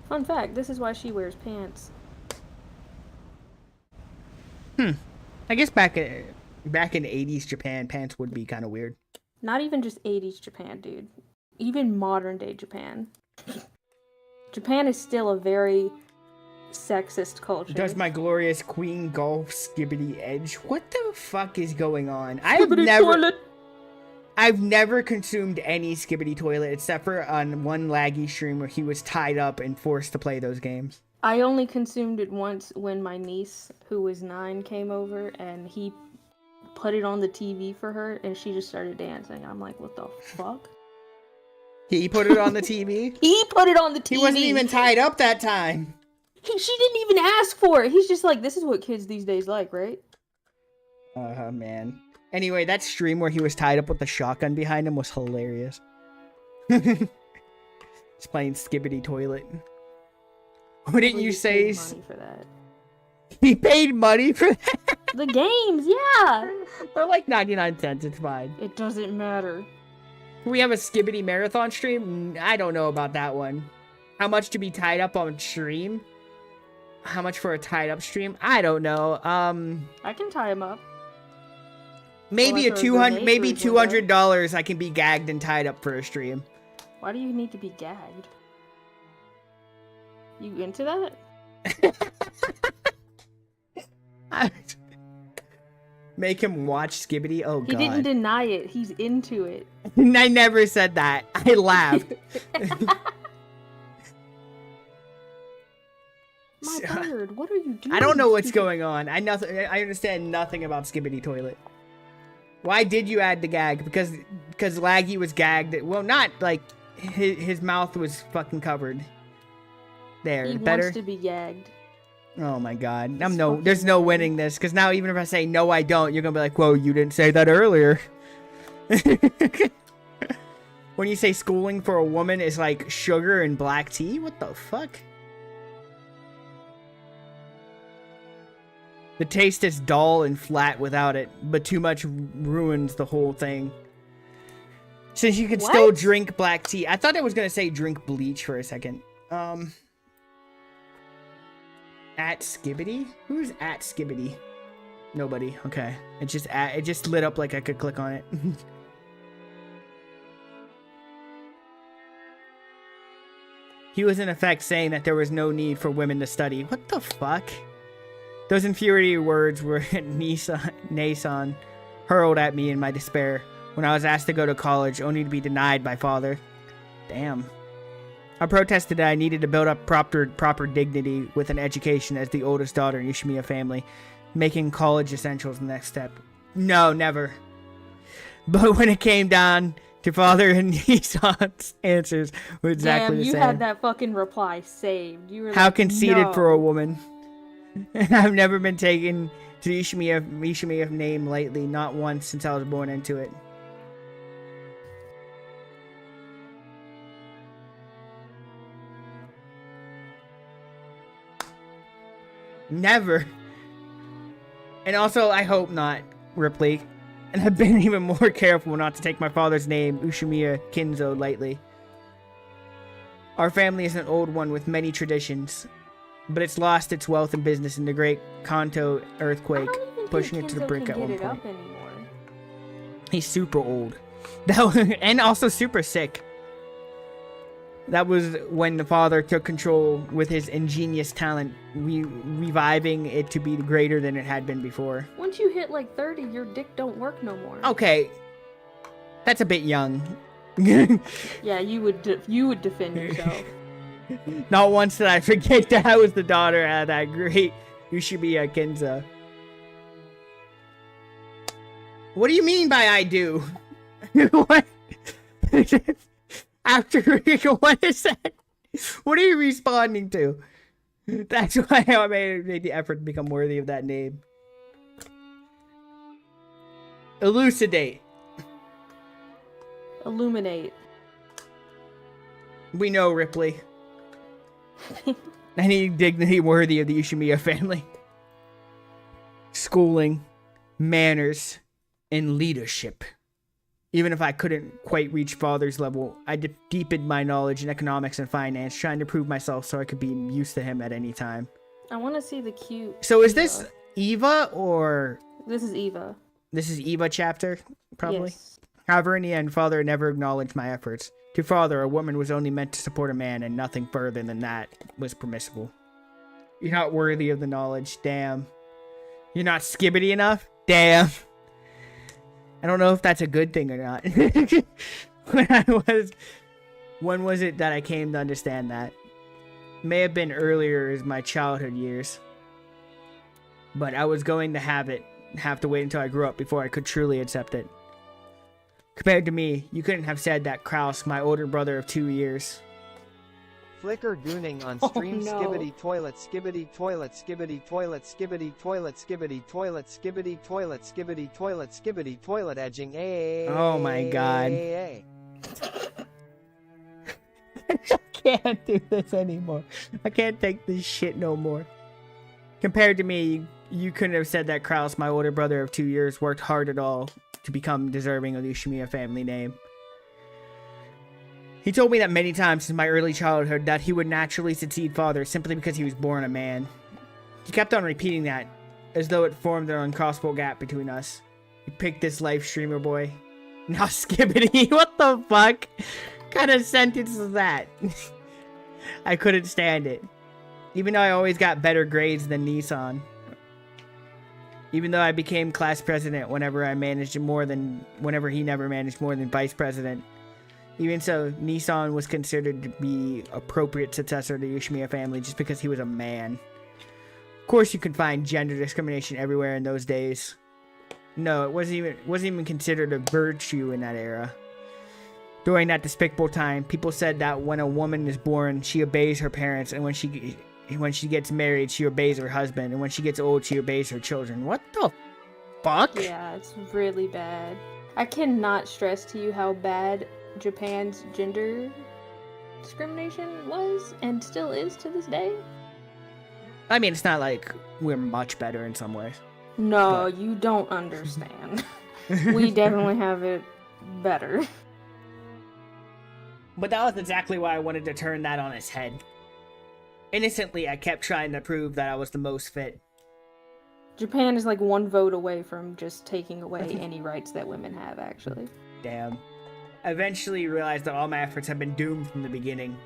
Fun fact, this is why she wears pants. I guess back in the 80s Japan, pants would be kind of weird. Not even just 80s Japan, dude. Even modern day Japan. Japan is still a very sexist culture. Does my glorious queen golf skibbity edge? What the fuck is going on? I've never consumed any skibbity toilet except for on one laggy stream where he was tied up and forced to play those games. I only consumed it once when my niece, who was 9, came over and he put it on the TV for her and she just started dancing. I'm like, what the fuck? He put it on the TV? He put it on the TV. He wasn't even tied up that time. She didn't even ask for it. He's just like, this is what kids these days like, right? Man. Anyway, that stream where he was tied up with the shotgun behind him was hilarious. He's playing skibbity toilet. Wouldn't you say... Money for that. He paid money for that? The games, yeah. They're like 99 cents, it's fine. It doesn't matter. We have a skibbity marathon stream? I don't know about that one. How much to be tied up on stream? How much for a tied up stream? I don't know. I can tie him up. Maybe maybe $200 I can be gagged and tied up for a stream. Why do you need to be gagged? You into that? Make him watch Skibbity? Oh, God. He didn't deny it. He's into it. I never said that. I laughed. My bird, what are you doing? I don't know what's going on. I understand nothing about Skibbity Toilet. Why did you add the gag? Because Laggy was gagged. Well, not like his mouth was fucking covered. There, he better. Wants to be gagged. Oh my God, there's no winning this. Because now even if I say no, I don't, you're gonna be like, whoa, you didn't say that earlier. When you say schooling for a woman is like sugar and black tea, what the fuck? The taste is dull and flat without it, but too much ruins the whole thing. Since you can still drink black tea. I thought I was gonna say drink bleach for a second. At Skibbity? Who's at Skibbity? Nobody. Okay. It just lit up like I could click on it. He was in effect saying that there was no need for women to study. What the fuck? Those infuriating words were Nason hurled at me in my despair when I was asked to go to college, only to be denied by father. Damn. I protested that I needed to build up proper dignity with an education as the oldest daughter in Yoshimiya family, making college essentials the next step. No, never. But when it came down to father and Nissan's answers were exactly the same. You had that fucking reply saved. You were How like, conceited no. for a woman. I've never been taken to Yoshimiya name lately, not once since I was born into it. Never. And also, I hope not, Ripley. And I've been even more careful not to take my father's name, Ushimiya Kinzo, lightly. Our family is an old one with many traditions, but it's lost its wealth and business in the great Kanto earthquake, pushing it to the brink at one point. He's super old. And also super sick. That was when the father took control with his ingenious talent, reviving it to be greater than it had been before. Once you hit like 30, your dick don't work no more. Okay. That's a bit young. Yeah, you would defend yourself. Not once did I forget that I was the daughter of that great Ushimiya Kinza. What do you mean by I do? What? After what is that? What are you responding to? That's why I made the effort to become worthy of that name. Elucidate. Illuminate. We know, Ripley. I need dignity worthy of the Ushimiya family. Schooling, manners, and leadership. Even if I couldn't quite reach father's level, I deepened my knowledge in economics and finance, trying to prove myself so I could be used to him at any time. I want to see the cute. So is this Eva, or This is Eva. this is Eva chapter, probably? Yes. However, in the end, father never acknowledged my efforts. To father, a woman was only meant to support a man, and nothing further than that was permissible. You're not worthy of the knowledge, damn. You're not skibbity enough? Damn. I don't know if that's a good thing or not. When was it that I came to understand that? May have been earlier as my childhood years. But I was going to have to wait until I grew up before I could truly accept it. Compared to me, you couldn't have said that Kraus, my older brother of 2 years. Flicker gooning on Oh, stream. no. Skibbity toilet, skibbity toilet, skibbity toilet, skibbity toilet, skibbity toilet, skibbity toilet, skibbity toilet, skibbity toilet edging. Oh my God. I can't do this anymore. I can't take this shit no more. Compared to me, you couldn't have said that Kraus, my older brother of 2 years, worked hard at all to become deserving of the Ushimiya family name. He told me that many times in my early childhood that he would naturally succeed father simply because he was born a man. He kept on repeating that, as though it formed an uncrossable gap between us. He picked this life streamer boy. Now skibbity, what the fuck? What kind of sentence is that? I couldn't stand it. Even though I always got better grades than Nissan. Even though I became class president whenever he never managed more than vice president. Even so, Nissan was considered to be appropriate successor to the Ushimiya family just because he was a man. Of course you could find gender discrimination everywhere in those days. No, it wasn't even considered a virtue in that era. During that despicable time, people said that when a woman is born, she obeys her parents, and when she gets married, she obeys her husband, and when she gets old, she obeys her children. What the fuck? Yeah, it's really bad. I cannot stress to you how bad Japan's gender discrimination was and still is to this day. I mean, it's not like we're much better in some ways. No, But- you don't understand. We definitely have it better. But that was exactly why I wanted to turn that on its head. Innocently, I kept trying to prove that I was the most fit. Japan is like one vote away from just taking away any rights that women have, actually. Damn. I eventually realized that all my efforts had been doomed from the beginning.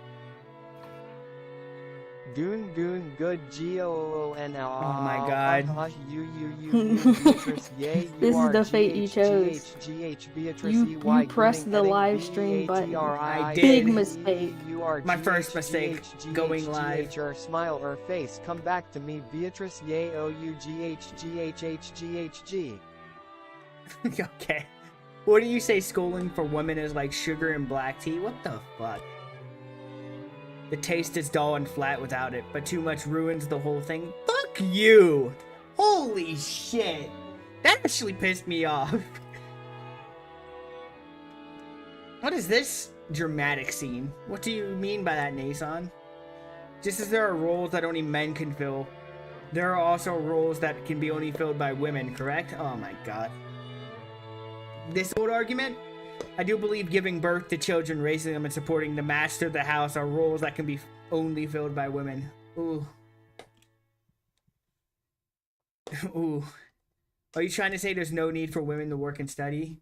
Goon goon good G-O-O-N-L. Oh my God. Beatrice, yay, you This is are the fate you chose. G-H, Beatrice, You EY, pressed gooning, the heading, live stream button. B-A-T-R-I-I, I did. Big mistake. You are My G-H, first mistake, G-H, going live. G-H, smile or face, come back to me, Beatrice, yay, O-U-G-H, G-H-H, G-H-G. Okay. What do you say schooling for women is like sugar and black tea? What the fuck? The taste is dull and flat without it, but too much ruins the whole thing. Fuck you! Holy shit! That actually pissed me off. What is this dramatic scene? What do you mean by that, Nason? Just as there are roles that only men can fill, there are also roles that can be only filled by women, correct? Oh my god. This old argument? I do believe giving birth to children, raising them, and supporting the master of the house are roles that can be only filled by women. Ooh. Ooh. Are you trying to say there's no need for women to work and study?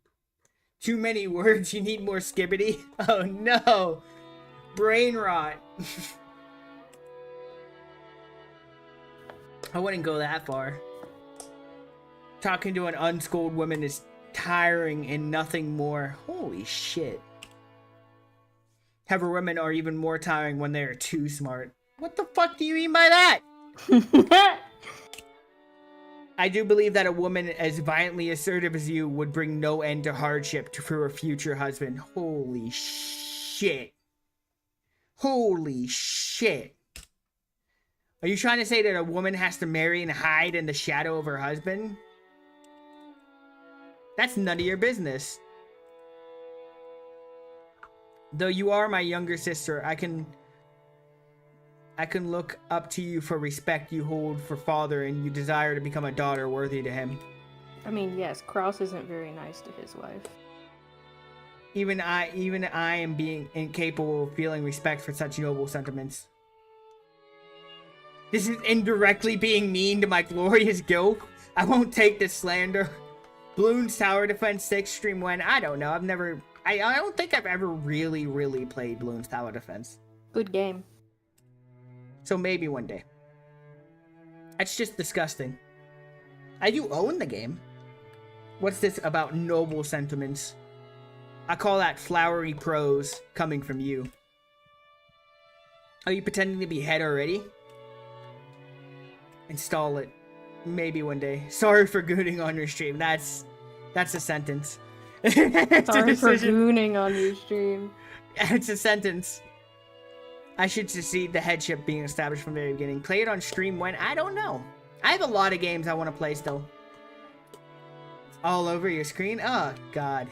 Too many words, you need more skibbity? Oh no! Brain rot. I wouldn't go that far. Talking to an unschooled woman is tiring and nothing more. Holy shit. However, women are even more tiring when they are too smart. What the fuck do you mean by that? I do believe that a woman as violently assertive as you would bring no end to hardship for her future husband. Holy shit. Holy shit. Are you trying to say that a woman has to marry and hide in the shadow of her husband? That's none of your business. Though you are my younger sister, I can look up to you for respect you hold for father, and you desire to become a daughter worthy to him. I mean, yes, Kraus isn't very nice to his wife. Even I am being incapable of feeling respect for such noble sentiments. This is indirectly being mean to my glorious guild. I won't take this slander. Bloons Tower Defense 6 stream when? I don't know. I've never... I don't think I've ever really played Bloons Tower Defense. Good game. So maybe one day. That's just disgusting. I do own the game. What's this about noble sentiments? I call that flowery prose coming from you. Are you pretending to be head already? Install it. Maybe one day. Sorry for gooning on your stream. That's a sentence. Sorry for gooning on your stream. It's a sentence. I should succeed the headship being established from the very beginning. Play it on stream when? I don't know. I have a lot of games I want to play still. All over your screen? Oh, God.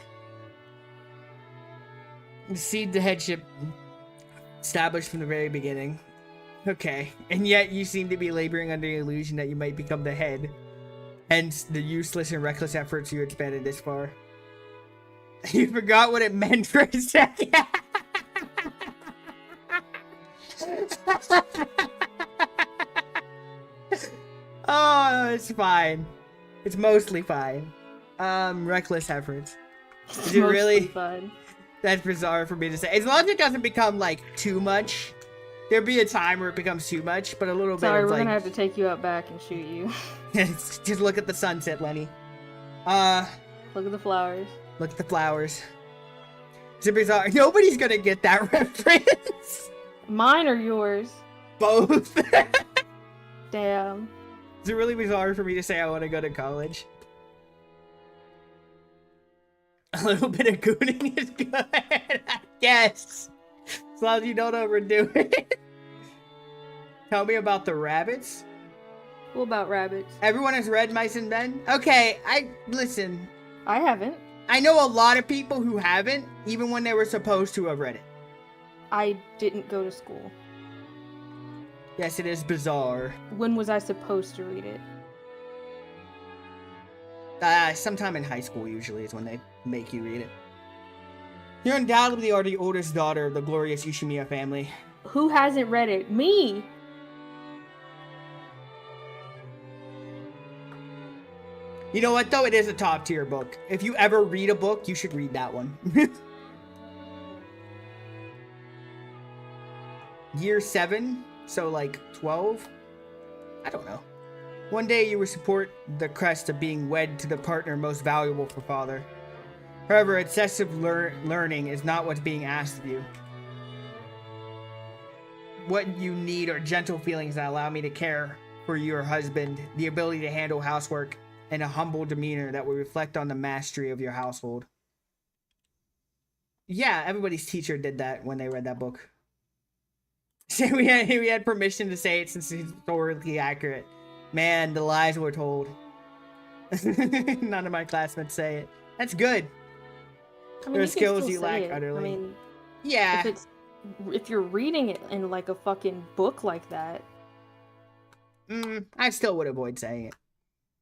Seed the headship established from the very beginning. Okay. And yet you seem to be laboring under the illusion that you might become the head. Hence the useless and reckless efforts you expended this far. You forgot what it meant for a second. Oh, it's fine. It's mostly fine. Reckless efforts. Is it really fun? That's bizarre for me to say. As long as it doesn't become like too much. There'll be a time where it becomes too much, but a little bit Sorry, of we're like... gonna have to take you out back and shoot you. Just look at the sunset, Lenny. Look at the flowers. Look at the flowers. Is it bizarre? Nobody's gonna get that reference. Mine or yours? Both. Damn. Is it really bizarre for me to say I want to go to college? A little bit of gooning is good, I guess. As long as you don't overdo it. Tell me about the rabbits. What about rabbits? Everyone has read Mice and Men? Okay, listen. I haven't. I know a lot of people who haven't, even when they were supposed to have read it. I didn't go to school. Yes, it is bizarre. When was I supposed to read it? Sometime in high school usually is when they make you read it. You undoubtedly are the oldest daughter of the glorious Ushimiya family. Who hasn't read it? Me! You know what though? It is a top tier book. If you ever read a book, you should read that one. Year 7, so like 12? I don't know. One day you will support the crest of being wed to the partner most valuable for father. However, excessive learning is not what's being asked of you. What you need are gentle feelings that allow me to care for your husband, the ability to handle housework, and a humble demeanor that will reflect on the mastery of your household. Yeah, everybody's teacher did that when they read that book. So we had permission to say it since it's historically accurate. Man, the lies were told. None of my classmates say it. That's good. I mean, There are you can skills still you say lack it. utterly. I mean, Yeah. if you're reading it in like a fucking book like that, I still would avoid saying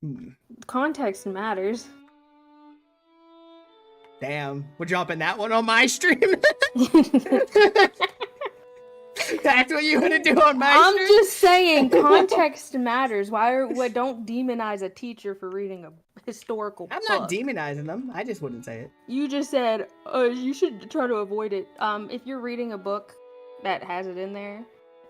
it. context matters. Damn. We're dropping that one on my stream? That's what you want to do on my I'm stream? just saying, context matters. Why don't demonize a teacher for reading a historical I'm book? not demonizing them. I just wouldn't say it. You just said, you should try to avoid it. If you're reading a book that has it in there,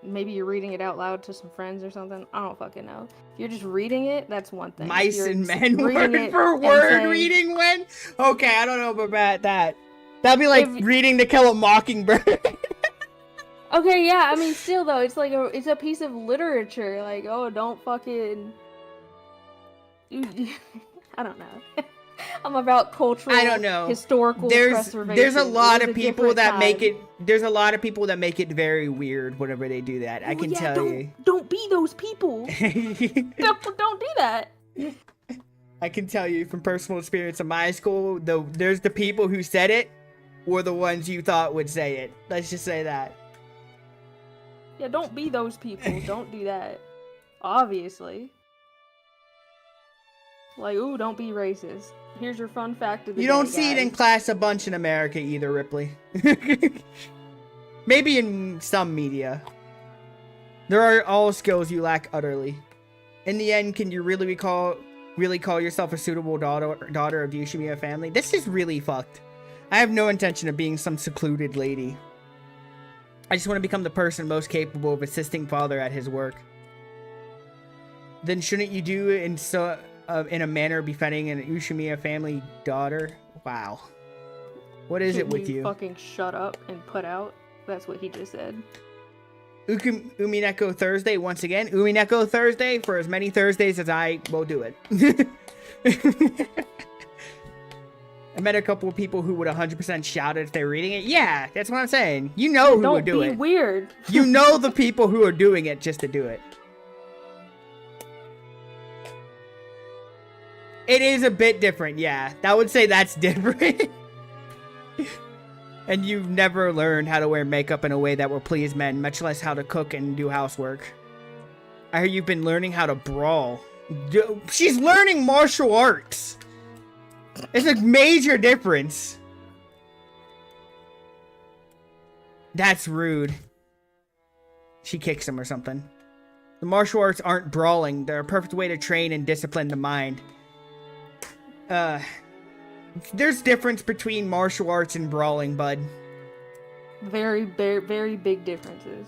maybe you're reading it out loud to some friends or something. I don't fucking know. If you're just reading it, that's one thing. Mice and Men, reading word it for and word saying- reading when? Okay, I don't know about that. That'd be like reading To Kill a Mockingbird. Okay, yeah, I mean, still though, it's like it's a piece of literature. Like, oh, don't fucking. I don't know. I'm about cultural. I don't know. Historical preservation. There's a lot of It was a people different that time. make it. There's a lot of people that make it very weird whenever they do that. I can tell you. Don't be those people. don't do that. I can tell you from personal experience in my school. There's the people who said it were the ones you thought would say it. Let's just say that. Yeah, don't be those people. Don't do that. Obviously. Like, ooh, don't be racist. Here's your fun fact of the You day, don't see it in guys. class a bunch in America either, Ripley. Maybe in some media. There are all skills you lack utterly. In the end, can you really call yourself a suitable daughter of the Ushimiya family? This is really fucked. I have no intention of being some secluded lady. I just want to become the person most capable of assisting father at his work. Then shouldn't you do it in a manner befitting an Ushimiya family daughter? Wow. What is it with you? Fucking shut up and put out. That's what he just said. Umineko Thursday once again. Umineko Thursday for as many Thursdays as I will do it. I met a couple of people who would 100% shout it if they're reading it. Yeah, that's what I'm saying. You know who would do it. Don't be weird. You know the people who are doing it just to do it. It is a bit different, yeah. I would say that's different. And you've never learned how to wear makeup in a way that will please men, much less how to cook and do housework. I hear you've been learning how to brawl. She's learning martial arts. It's a major difference. That's rude. She kicks him or something. The martial arts aren't brawling. They're a perfect way to train and discipline the mind. There's difference between martial arts and brawling, bud. Very, very, very big differences.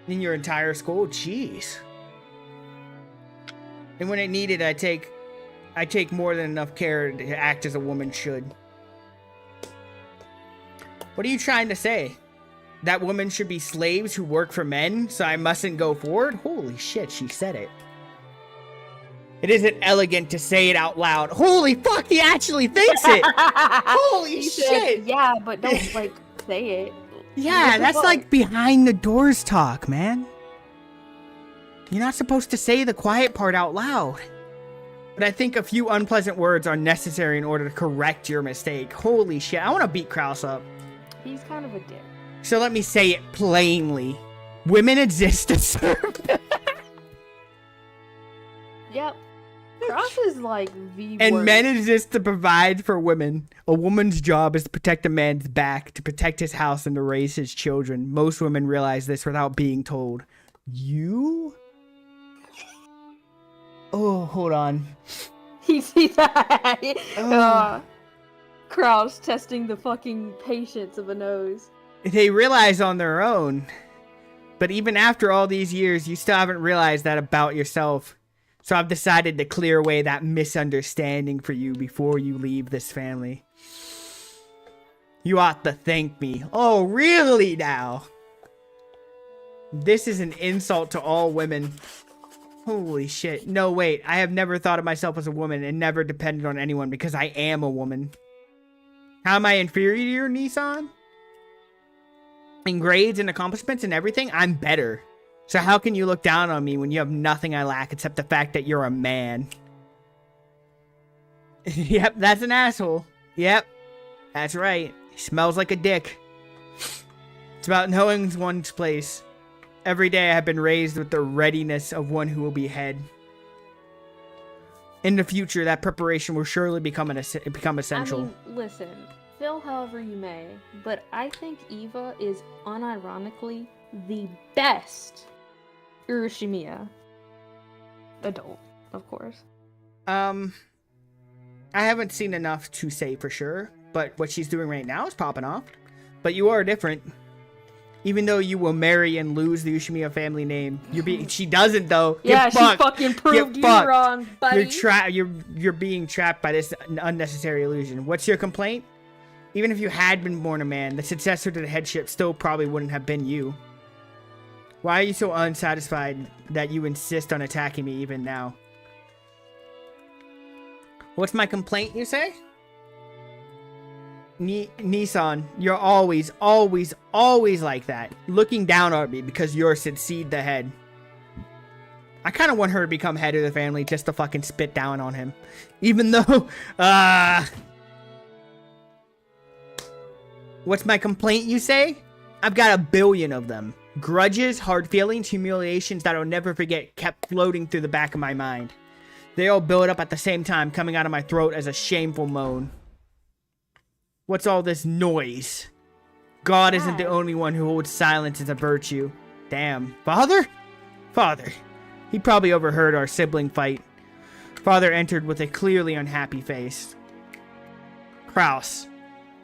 In your entire school? Jeez. And when it needed, I take more than enough care to act as a woman should. What are you trying to say? That women should be slaves who work for men, so I mustn't go forward? Holy shit, she said it. It isn't elegant to say it out loud. Holy fuck, he actually thinks it! Holy He shit! said, yeah, but don't, like, say it. Yeah, that's like behind the doors talk, man. You're not supposed to say the quiet part out loud. But I think a few unpleasant words are necessary in order to correct your mistake. Holy shit, I want to beat Kraus up. He's kind of a dick. So let me say it plainly. Women exist to serve. Yep. Kraus is like the And worst. men exist to provide for women. A woman's job is to protect a man's back, to protect his house, and to raise his children. Most women realize this without being told. You? Oh, hold on. He sees that. Oh. Kraus testing the fucking patience of a nose. They realize on their own. But even after all these years, you still haven't realized that about yourself. So I've decided to clear away that misunderstanding for you before you leave this family. You ought to thank me. Oh, really now? This is an insult to all women. Holy shit. No, wait. I have never thought of myself as a woman and never depended on anyone because I am a woman. How am I inferior to your Nissan? In grades and accomplishments and everything, I'm better. So how can you look down on me when you have nothing I lack except the fact that you're a man? Yep, that's an asshole. Yep, that's right. He smells like a dick. It's about knowing one's place. Every day I have been raised with the readiness of one who will be head. In the future, that preparation will surely become essential. I mean, listen, feel however you may, but I think Eva is unironically the best Urashimiya adult, of course. I haven't seen enough to say for sure, but what she's doing right now is popping off. But you are different. Even though you will marry and lose the Ushimiya family name, she doesn't though. Yeah, she fucking proved you wrong, buddy. You're being trapped by this unnecessary illusion. What's your complaint? Even if you had been born a man, the successor to the headship still probably wouldn't have been you. Why are you so unsatisfied that you insist on attacking me even now? What's my complaint, you say? Nissan, you're always like that. Looking down on me because you're succeed the head. I kind of want her to become head of the family just to fucking spit down on him. Even though, What's my complaint, you say? I've got 1 billion of them. Grudges, hard feelings, humiliations that I'll never forget kept floating through the back of my mind. They all build up at the same time, coming out of my throat as a shameful moan. What's all this noise? God isn't the Dad. only one who holds silence as a virtue. Damn. Father? Father. He probably overheard our sibling fight. Father entered with a clearly unhappy face. Kraus,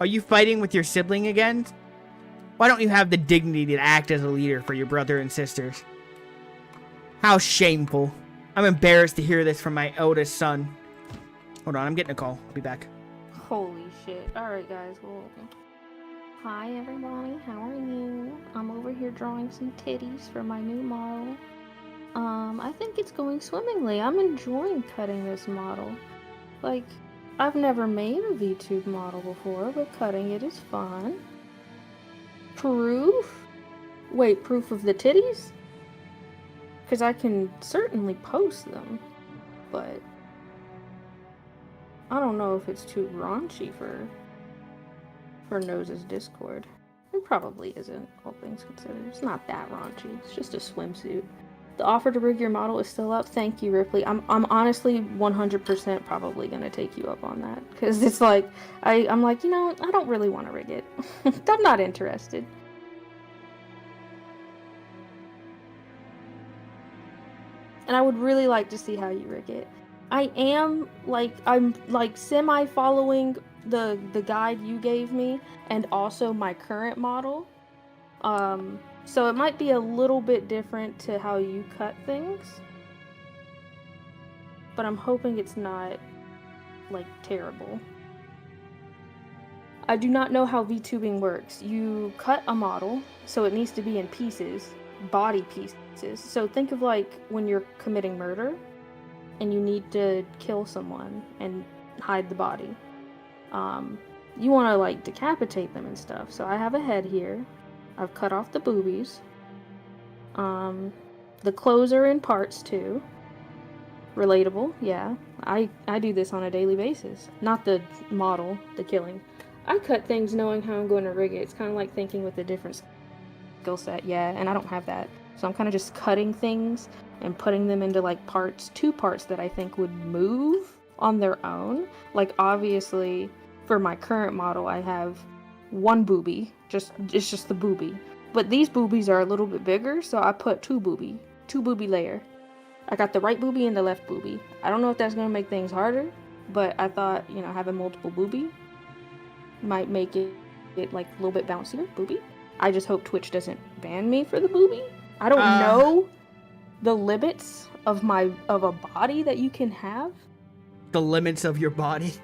are you fighting with your sibling again? Why don't you have the dignity to act as a leader for your brother and sisters? How shameful. I'm embarrassed to hear this from my eldest son. Hold on, I'm getting a call. I'll be back. Holy shit. Alright, guys. Well, hi, everybody. How are you? I'm over here drawing some titties for my new model. I think it's going swimmingly. I'm enjoying cutting this model. Like, I've never made a VTube model before, but cutting it is fun. Proof? Wait, proof of the titties? Because I can certainly post them, but I don't know if it's too raunchy for Nose's Discord. It probably isn't, all things considered. It's not that raunchy. It's just a swimsuit. The offer to rig your model is still up. Thank you, Ripley. I'm honestly 100% probably gonna take you up on that, because it's like I'm like, you know, I don't really want to rig it. I'm not interested. And I would really like to see how you rig it. I'm like semi following the guide you gave me and also my current model. So it might be a little bit different to how you cut things. But I'm hoping it's not like terrible. I do not know how VTubing works. You cut a model, so it needs to be in pieces, body pieces. So think of like when you're committing murder and you need to kill someone and hide the body. You want to like decapitate them and stuff. So I have a head here. I've cut off the boobies. The clothes are in parts too. Relatable, yeah. I do this on a daily basis. Not the model, the killing. I cut things knowing how I'm going to rig it. It's kind of like thinking with a different skill set, yeah, and I don't have that. So I'm kind of just cutting things and putting them into like parts, two parts that I think would move on their own. Like obviously, for my current model, I have one boobie, it's just the boobie. But these boobies are a little bit bigger, so I put two boobie layer. I got the right boobie and the left boobie. I don't know if that's gonna make things harder, but I thought, you know, having multiple boobie might make it like a little bit bouncier, boobie. I just hope Twitch doesn't ban me for the boobie. I don't know the limits of a body that you can have. The limits of your body.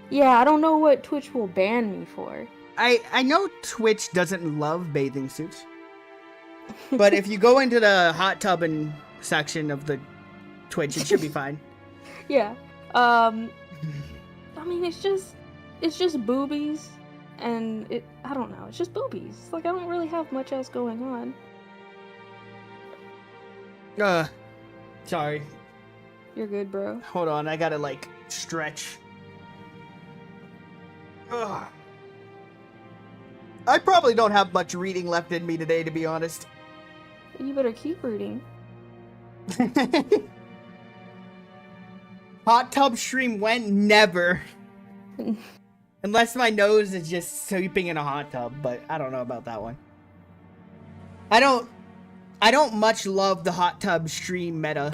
Yeah, I don't know what Twitch will ban me for. I know Twitch doesn't love bathing suits. But if you go into the hot tubbing section of the Twitch, it should be fine. Yeah. I mean, it's just boobies, and I don't know, it's just boobies. Like, I don't really have much else going on. Sorry. You're good, bro. Hold on, I gotta, like, stretch. Ugh. I probably don't have much reading left in me today, to be honest. You better keep reading. Hot tub stream went? Never. Unless my nose is just sleeping in a hot tub, but I don't know about that one. I don't much love the hot tub stream meta.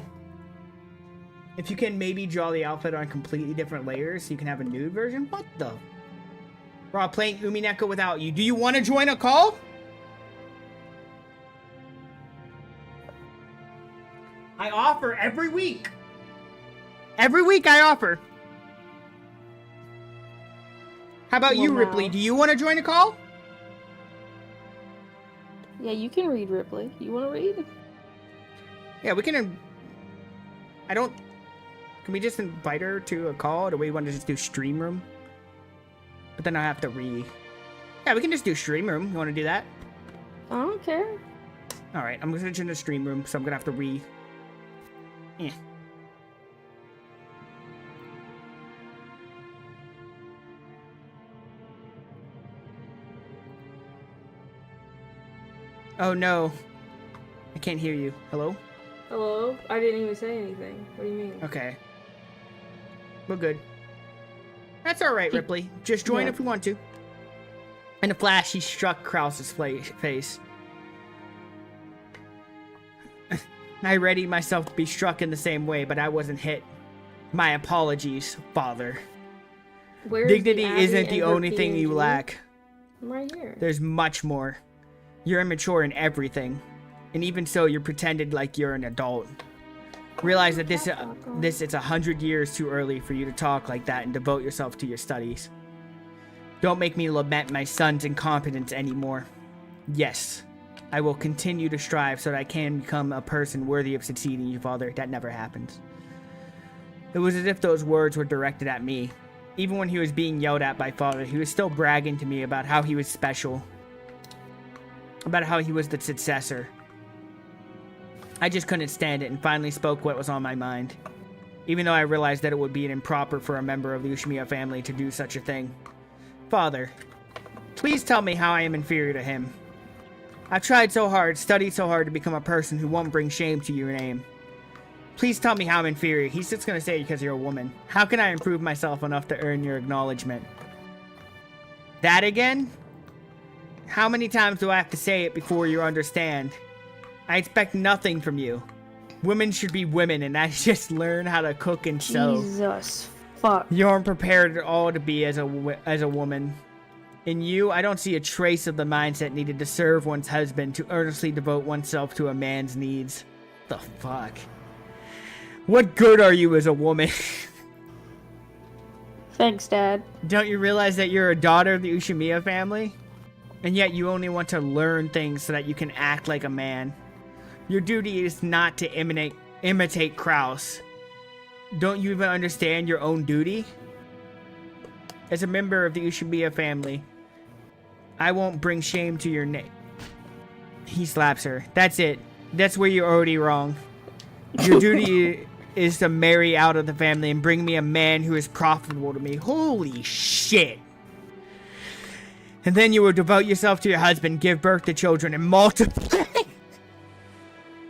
If you can maybe draw the outfit on completely different layers so you can have a nude version? What the? We're all playing Umineko without you. Do you want to join a call? I offer every week. Every week I offer. How about you, Wow. Ripley? Do you want to join a call? Yeah, you can read, Ripley. You want to read? Yeah, we can. Can we just invite her to a call? Or do we want to just do stream room? But then I have to Yeah, we can just do stream room. You want to do that? I don't care. Alright, I'm going to join the stream room, so I'm going to have to Yeah. Oh no. I can't hear you. Hello? Hello? I didn't even say anything. What do you mean? Okay. We're good. That's alright, Ripley. Just join Yeah. if you want to. In a flash, he struck Krause's face. I readied myself to be struck in the same way, but I wasn't hit. My apologies, Father. Where's Dignity the Abbey isn't and the her only thing you PhD? lack. I'm right here. There's much more. You're immature in everything. And even so, you're pretended like you're an adult. Realize that this it's 100 years too early for you to talk like that and devote yourself to your studies. Don't make me lament my son's incompetence anymore. Yes, I will continue to strive so that I can become a person worthy of succeeding you, Father. That never happens. It was as if those words were directed at me. Even when he was being yelled at by Father, he was still bragging to me about how he was special. About how he was the successor. I just couldn't stand it and finally spoke what was on my mind. Even though I realized that it would be improper for a member of the Ushimiya family to do such a thing. Father, please tell me how I am inferior to him. I've tried so hard, studied so hard to become a person who won't bring shame to your name. Please tell me how I'm inferior. He's just gonna say it because you're a woman. How can I improve myself enough to earn your acknowledgement? That again? How many times do I have to say it before you understand? I expect nothing from you. Women should be women, and I just learn how to cook and sew. Jesus fuck. You aren't prepared at all to be as a woman. In you, I don't see a trace of the mindset needed to serve one's husband, to earnestly devote oneself to a man's needs. The fuck? What good are you as a woman? Thanks, Dad. Don't you realize that you're a daughter of the Ushimiya family? And yet you only want to learn things so that you can act like a man. Your duty is not to imitate Krause. Don't you even understand your own duty? As a member of the Ushimiya family, I won't bring shame to your name. He slaps her. That's it. That's where you're already wrong. Your duty is to marry out of the family and bring me a man who is profitable to me. Holy shit. And then you will devote yourself to your husband, give birth to children, and multiply.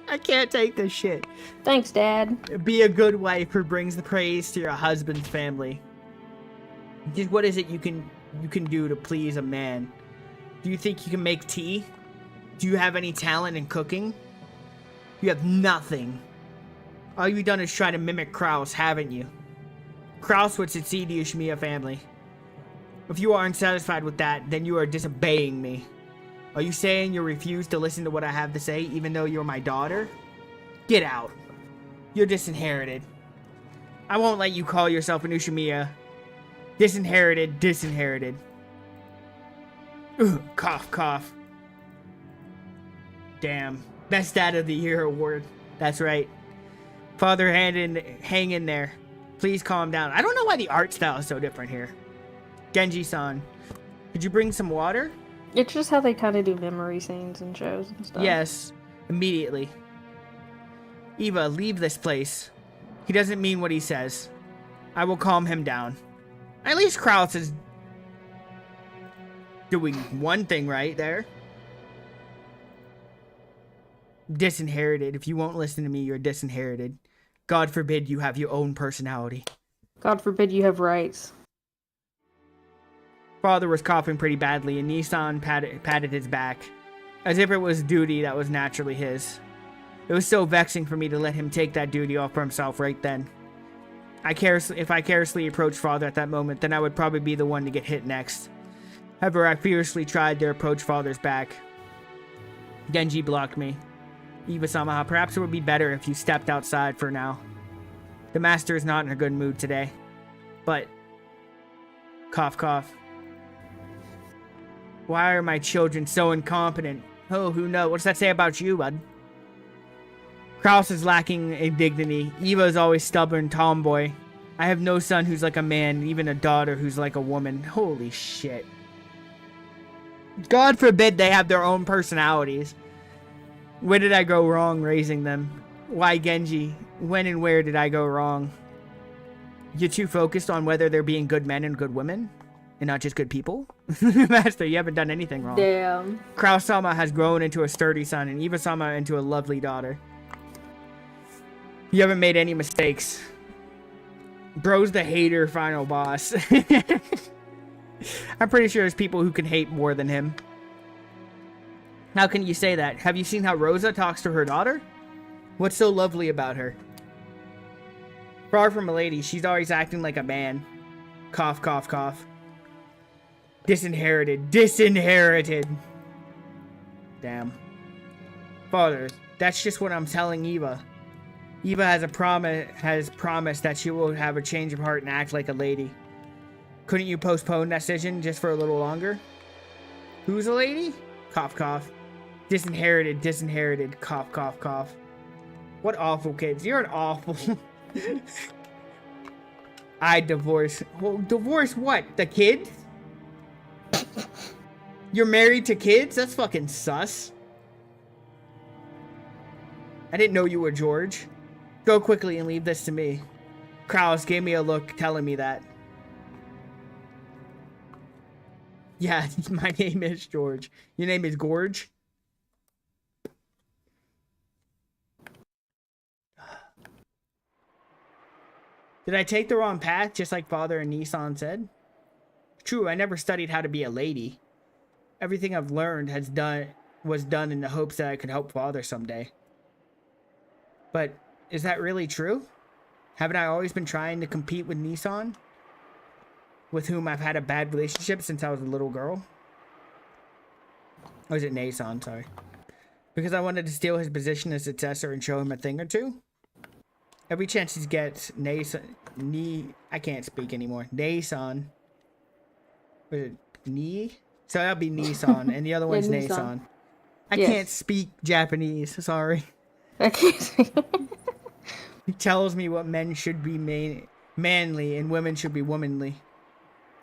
I can't take this shit. Thanks, Dad. Be a good wife who brings the praise to your husband's family. Just what is it you can do to please a man? Do you think you can make tea? Do you have any talent in cooking? You have nothing. All you've done is try to mimic Krause, haven't you? Krause would succeed the Ushimiya family. If you are unsatisfied with that, then you are disobeying me. Are you saying you refuse to listen to what I have to say, even though you're my daughter? Get out. You're disinherited. I won't let you call yourself an Ushimiya. Disinherited. Ugh, cough, cough. Damn. Best Dad of the Year award. That's right. Father, hang in there. Please calm down. I don't know why the art style is so different here. Genji-san, could you bring some water? It's just how they kind of do memory scenes and shows and stuff. Yes, immediately. Eva, leave this place. He doesn't mean what he says. I will calm him down. At least Krause is doing one thing right there. Disinherited. If you won't listen to me, you're disinherited. God forbid you have your own personality. God forbid you have rights. Father was coughing pretty badly, and Nissan patted his back, as if it was duty that was naturally his. It was so vexing for me to let him take that duty off for himself right then. If I carelessly approached Father at that moment, then I would probably be the one to get hit next. However, I fiercely tried to approach Father's back. Genji blocked me. Eva-sama, perhaps it would be better if you stepped outside for now. The master is not in a good mood today. But... cough, cough. Why are my children so incompetent? Oh, who knows? What's that say about you, bud? Krause is lacking in dignity. Eva is always stubborn tomboy. I have no son who's like a man, even a daughter who's like a woman. Holy shit. God forbid they have their own personalities. Where did I go wrong raising them? Why, Genji? When and where did I go wrong? You're too focused on whether they're being good men and good women? And not just good people? Master, you haven't done anything wrong. Damn. Krause-sama has grown into a sturdy son, and Eva-sama into a lovely daughter. You haven't made any mistakes. Bro's the hater final boss. I'm pretty sure there's people who can hate more than him. How can you say that? Have you seen how Rosa talks to her daughter? What's so lovely about her? Far from a lady, she's always acting like a man. Cough, cough, cough. Disinherited. Disinherited. Damn. Father, that's just what I'm telling Eva. Eva has promised that she will have a change of heart and act like a lady. Couldn't you postpone that decision just for a little longer? Who's a lady? Cough, cough. Disinherited, disinherited. Cough, cough, cough. What awful kids. You're an awful... I divorce. Well, divorce what? The kid? You're married to kids? That's fucking sus. I didn't know you were George. Go quickly and leave this to me. Kraus gave me a look telling me that. Yeah, my name is George. Your name is Gorge? Did I take the wrong path, just like Father and Nissan said? True, I never studied how to be a lady. Everything I've learned was done in the hopes that I could help Father someday. But is that really true? Haven't I always been trying to compete with Nissan? With whom I've had a bad relationship since I was a little girl? Or is it Nissan, sorry. Because I wanted to steal his position as successor and show him a thing or two? Every chance he gets, I can't speak anymore. Nissan. Was it So that'll be Nissan, and the other one's Nissan. Nissan. I Yes. can't speak Japanese, sorry. I can't. He tells me what men should be manly and women should be womanly.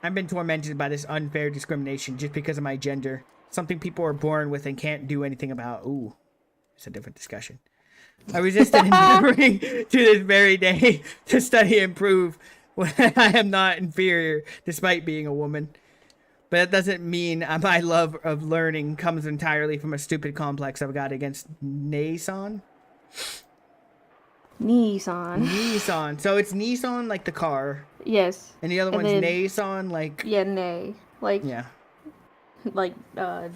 I've been tormented by this unfair discrimination just because of my gender. Something people are born with and can't do anything about. Ooh, it's a different discussion. I resisted endeavoring to this very day to study and prove when I am not inferior despite being a woman. But that doesn't mean my love of learning comes entirely from a stupid complex I've got against Nissan. Nissan. So it's Nissan like the car. Yes. And the other And one's then- Nissan like... Yeah, nay. Like, Yeah. like, I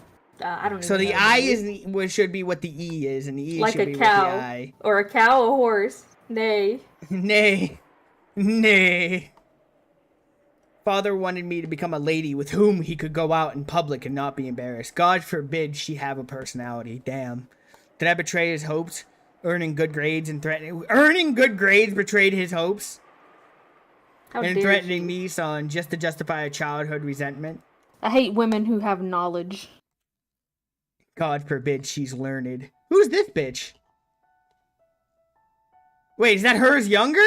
don't know. So the I is what should be what the E is, and the E like should a be cow. what the I. Or a cow, a horse. Nay. Nay. Nay. Father wanted me to become a lady with whom he could go out in public and not be embarrassed. God forbid she have a personality. Damn. Did I betray his hopes? Earning good grades betrayed his hopes? How And dare threatening you. Nissan just to justify a childhood resentment? I hate women who have knowledge. God forbid she's learned. Who's this bitch? Wait, is that hers younger?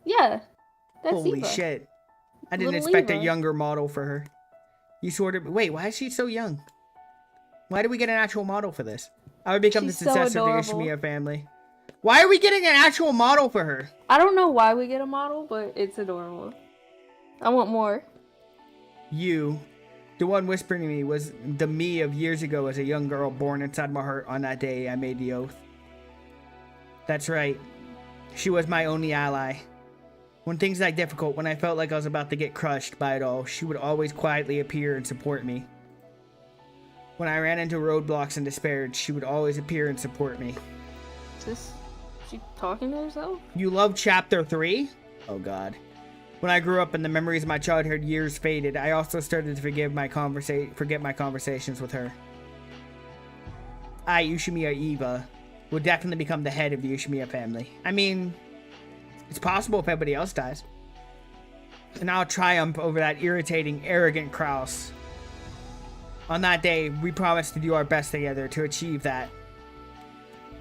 Yeah. That's Holy Eva. shit. I didn't Little expect a Eva. younger model for her. You sort of... Wait, why is she so young? Why did we get an actual model for this? I would become She's the so successor of the adorable. Ishimiya family. Why are we getting an actual model for her? I don't know why we get a model, but it's adorable. I want more. You, the one whispering to me, was the me of years ago as a young girl born inside my heart on that day I made the oath. That's right. She was my only ally. When things got difficult, when I felt like I was about to get crushed by it all, she would always quietly appear and support me. When I ran into roadblocks and despaired, she would always appear and support me. Is this... she talking to herself? You love chapter 3? Oh god. When I grew up and the memories of my childhood years faded, I also started to forget my conversations with her. I, Ushimiya Eva, will definitely become the head of the Ushimiya family. I mean, it's possible if everybody else dies. And I'll triumph over that irritating, arrogant Kraus. On that day, we promised to do our best together to achieve that.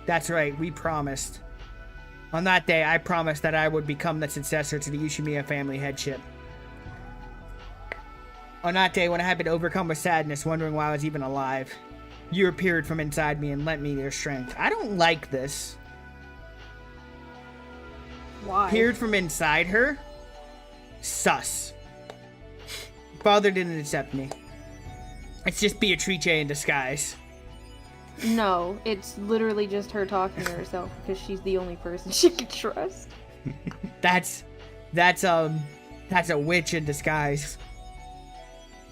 That's right, we promised. On that day, I promised that I would become the successor to the Ushimiya family headship. On that day, when I had been overcome with sadness, wondering why I was even alive, you appeared from inside me and lent me your strength. I don't like this. Why? Appeared from inside her? Sus. Father didn't accept me. It's just Beatrice in disguise. No, it's literally just her talking to herself because she's the only person she can trust. That's a witch in disguise.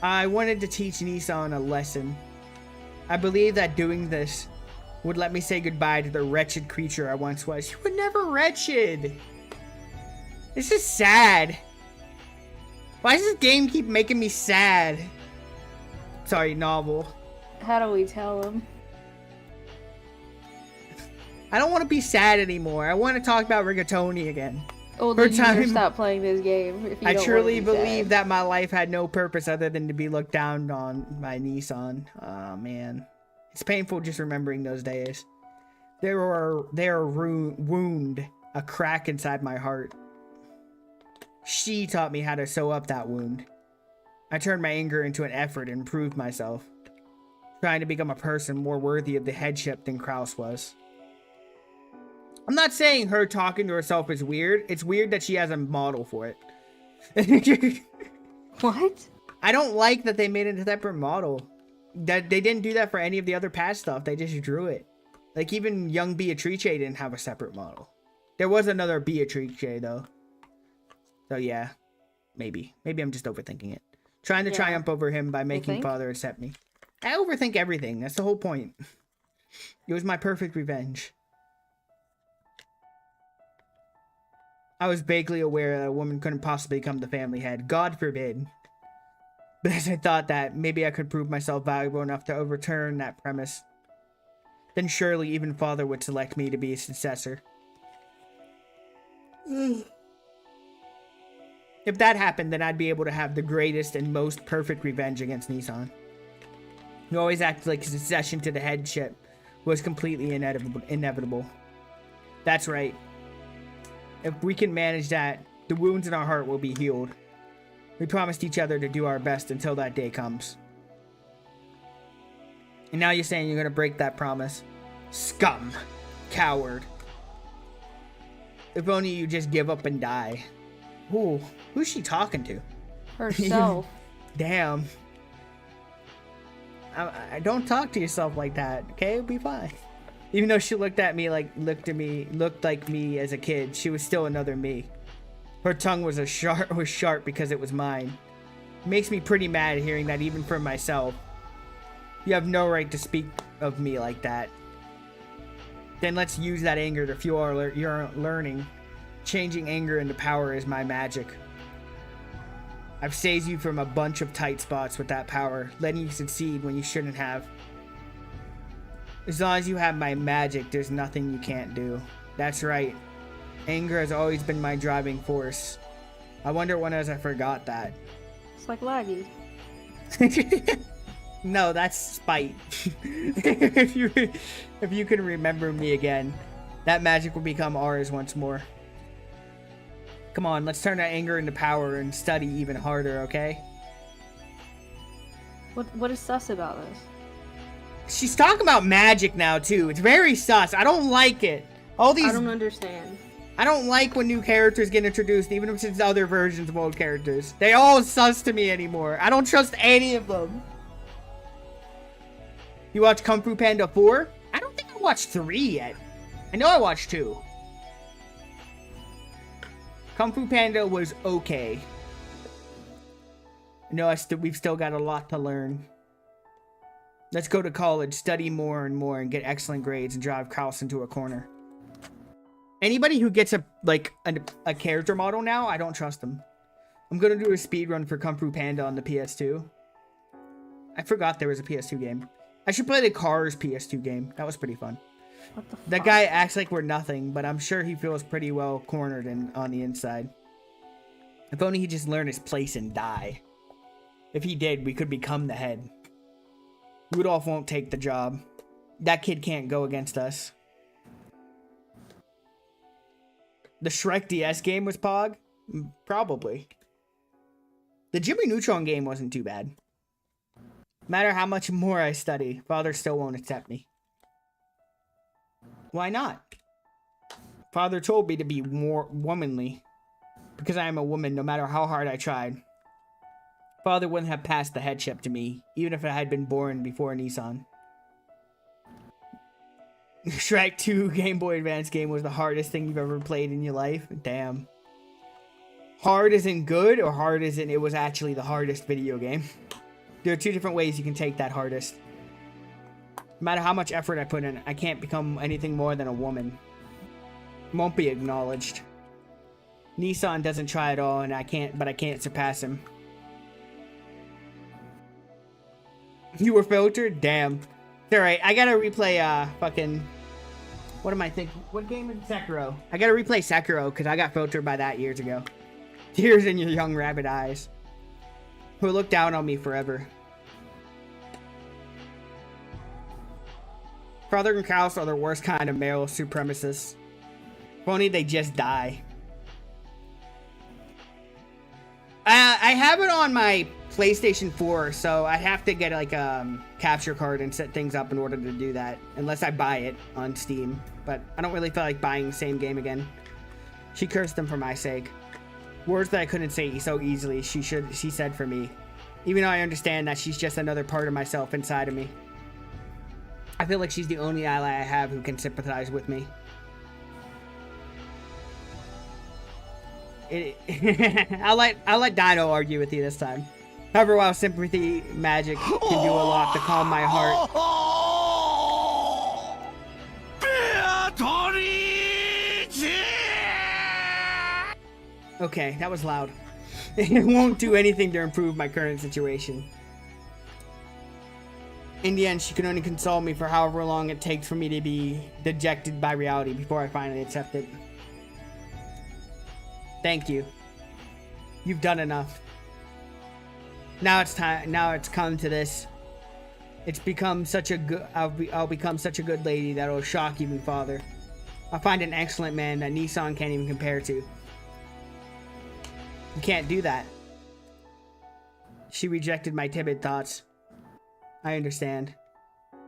I wanted to teach Nissan a lesson. I believe that doing this would let me say goodbye to the wretched creature I once was. You were never wretched. This is sad. Why does this game keep making me sad? Sorry, novel. How do we tell him? I don't want to be sad anymore. I want to talk about rigatoni again. Oh, then you better stop playing this game. If you I don't truly want to be believe sad. that my life had no purpose other than to be looked down on by Nissan. Oh man, it's painful just remembering those days. There wound a crack inside my heart. She taught me how to sew up that wound. I turned my anger into an effort to improve myself, trying to become a person more worthy of the headship than Kraus was. I'm not saying her talking to herself is weird. It's weird that she has a model for it. What? I don't like that they made it a separate model. That they didn't do that for any of the other past stuff. They just drew it. Like even young Beatrice didn't have a separate model. There was another Beatrice though. So yeah, maybe I'm just overthinking it. Trying to triumph over him by making father accept me. I overthink everything. That's the whole point. It was my perfect revenge. I was vaguely aware that a woman couldn't possibly become the family head. God forbid. But as I thought that maybe I could prove myself valuable enough to overturn that premise, then surely even father would select me to be his successor. If that happened, then I'd be able to have the greatest and most perfect revenge against Nissan. He always acted like his succession to the headship was completely inevitable. That's right. If we can manage that, the wounds in our heart will be healed. We promised each other to do our best until that day comes. And now you're saying you're gonna break that promise. Scum. Coward. If only you just give up and die. Ooh, who's she talking to? Herself. Damn. I don't talk to yourself like that, okay? It'll be fine. Even though she looked like me as a kid, she was still another me. Her tongue was sharp because it was mine. It makes me pretty mad hearing that even from myself. You have no right to speak of me like that. Then let's use that anger to fuel your learning. Changing anger into power is my magic. I've saved you from a bunch of tight spots with that power, letting you succeed when you shouldn't have. As long as you have my magic, there's nothing you can't do. That's right. Anger has always been my driving force. I wonder when I forgot that. It's like laggy. No, that's spite. if you can remember me again, that magic will become ours once more. Come on, let's turn that anger into power and study even harder, okay? What is sus about this? She's talking about magic now too. It's very sus. I don't like it. I don't understand. I don't like when new characters get introduced, even if it's other versions of old characters. They all sus to me anymore. I don't trust any of them. You watched Kung Fu Panda 4? I don't think I watched 3 yet. I know I watched 2. Kung Fu Panda was okay. No, we've still got a lot to learn. Let's go to college, study more and more, and get excellent grades and drive Kraus into a corner. Anybody who gets a character model now, I don't trust them. I'm gonna do a speedrun for Kung Fu Panda on the PS2. I forgot there was a PS2 game. I should play the Cars PS2 game. That was pretty fun. What the fuck? That guy acts like we're nothing, but I'm sure he feels pretty well cornered on the inside. If only he just learned his place and die. If he did, we could become the head. Rudolph won't take the job. That kid can't go against us. The Shrek DS game was Pog? Probably. The Jimmy Neutron game wasn't too bad. No matter how much more I study, Father still won't accept me. Why not? Father told me to be more womanly. Because I am a woman, no matter how hard I tried. Father wouldn't have passed the headship to me, even if I had been born before Nissan. Shrek 2 Game Boy Advance game was the hardest thing you've ever played in your life? Damn. Hard isn't good, or hard isn't it was actually the hardest video game? There are two different ways you can take that hardest. No matter how much effort I put in, I can't become anything more than a woman. Won't be acknowledged. Nissan doesn't try at all, and I can't surpass him. You were filtered? Damn. Alright, I gotta replay, fucking... What am I thinking? What game is Sekiro? I gotta replay Sekiro, because I got filtered by that years ago. Tears in your young rabbit eyes. Who look down on me forever. Father and Kraus are the worst kind of male supremacists. If only they just die. I have it on my PlayStation 4, so I have to get like a capture card and set things up in order to do that. Unless I buy it on Steam. But I don't really feel like buying the same game again. She cursed them for my sake. Words that I couldn't say so easily, she said for me. Even though I understand that she's just another part of myself inside of me. I feel like she's the only ally I have who can sympathize with me. I'll let Dino argue with you this time. However, while sympathy magic can do a lot to calm my heart. Okay, that was loud. It won't do anything to improve my current situation. In the end, she can only console me for however long it takes for me to be dejected by reality before I finally accept it. Thank you. You've done enough. Now it's time. Now it's come to this. It's become such a good. I'll become such a good lady that will shock even Father. I'll find an excellent man that Nissan can't even compare to. You can't do that. She rejected my timid thoughts. I understand.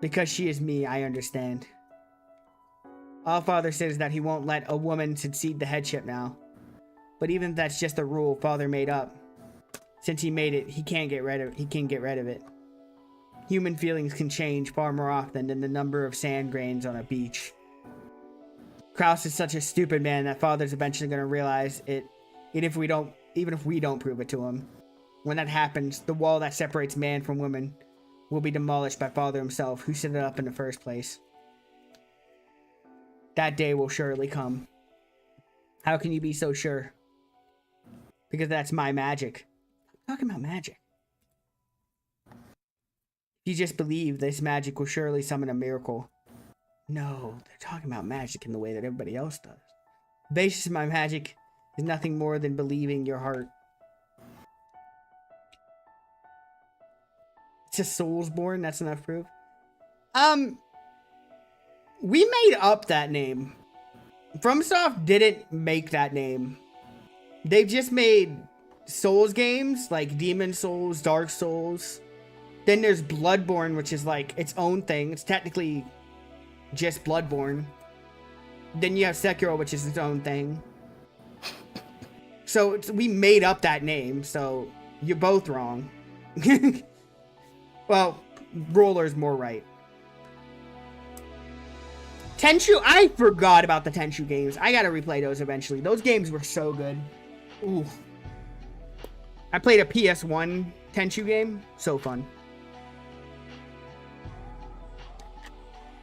Because she is me, I understand. All Father says that he won't let a woman succeed the headship now. But even if that's just a rule Father made up, since he made it, he can get rid of it. Human feelings can change far more often than the number of sand grains on a beach. Kraus is such a stupid man that Father's eventually going to realize it, even if we don't prove it to him. When that happens, the wall that separates man from woman will be demolished by Father himself, who set it up in the first place. That day will surely come. How can you be so sure? Because that's my magic. I'm talking about magic. If you just believe this magic will surely summon a miracle. No, they're talking about magic in the way that everybody else does. The basis of my magic is nothing more than believing your heart. It's a Soulsborne, that's enough proof. We made up that name. FromSoft didn't make that name. They've just made Souls games, like Demon Souls, Dark Souls. Then there's Bloodborne, which is like its own thing. It's technically just Bloodborne. Then you have Sekiro, which is its own thing. So we made up that name, so you're both wrong. Well, Roller's more right. Tenchu, I forgot about the Tenchu games. I gotta replay those eventually. Those games were so good. Ooh. I played a PS1 Tenchu game. So fun.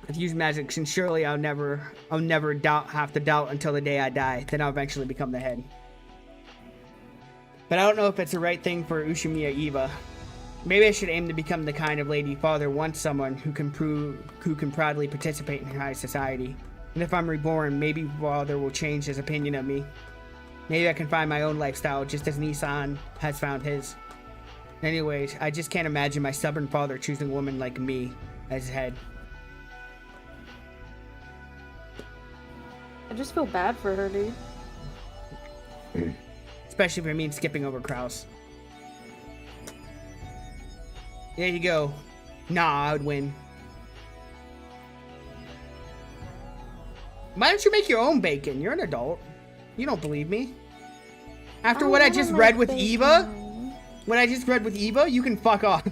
I've used magic since surely I'll never have to doubt until the day I die. Then I'll eventually become the head. But I don't know if it's the right thing for Ushimiya Eva. Maybe I should aim to become the kind of lady Father wants, someone who can proudly participate in high society. And if I'm reborn, maybe Father will change his opinion of me. Maybe I can find my own lifestyle just as Nissan has found his. Anyways, I just can't imagine my stubborn father choosing a woman like me as his head. I just feel bad for her, dude. Especially if it means skipping over Kraus. There you go. Nah, I would win. Why don't you make your own bacon? You're an adult. You don't believe me. After what I just read with Eva? What I just read with Eva? You can fuck off.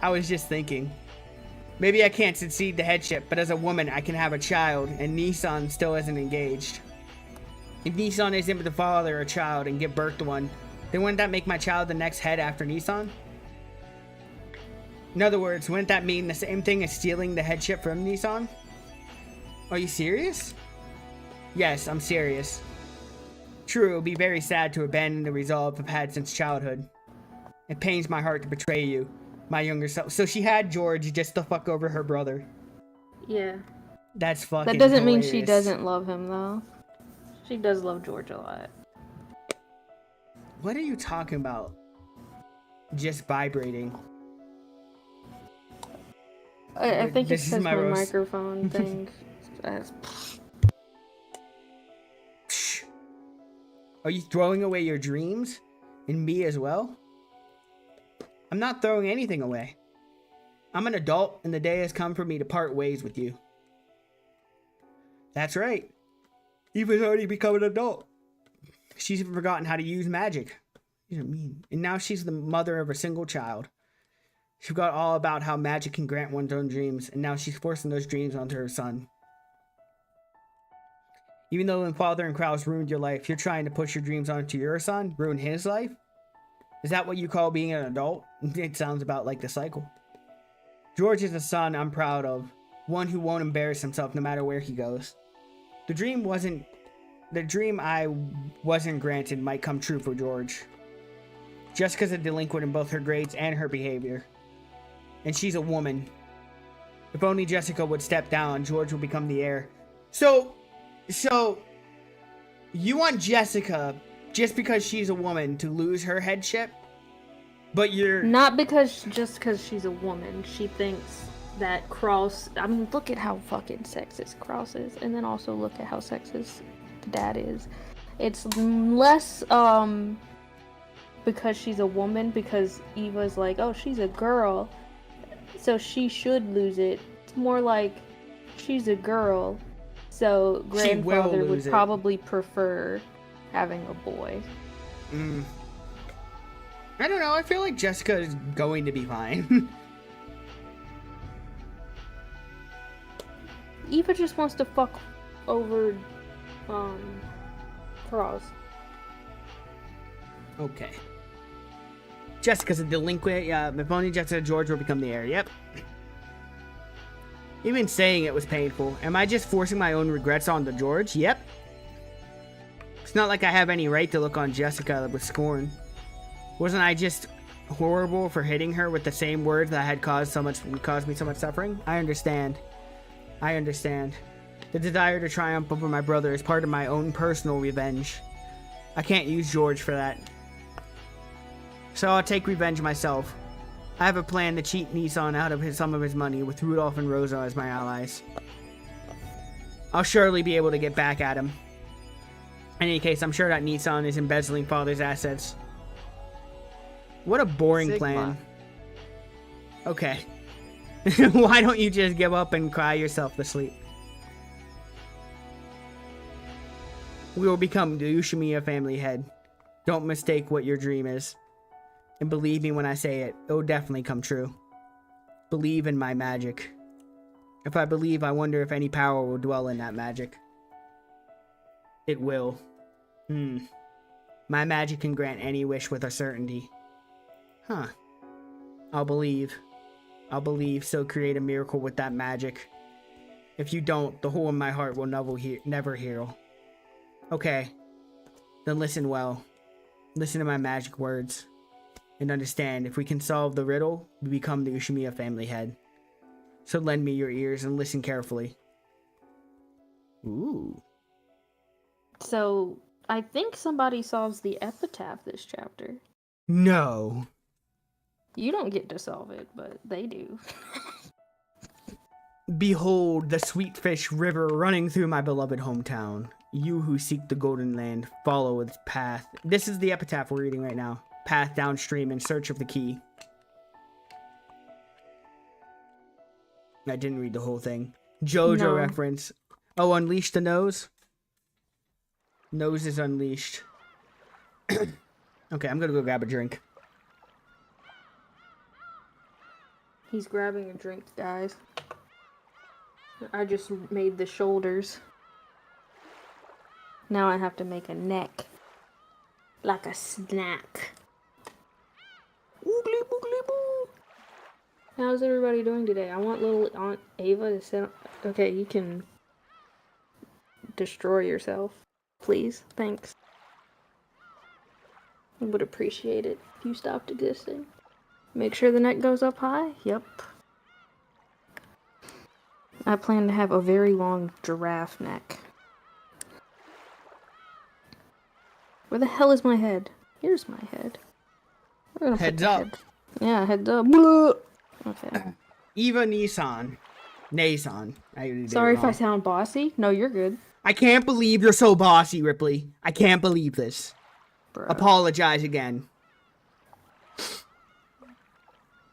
I was just thinking. Maybe I can't succeed the headship, but as a woman, I can have a child, and Nissan still isn't engaged. If Nissan isn't with the father or child and give birth to one, Then wouldn't that make my child the next head after Nissan? In other words, wouldn't that mean the same thing as stealing the headship from Nissan? Are you serious? Yes, I'm serious. True, it would be very sad to abandon the resolve I've had since childhood. It pains my heart to betray you, my younger self. So she had George just to fuck over her brother. Yeah. That's fucking That doesn't mean hilarious. she doesn't love him, though. She does love George a lot. What are you talking about? Just vibrating. I think This it's is because my my roast. microphone thing. Psh. Are you throwing away your dreams? And me as well? I'm not throwing anything away. I'm an adult, and the day has come for me to part ways with you. That's right. Eva's already become an adult. She's forgotten how to use magic. You know what I mean? And now she's the mother of a single child. She forgot all about how magic can grant one's own dreams, and now she's forcing those dreams onto her son. Even though when Father and Kraus ruined your life, you're trying to push your dreams onto your son, ruin his life? Is that what you call being an adult? It sounds about like the cycle. George is a son I'm proud of, one who won't embarrass himself no matter where he goes. The dream I wasn't granted might come true for George. Jessica's a delinquent in both her grades and her behavior. And she's a woman. If only Jessica would step down, George would become the heir. So, you want Jessica, just because she's a woman, to lose her headship? But you're... Not just because she's a woman. She thinks that Cross... I mean, look at how fucking sexist Cross is. And then also look at how sexist the dad is. It's less, because she's a woman, because Eva's like, oh, she's a girl, so she should lose it. It's more like, she's a girl, so grandfather would probably prefer having a boy. I don't know, I feel like Jessica is going to be fine. Eva just wants to fuck over, Cross. Okay. Jessica's a delinquent. If only Jessica and George will become the heir. Yep. Even saying it was painful. Am I just forcing my own regrets onto George? Yep. It's not like I have any right to look on Jessica with scorn. Wasn't I just horrible for hitting her with the same words that had caused me so much suffering? I understand. The desire to triumph over my brother is part of my own personal revenge. I can't use George for that. So I'll take revenge myself. I have a plan to cheat Nissan out of some of his money with Rudolph and Rosa as my allies. I'll surely be able to get back at him. In any case, I'm sure that Nissan is embezzling Father's assets. What a boring Sigma. plan. Okay. Why don't you just give up and cry yourself to sleep? We will become the Ushimiya family head. Don't mistake what your dream is. And believe me when I say it, it'll definitely come true. Believe in my magic. If I believe, I wonder if any power will dwell in that magic. It will. My magic can grant any wish with a certainty. Huh. I'll believe, so create a miracle with that magic. If you don't, the hole in my heart will never heal. Okay. Then listen well. Listen to my magic words. And understand, if we can solve the riddle, we become the Ushimiya family head. So lend me your ears and listen carefully. Ooh. So, I think somebody solves the epitaph this chapter. No. You don't get to solve it, but they do. Behold the sweet fish river running through my beloved hometown. You who seek the golden land, follow its path. This is the epitaph we're reading right now. Path downstream in search of the key. I didn't read the whole thing. JoJo reference. Oh, unleash the nose? Nose is unleashed. Okay, I'm gonna go grab a drink. He's grabbing a drink, guys. I just made the shoulders. Now I have to make a neck. Like a snack. Oogly boogly boo. How's everybody doing today? I want little Aunt Ava to sit. Okay, you can destroy yourself. Please. Thanks. I would appreciate it if you stopped existing. Make sure the neck goes up high? Yep. I plan to have a very long giraffe neck. Where the hell is my head? Here's my head. We're gonna Heads put the up. head. Yeah, heads up. Blah. Okay. Eva Nissan. Sorry if I sound bossy. No, you're good. I can't believe you're so bossy, Ripley. I can't believe this. Bruh. Apologize again.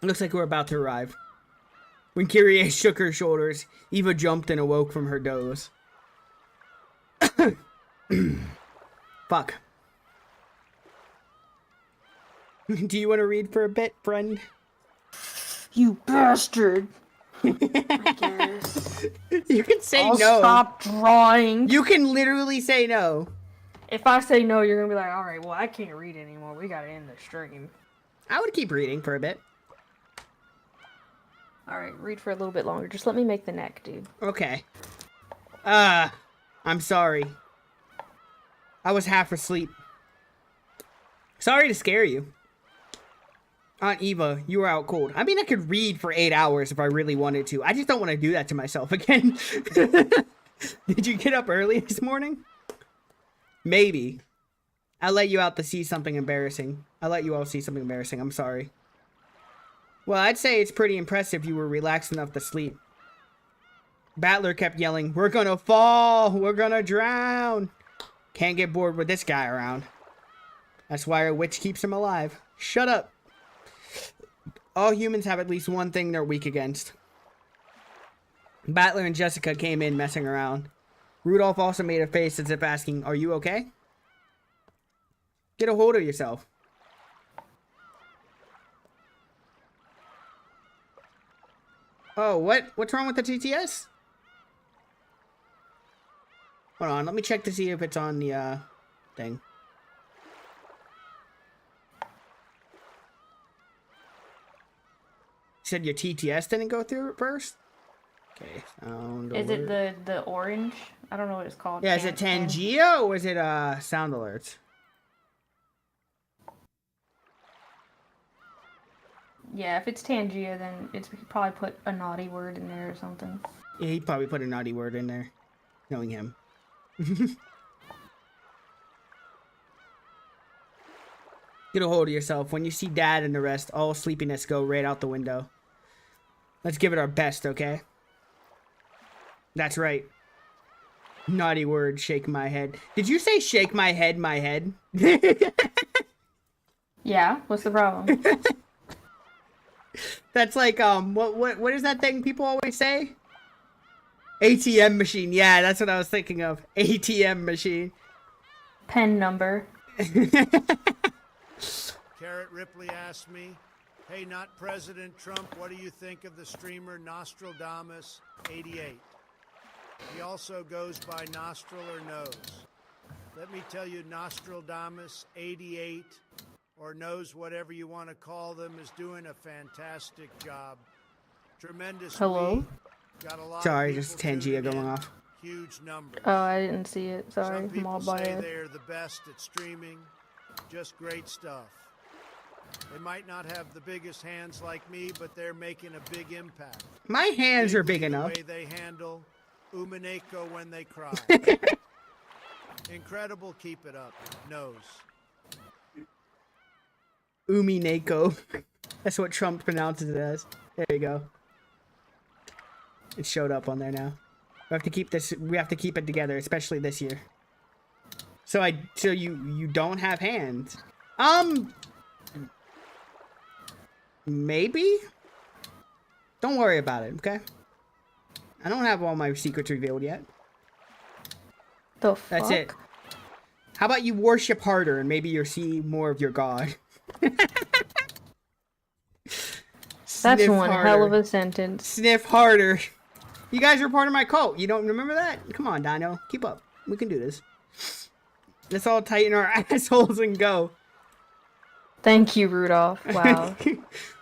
Looks like we're about to arrive. When Kyrie shook her shoulders, Eva jumped and awoke from her doze. Fuck. Do you want to read for a bit, friend? You bastard. I guess. You can say I'll no. stop drawing. You can literally say no. If I say no, you're gonna be like, alright, well, I can't read anymore. We gotta end the stream. I would keep reading for a bit. Alright, read for a little bit longer. Just let me make the neck, dude. Okay. I'm sorry. I was half asleep. Sorry to scare you. Aunt Eva, you were out cold. I mean, I could read for 8 hours if I really wanted to. I just don't want to do that to myself again. Did you get up early this morning? Maybe. I let you out to see something embarrassing. I let you all see something embarrassing. I'm sorry. Well, I'd say it's pretty impressive you were relaxed enough to sleep. Battler kept yelling, "We're gonna fall! We're gonna drown!" Can't get bored with this guy around. That's why a witch keeps him alive. Shut up. All humans have at least one thing they're weak against. Battler and Jessica came in messing around. Rudolph also made a face as if asking, "Are you okay?" Get a hold of yourself. Oh, what's wrong with the TTS? Hold on, let me check to see if it's on the, thing. You said your TTS didn't go through it first? Okay, sound Is alert. it the orange? I don't know what it's called. Yeah, is it Tangea or is it, sound alerts? Yeah, if it's Tangea, then it's he probably put a naughty word in there or something. Yeah, he probably put a naughty word in there, knowing him. Get a hold of yourself. When you see Dad and the rest, all sleepiness go right out the window. Let's give it our best, okay? That's right. Naughty word, shake my head. Did you say shake my head, my head? Yeah, what's the problem? That's like, what is that thing people always say? ATM machine. Yeah, that's what I was thinking of. ATM machine. Pen number. Carrot Ripley asked me, "Hey, not President Trump, what do you think of the streamer Nostradamus 88? He also goes by Nostril or Nose. Let me tell you, Nostradamus 88, or Nose, whatever you want to call them, is doing a fantastic job. Tremendous. Hello? Got a lot Sorry, of just people 10G tuning going in. off. Huge numbers. Oh, I didn't see it. Sorry, Some I'm people all say biased. they're the best at streaming. Just great stuff. They might not have the biggest hands like me, but they're making a big impact. My hands are big The enough. way they handle Umineko when they cry. Incredible. Keep it up. Nose. Umineko. That's what Trump pronounces it as. There you go. It showed up on there now. We have to keep this. We have to keep it together, especially this year. So you don't have hands. Maybe. Don't worry about it, okay? I don't have all my secrets revealed yet. The fuck? That's it. How about you worship harder and maybe you'll see more of your god. That's Sniff one harder. hell of a sentence. Sniff harder. You guys are part of my cult. You don't remember that? Come on, Dino. Keep up. We can do this. Let's all tighten our assholes and go. Thank you, Rudolph. Wow.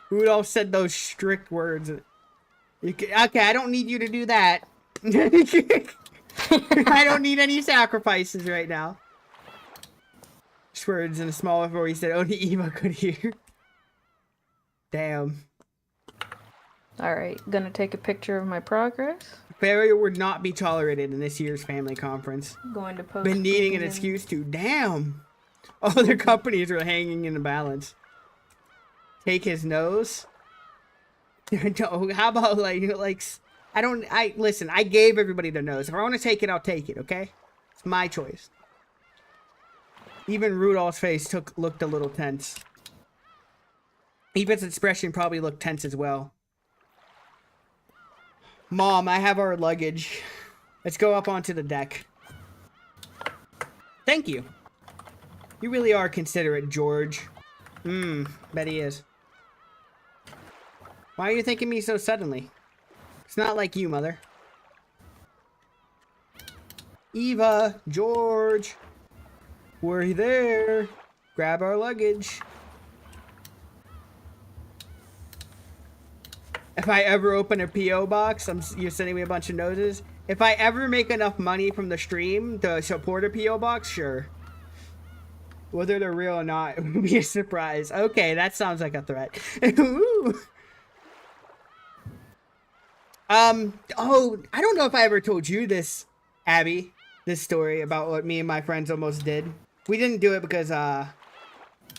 Rudolph said those strict words. Okay, I don't need you to do that. I don't need any sacrifices right now. Just words in a small voice he said only Eva could hear. Damn. Alright, gonna take a picture of my progress. Failure would not be tolerated in this year's family conference. Going to post. Been needing an in- excuse to. Damn. Other companies are hanging in the balance. Take his nose. No, how about like listen, I gave everybody their nose. If I want to take it, I'll take it, okay? It's my choice. Even Rudolph's face looked a little tense. Eva's expression probably looked tense as well. Mom, I have our luggage. Let's go up onto the deck. Thank you. You really are considerate, George. Bet he is. Why are you thanking me so suddenly? It's not like you, Mother. Eva, George, we're there. Grab our luggage. If I ever open a P.O. box, you're sending me a bunch of noses. If I ever make enough money from the stream to support a P.O. box, sure. Whether they're real or not, it would be a surprise. Okay, that sounds like a threat. Ooh. Oh, I don't know if I ever told you this, Abby, this story about what me and my friends almost did. We didn't do it because,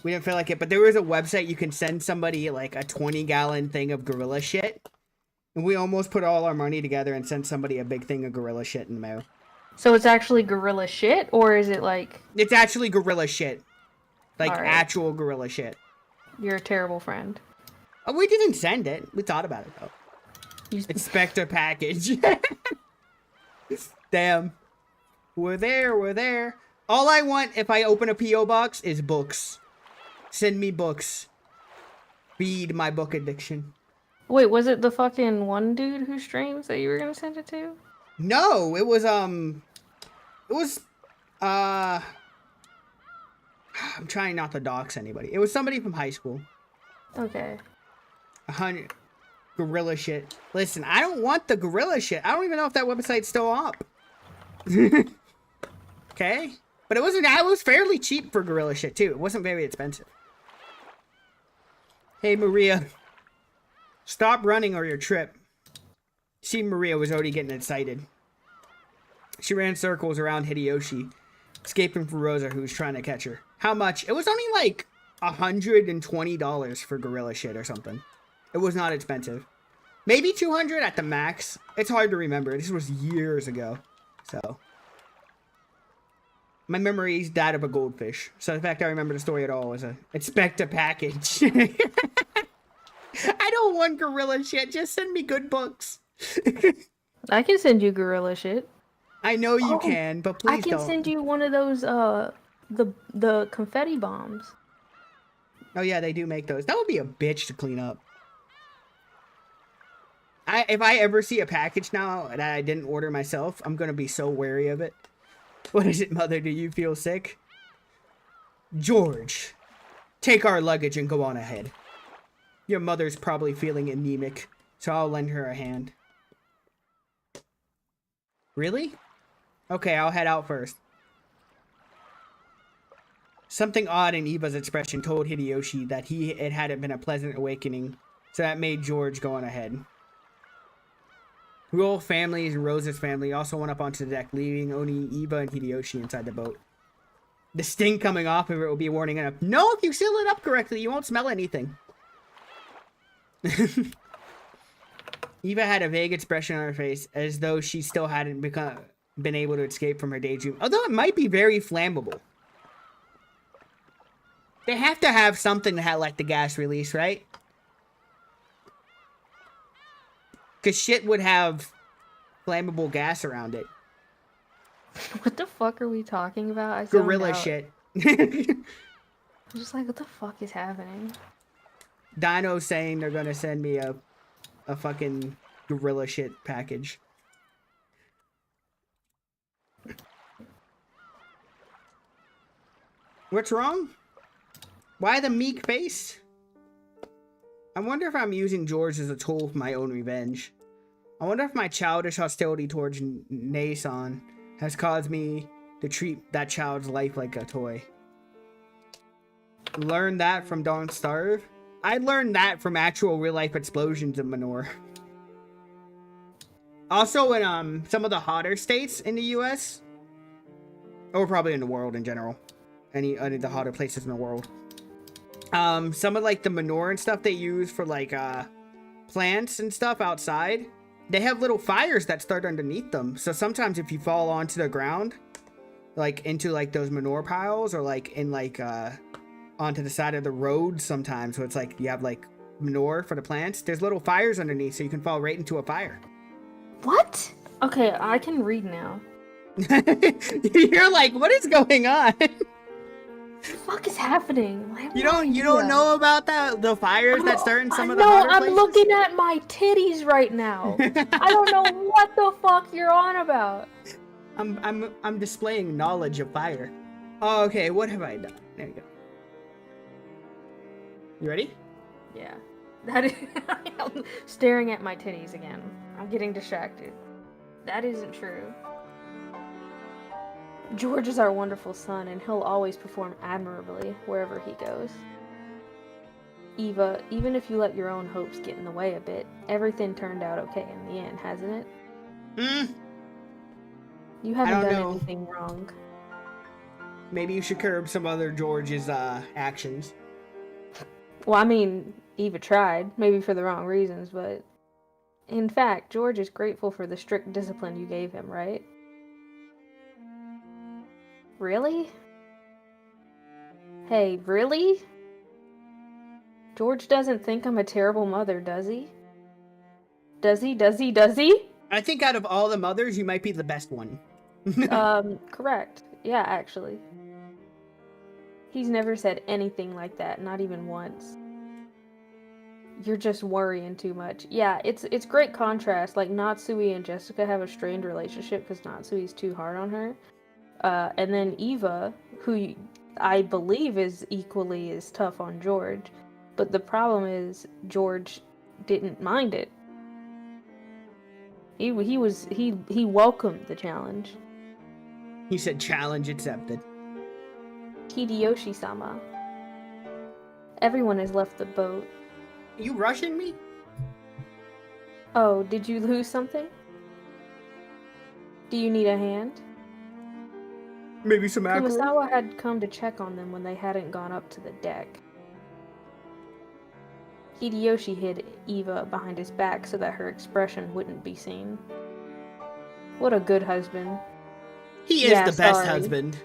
we didn't feel like it, but there was a website you can send somebody, like, a 20-gallon thing of gorilla shit. And we almost put all our money together and sent somebody a big thing of gorilla shit in the mail. So it's actually gorilla shit, or is it like... It's actually gorilla shit. Like, right. Actual gorilla shit. You're a terrible friend. Oh, we didn't send it. We thought about it, though. Expect a package. Damn. We're there. All I want if I open a P.O. box is books. Send me books. Feed my book addiction. Wait, was it the fucking one dude who streams that you were gonna send it to? No, it was, I'm trying not to dox anybody. It was somebody from high school. Okay. 100 gorilla shit. Listen, I don't want the gorilla shit. I don't even know if that website's still up. Okay? But it was fairly cheap for gorilla shit, too. It wasn't very expensive. Hey, Maria. Stop running or your trip. See, Maria was already getting excited. She ran circles around Hideyoshi, escaping from Rosa, who was trying to catch her. How much? It was only like $120 for gorilla shit or something. It was not expensive. Maybe 200 at the max. It's hard to remember. This was years ago. So. My memory is that of a goldfish. So the fact I remember the story at all is expect a package. I don't want gorilla shit. Just send me good books. I can send you gorilla shit. I know you can, but please don't. I can send you one of those, the confetti bombs. Oh yeah, they do make those. That would be a bitch to clean up. If I ever see a package now that I didn't order myself, I'm gonna be so wary of it. What is it, Mother? Do you feel sick? George, take our luggage and go on ahead. Your mother's probably feeling anemic, so I'll lend her a hand. Really? Okay, I'll head out first. Something odd in Eva's expression told Hideyoshi that it hadn't been a pleasant awakening, so that made George go on ahead. Rural families and Rosa's family also went up onto the deck, leaving only Eva and Hideyoshi inside the boat. The stink coming off of it will be warning enough. No, if you seal it up correctly, you won't smell anything. Eva had a vague expression on her face, as though she still hadn't been able to escape from her daydream. Although it might be very flammable. They have to have something to let the gas release, right? Because shit would have flammable gas around it. What the fuck are we talking about? Gorilla shit. I'm just like, what the fuck is happening? Dino's saying they're gonna send me a fucking gorilla shit package. What's wrong? Why the meek face? I wonder if I'm using George as a tool for my own revenge. I wonder if my childish hostility towards Nason has caused me to treat that child's life like a toy. Learned that from Don't Starve? I learned that from actual real-life explosions in Manor. Also in some of the hotter states in the US, or probably in the world in general, any of the hotter places in the world, some of like the manure and stuff they use for like plants and stuff outside, they have little fires that start underneath them. So sometimes if you fall onto the ground, like into like those manure piles, or like in like onto the side of the road sometimes, so it's like you have like manure for the plants, there's little fires underneath, so you can fall right into a fire. What? Okay, I can read now. You're like, what is going on? What the fuck is happening? I have You no don't idea. know about the fires that start in some of the No, hotter I'm places? looking at my titties right now. I don't know what the fuck you're on about. I'm displaying knowledge of fire. Oh, okay, what have I done? There you go. You ready? Yeah. That is I'm staring at my titties again. I'm getting distracted. That isn't true. George is our wonderful son, and he'll always perform admirably wherever he goes. Eva, even if you let your own hopes get in the way a bit, everything turned out okay in the end, hasn't it? You haven't done anything wrong. Maybe you should curb some other George's actions. Well, I mean, Eva tried, maybe for the wrong reasons, but... In fact, George is grateful for the strict discipline you gave him, right? Really? Hey, really? George doesn't think I'm a terrible mother, does he? Does he? I think out of all the mothers, you might be the best one. Correct. Yeah, actually. He's never said anything like that, not even once. You're just worrying too much. Yeah, it's great contrast. Like, Natsui and Jessica have a strained relationship because Natsui's too hard on her. And then Eva, who I believe is equally as tough on George. But the problem is, George didn't mind it. He welcomed the challenge. He said challenge accepted. Hideyoshi-sama. Everyone has left the boat. You rushing me? Oh, did you lose something? Do you need a hand? Maybe some mackerel? Kumasawa had come to check on them when they hadn't gone up to the deck. Hideyoshi hid Eva behind his back so that her expression wouldn't be seen. What a good husband. He is the best husband.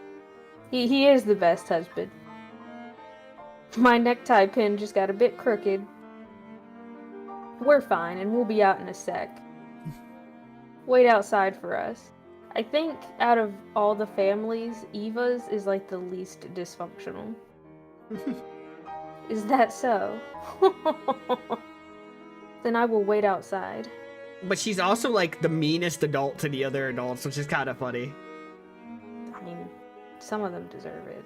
He is the best husband. My necktie pin just got a bit crooked. We're fine, and we'll be out in a sec. Wait outside for us. I think out of all the families, Eva's is like the least dysfunctional. Is that so? Then I will wait outside. But she's also like the meanest adult to the other adults, which is kind of funny. I mean, some of them deserve it.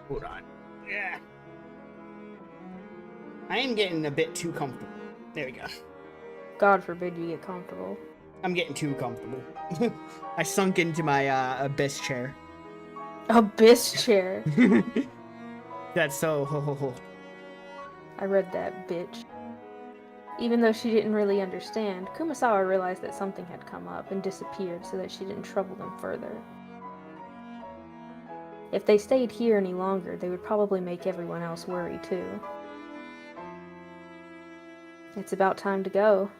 Hold on. Yeah. I am getting a bit too comfortable. There we go. God forbid you get comfortable. I'm getting too comfortable. I sunk into my abyss chair. Abyss chair. That's so... I read that, bitch. Even though she didn't really understand, Kumasawa realized that something had come up and disappeared so that she didn't trouble them further. If they stayed here any longer, they would probably make everyone else worry too. It's about time to go.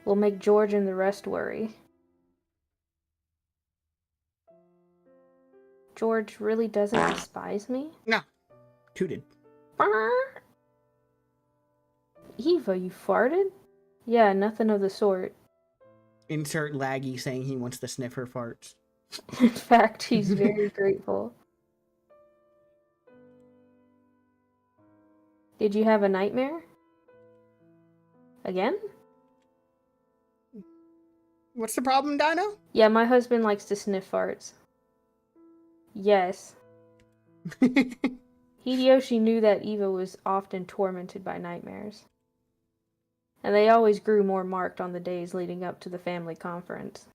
We'll make George and the rest worry. George really doesn't despise me? No. Tooted. Eva, you farted? Yeah, nothing of the sort. Insert laggy saying he wants to sniff her farts. In fact, he's very grateful. Did you have a nightmare? Again? What's the problem, Dino? Yeah, my husband likes to sniff farts. Yes. Hideyoshi knew that Eva was often tormented by nightmares, and they always grew more marked on the days leading up to the family conference.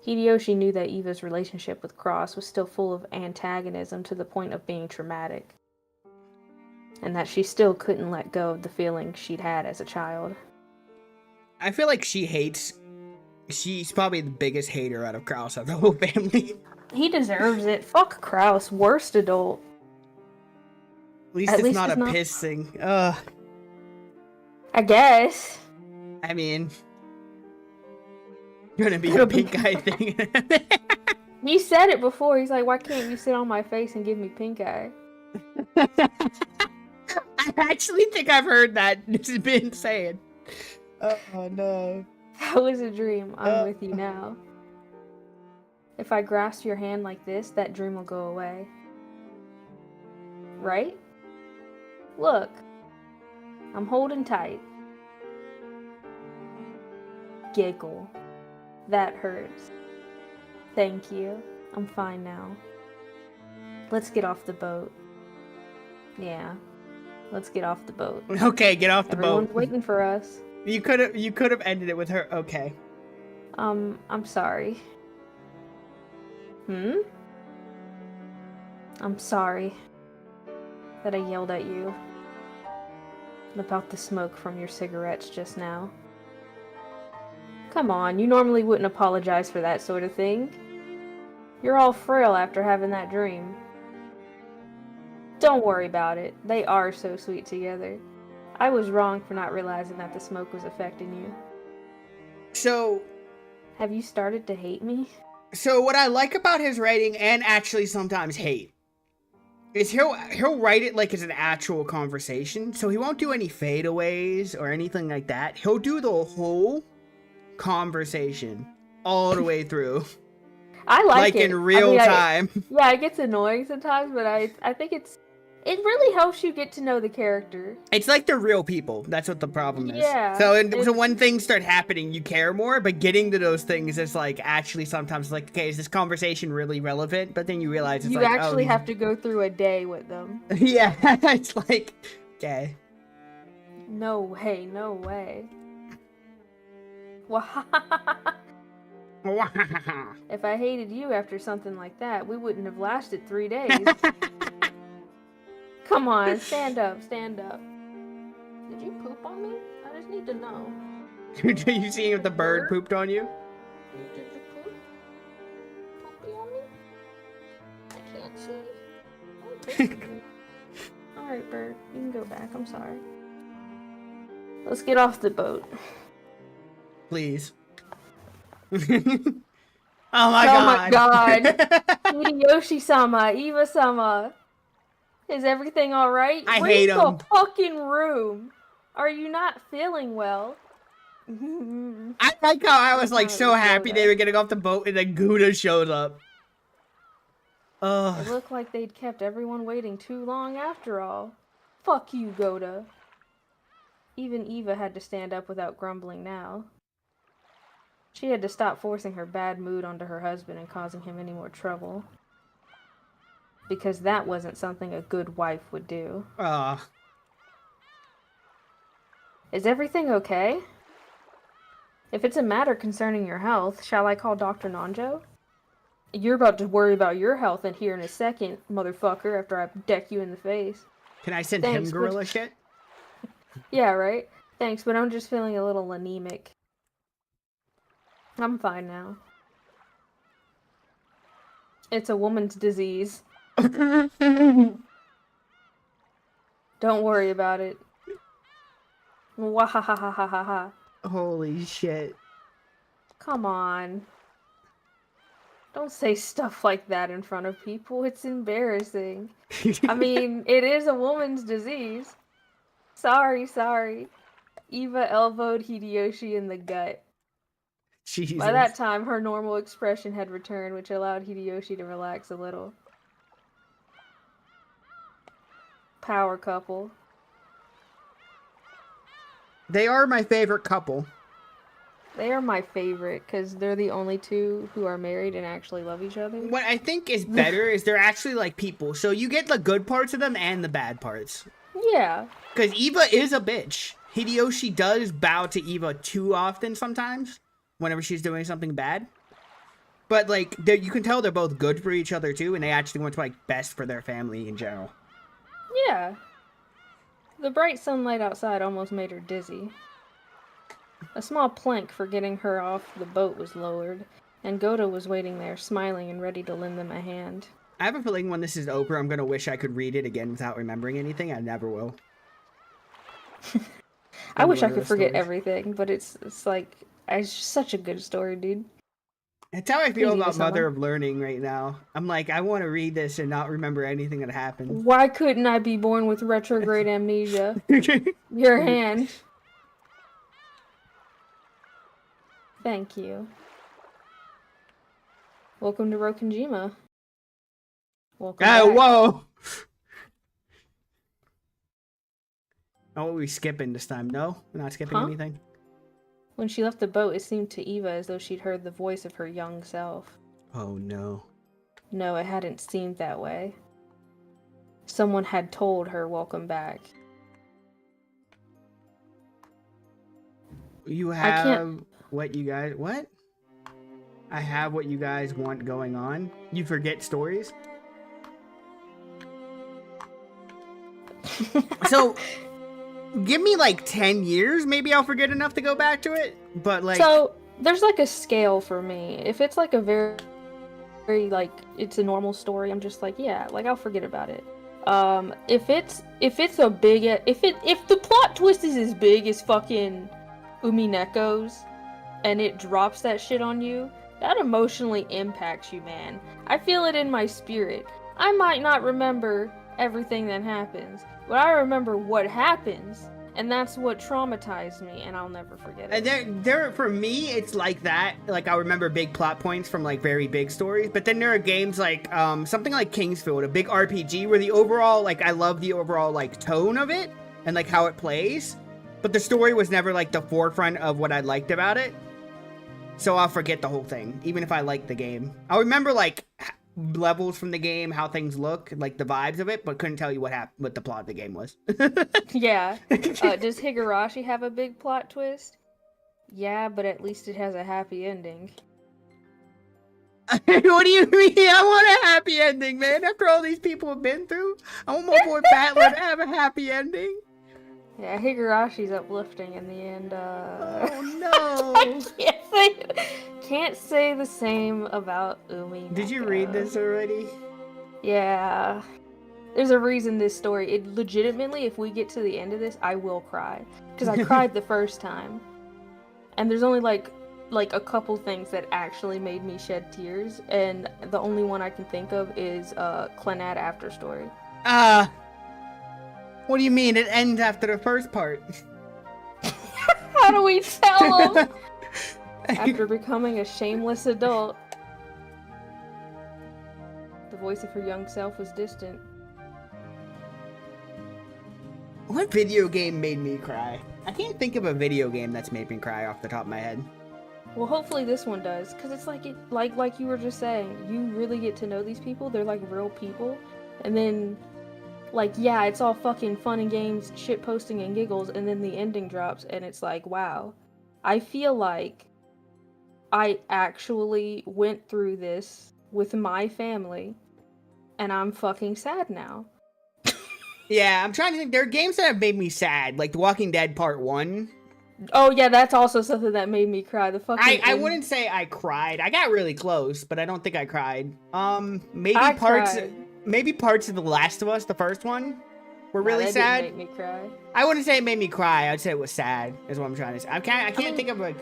Hideyoshi knew that Eva's relationship with Cross was still full of antagonism to the point of being traumatic, and that she still couldn't let go of the feelings she'd had as a child. I feel like she's probably the biggest hater out of Kraus of the whole family. He deserves it. Fuck Kraus, worst adult. At least it's not a piss thing. I guess. I mean, gonna be a pink eye thing. He said it before. He's like, why can't you sit on my face and give me pink eye? I actually think I've heard that. This has been saying. Oh no. That was a dream. I'm with you now. If I grasp your hand like this, that dream will go away. Right? Look. I'm holding tight. Giggle. That hurts. Thank you. I'm fine now. Let's get off the boat. Yeah. Let's get off the boat. Okay, get off the boat. Everyone's waiting for us. You could have ended it with her. Okay. I'm sorry. I'm sorry that I yelled at you about the smoke from your cigarettes just now. Come on, you normally wouldn't apologize for that sort of thing. You're all frail after having that dream. Don't worry about it. They are so sweet together. I was wrong for not realizing that the smoke was affecting you. So... Have you started to hate me? So what I like about his writing, and actually sometimes hate, is he'll write it like it's an actual conversation. So he won't do any fadeaways or anything like that. He'll do the whole conversation all the way through. I like it. In real time. Yeah, it gets annoying sometimes, but I think it really helps you get to know the character. It's like they're real people. That's what the problem is. Yeah. So when things start happening, you care more, but getting to those things is like actually sometimes like, okay, is this conversation really relevant? But then you realize it's you like, actually have to go through a day with them. Yeah, it's like, okay. No way, no way. If I hated you after something like that, we wouldn't have lasted 3 days. Come on, stand up, stand up. Did you poop on me? I just need to know. You seeing if the bird pooped on you? Did you poop? Poopy on me? I can't see. Alright, bird. You can go back. I'm sorry. Let's get off the boat. Please. Oh my god. Hideyoshi-sama, Eva-sama. Is everything alright? I hate him. Bring the fucking room. Are you not feeling well? I like how I was like so happy they were getting off the boat and then Gouda shows up. It looked like they'd kept everyone waiting too long after all. Fuck you, Goda. Even Eva had to stand up without grumbling now. She had to stop forcing her bad mood onto her husband and causing him any more trouble. Because that wasn't something a good wife would do. Is everything okay? If it's a matter concerning your health, shall I call Dr. Nanjo? You're about to worry about your health in here in a second, motherfucker, after I deck you in the face. Can I send him gorilla shit? Yeah, right? Thanks, but I'm just feeling a little anemic. I'm fine now. It's a woman's disease. Don't worry about it. Wahahahahaha. Holy shit. Come on. Don't say stuff like that in front of people. It's embarrassing. I mean, it is a woman's disease. Sorry. Eva elbowed Hideyoshi in the gut. Jesus. By that time, her normal expression had returned, which allowed Hideyoshi to relax a little. Power couple. They are my favorite couple. They are my favorite because they're the only two who are married and actually love each other. What I think is better is they're actually like people. So you get the good parts of them and the bad parts. Yeah. Because Eva is a bitch. Hideyoshi does bow to Eva too often sometimes, whenever she's doing something bad. But, like, you can tell they're both good for each other, too, and they actually want to, like, best for their family in general. Yeah. The bright sunlight outside almost made her dizzy. A small plank for getting her off the boat was lowered, and Goto was waiting there, smiling and ready to lend them a hand. I have a feeling when this is over, I'm going to wish I could read it again without remembering anything. I never will. I wish I could forget everything, but it's like, it's just such a good story, dude. It's how I feel Please about give it Mother someone. of Learning right now. I'm like, I want to read this and not remember anything that happened. Why couldn't I be born with retrograde amnesia? Your hand. Thank you. Welcome to Rokenjima. Welcome Oh, back. whoa! Oh, what are we skipping this time? No? We're not skipping anything? When she left the boat, it seemed to Eva as though she'd heard the voice of her young self. Oh, no. No, it hadn't seemed that way. Someone had told her welcome back. You have what you guys... What? I have what you guys want going on. You forget stories? So, give me like 10 years, maybe I'll forget enough to go back to it. But like... So, there's like a scale for me. If it's like a very like, it's a normal story, I'm just like, yeah, like I'll forget about it. If it's a big... If the plot twist is as big as fucking Umineko's, and it drops that shit on you, that emotionally impacts you, man. I feel it in my spirit. I might not remember everything that happens, but I remember what happens, and that's what traumatized me, and I'll never forget it. And there, for me, it's like that. Like, I remember big plot points from, like, very big stories. But then there are games like, something like Kingsfield, a big RPG, where the overall, like, I love the overall, like, tone of it, and, like, how it plays. But the story was never, like, the forefront of what I liked about it. So I'll forget the whole thing, even if I like the game. I'll remember, like, levels from the game, how things look, like the vibes of it, but couldn't tell you what the plot of the game was. Yeah. Does Higurashi have a big plot twist? Yeah, but at least it has a happy ending. What do you mean? I want a happy ending, man. After all these people have been through, I want my boy Battler to have a happy ending. Yeah, Higurashi's uplifting in the end. Oh no! Can't say the same about Umineko. Did you read this already? Yeah. There's a reason this story, it legitimately, if we get to the end of this, I will cry. Because I cried the first time. And there's only like a couple things that actually made me shed tears, and the only one I can think of is Clannad After Story. What do you mean? It ends after the first part. How do we tell him? After becoming a shameless adult, the voice of her young self was distant. What video game made me cry? I can't think of a video game that's made me cry off the top of my head. Well, hopefully this one does, because it's like like you were just saying, you really get to know these people. They're like real people, and then, like, yeah, it's all fucking fun and games, shit posting and giggles, and then the ending drops, and it's like, wow, I feel like I actually went through this with my family, and I'm fucking sad now. Yeah, I'm trying to think. There are games that have made me sad, like The Walking Dead Part 1. Oh yeah, that's also something that made me cry. The fucking I wouldn't say I cried. I got really close, but I don't think I cried. Maybe I parts cried. maybe parts of The Last of Us, the first one, were really that sad. Didn't make me cry. I wouldn't say it made me cry. I'd say it was sad, is what I'm trying to say. I can't think of a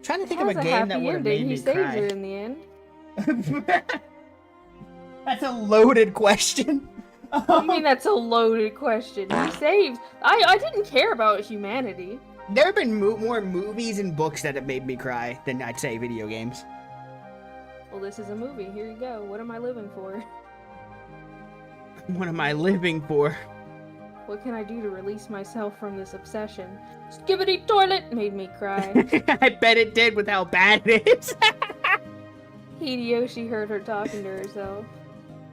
trying to think of a game that would have made me cry. He saves cry. her in the end. That's a loaded question. I mean, that's a loaded question. He saves. I didn't care about humanity. There have been more movies and books that have made me cry than I'd say video games. Well, this is a movie. Here you go. What am I living for? What am I living for? What can I do to release myself from this obsession? Skibbity toilet made me cry. I bet it did with how bad it is. Hideyoshi heard her talking to herself.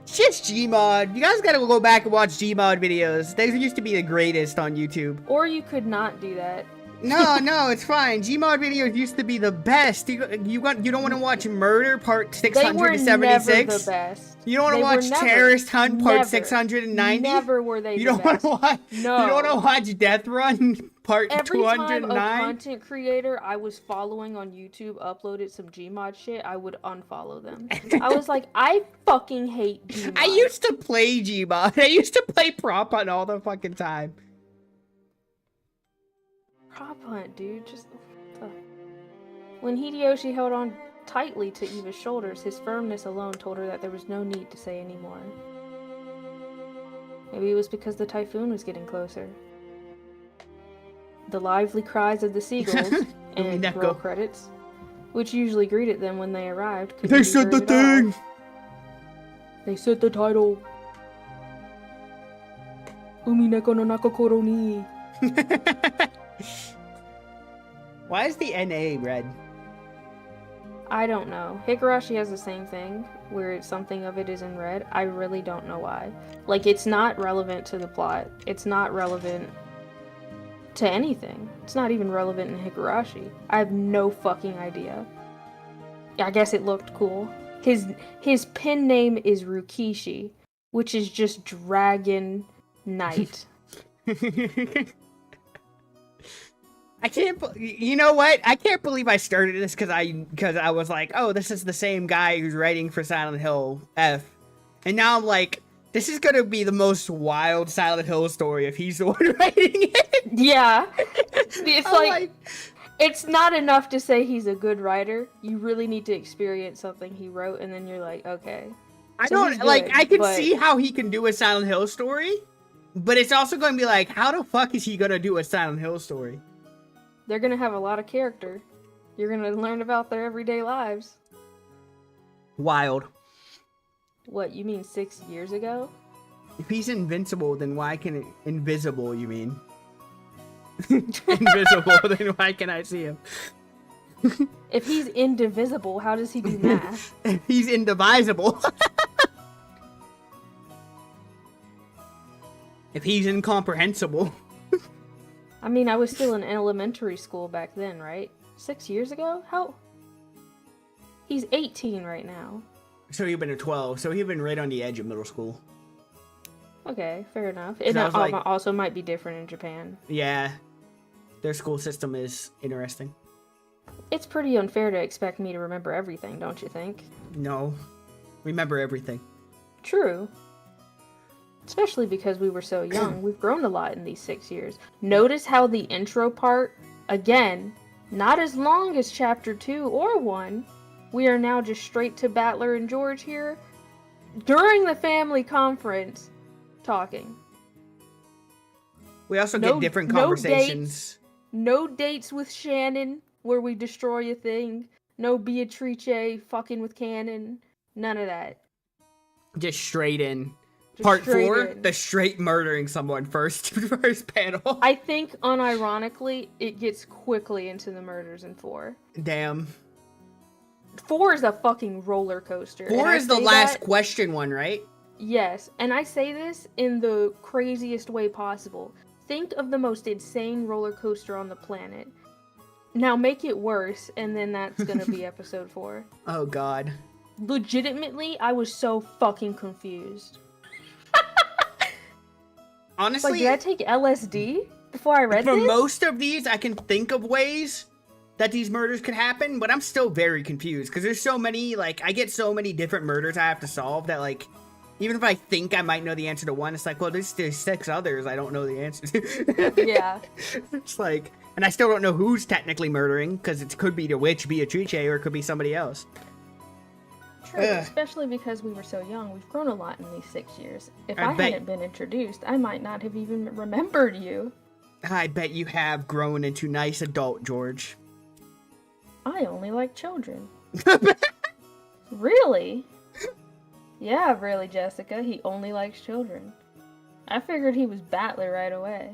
It's just Gmod. You guys gotta go back and watch Gmod videos. They used to be the greatest on YouTube. Or you could not do that. No, it's fine. Gmod videos used to be the best. You don't want to watch Murder Part 676? They were never the best. You don't want to watch Terrorist Hunt Part 690? Never were they You the don't want best. to watch. No. You don't want to watch Death Run Part Every 209? time a content creator I was following on YouTube uploaded some Gmod shit, I would unfollow them. I was like, I fucking hate Gmod. I used to play Gmod. I used to play Prop Hunt all the fucking time. Prop Hunt, dude. Just. When Hideyoshi held on tightly to Eva's shoulders, his firmness alone told her that there was no need to say any more. Maybe it was because the typhoon was getting closer. The lively cries of the seagulls and Umineko. roll credits, which usually greeted them when they arrived. couldn't They be said the heard at all. thing. They said the title. Umineko no Nakokoro ni. Why is the NA red? I don't know. Higurashi has the same thing, where something of it is in red. I really don't know why. Like, it's not relevant to the plot. It's not relevant to anything. It's not even relevant in Higurashi. I have no fucking idea. I guess it looked cool. His pen name is Rukishi, which is just Dragon Knight. I can't. You know what? I can't believe I started this because I was like, oh, this is the same guy who's writing for Silent Hill F, and now I'm like, this is gonna be the most wild Silent Hill story if he's the one writing it. Yeah, it's I'm like it's not enough to say he's a good writer. You really need to experience something he wrote, and then you're like, okay. I So don't he's like. good, I can but- see how he can do a Silent Hill story, but it's also going to be like, how the fuck is he gonna do a Silent Hill story? They're gonna have a lot of character. You're gonna learn about their everyday lives. Wild. What, you mean 6 years ago? If he's invincible, then why can it... Invisible, you mean? Invisible, then why can I see him? If he's indivisible, how does he do math? He's indivisible. If he's incomprehensible. I mean, I was still in elementary school back then, right? 6 years ago? How? He's 18 right now. So he'd been a 12, so he'd been right on the edge of middle school. Okay, fair enough. It I was like- also might be different in Japan. Yeah. Their school system is interesting. It's pretty unfair to expect me to remember everything, don't you think? No. Remember everything. True. Especially because we were so young. We've grown a lot in these 6 years. Notice how the intro part, again, not as long as chapter 2 or 1. We are now just straight to Battler and George here. During the family conference, talking. We also No- get different no conversations. No dates with Shannon, where we destroy a thing. No Beatrice fucking with Cannon. None of that. Just straight in. Just Part straight 4, in. the straight murdering someone first panel. I think, unironically, it gets quickly into the murders in 4. Damn. 4 is a fucking roller coaster. and 4 I is the say last that- question one, right? Yes, and I say this in the craziest way possible. Think of the most insane roller coaster on the planet. Now make it worse, and then that's gonna be episode 4. Oh god. Legitimately, I was so fucking confused. Honestly, Like, did I take LSD before I read for this? most of these, I can think of ways that these murders could happen, but I'm still very confused because there's so many, like, I get so many different murders I have to solve that, like, even if I think I might know the answer to one, it's like, well, there's 6 others I don't know the answer to. Yeah. It's like, and I still don't know who's technically murdering because it could be the witch Beatrice or it could be somebody else. True, Ugh. especially because we were so young. We've grown a lot in these 6 years. If I I bet- hadn't been introduced, I might not have even remembered you. I bet you have grown into nice adult George. I only like children. Really? Yeah, really, Jessica. He only likes children. I figured he was Battler right away.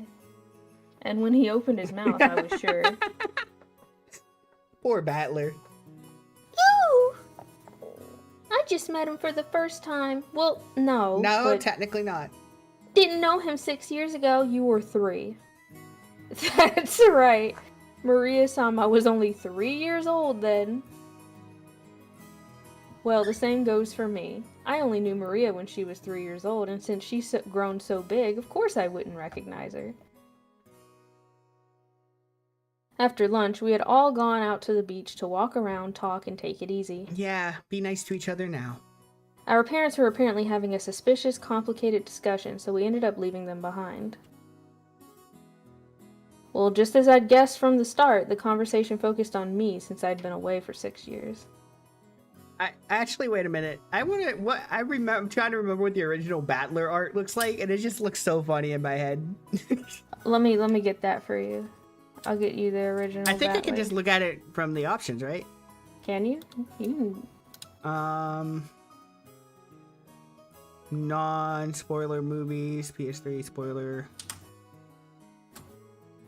And when he opened his mouth, I was sure. Poor Battler. Ew! I just met him for the first time. Well, no. No, but technically not. didn't know him 6 years ago. You were 3. That's right. Maria-sama was only 3 years old then. Well, the same goes for me. I only knew Maria when she was 3 years old, and since she's grown so big, of course I wouldn't recognize her. After lunch, we had all gone out to the beach to walk around, talk, and take it easy. Yeah, be nice to each other now. Our parents were apparently having a suspicious, complicated discussion, so we ended up leaving them behind. Well, just as I'd guessed from the start, the conversation focused on me since I'd been away for 6 years. I actually, wait a minute. I'm trying to remember what the original Battler art looks like, and it just looks so funny in my head. Let me get that for you. I'll get you the original. I think I can Battler. just look at it from the options, right? Can you? You can... Non-spoiler movies, PS3 spoiler.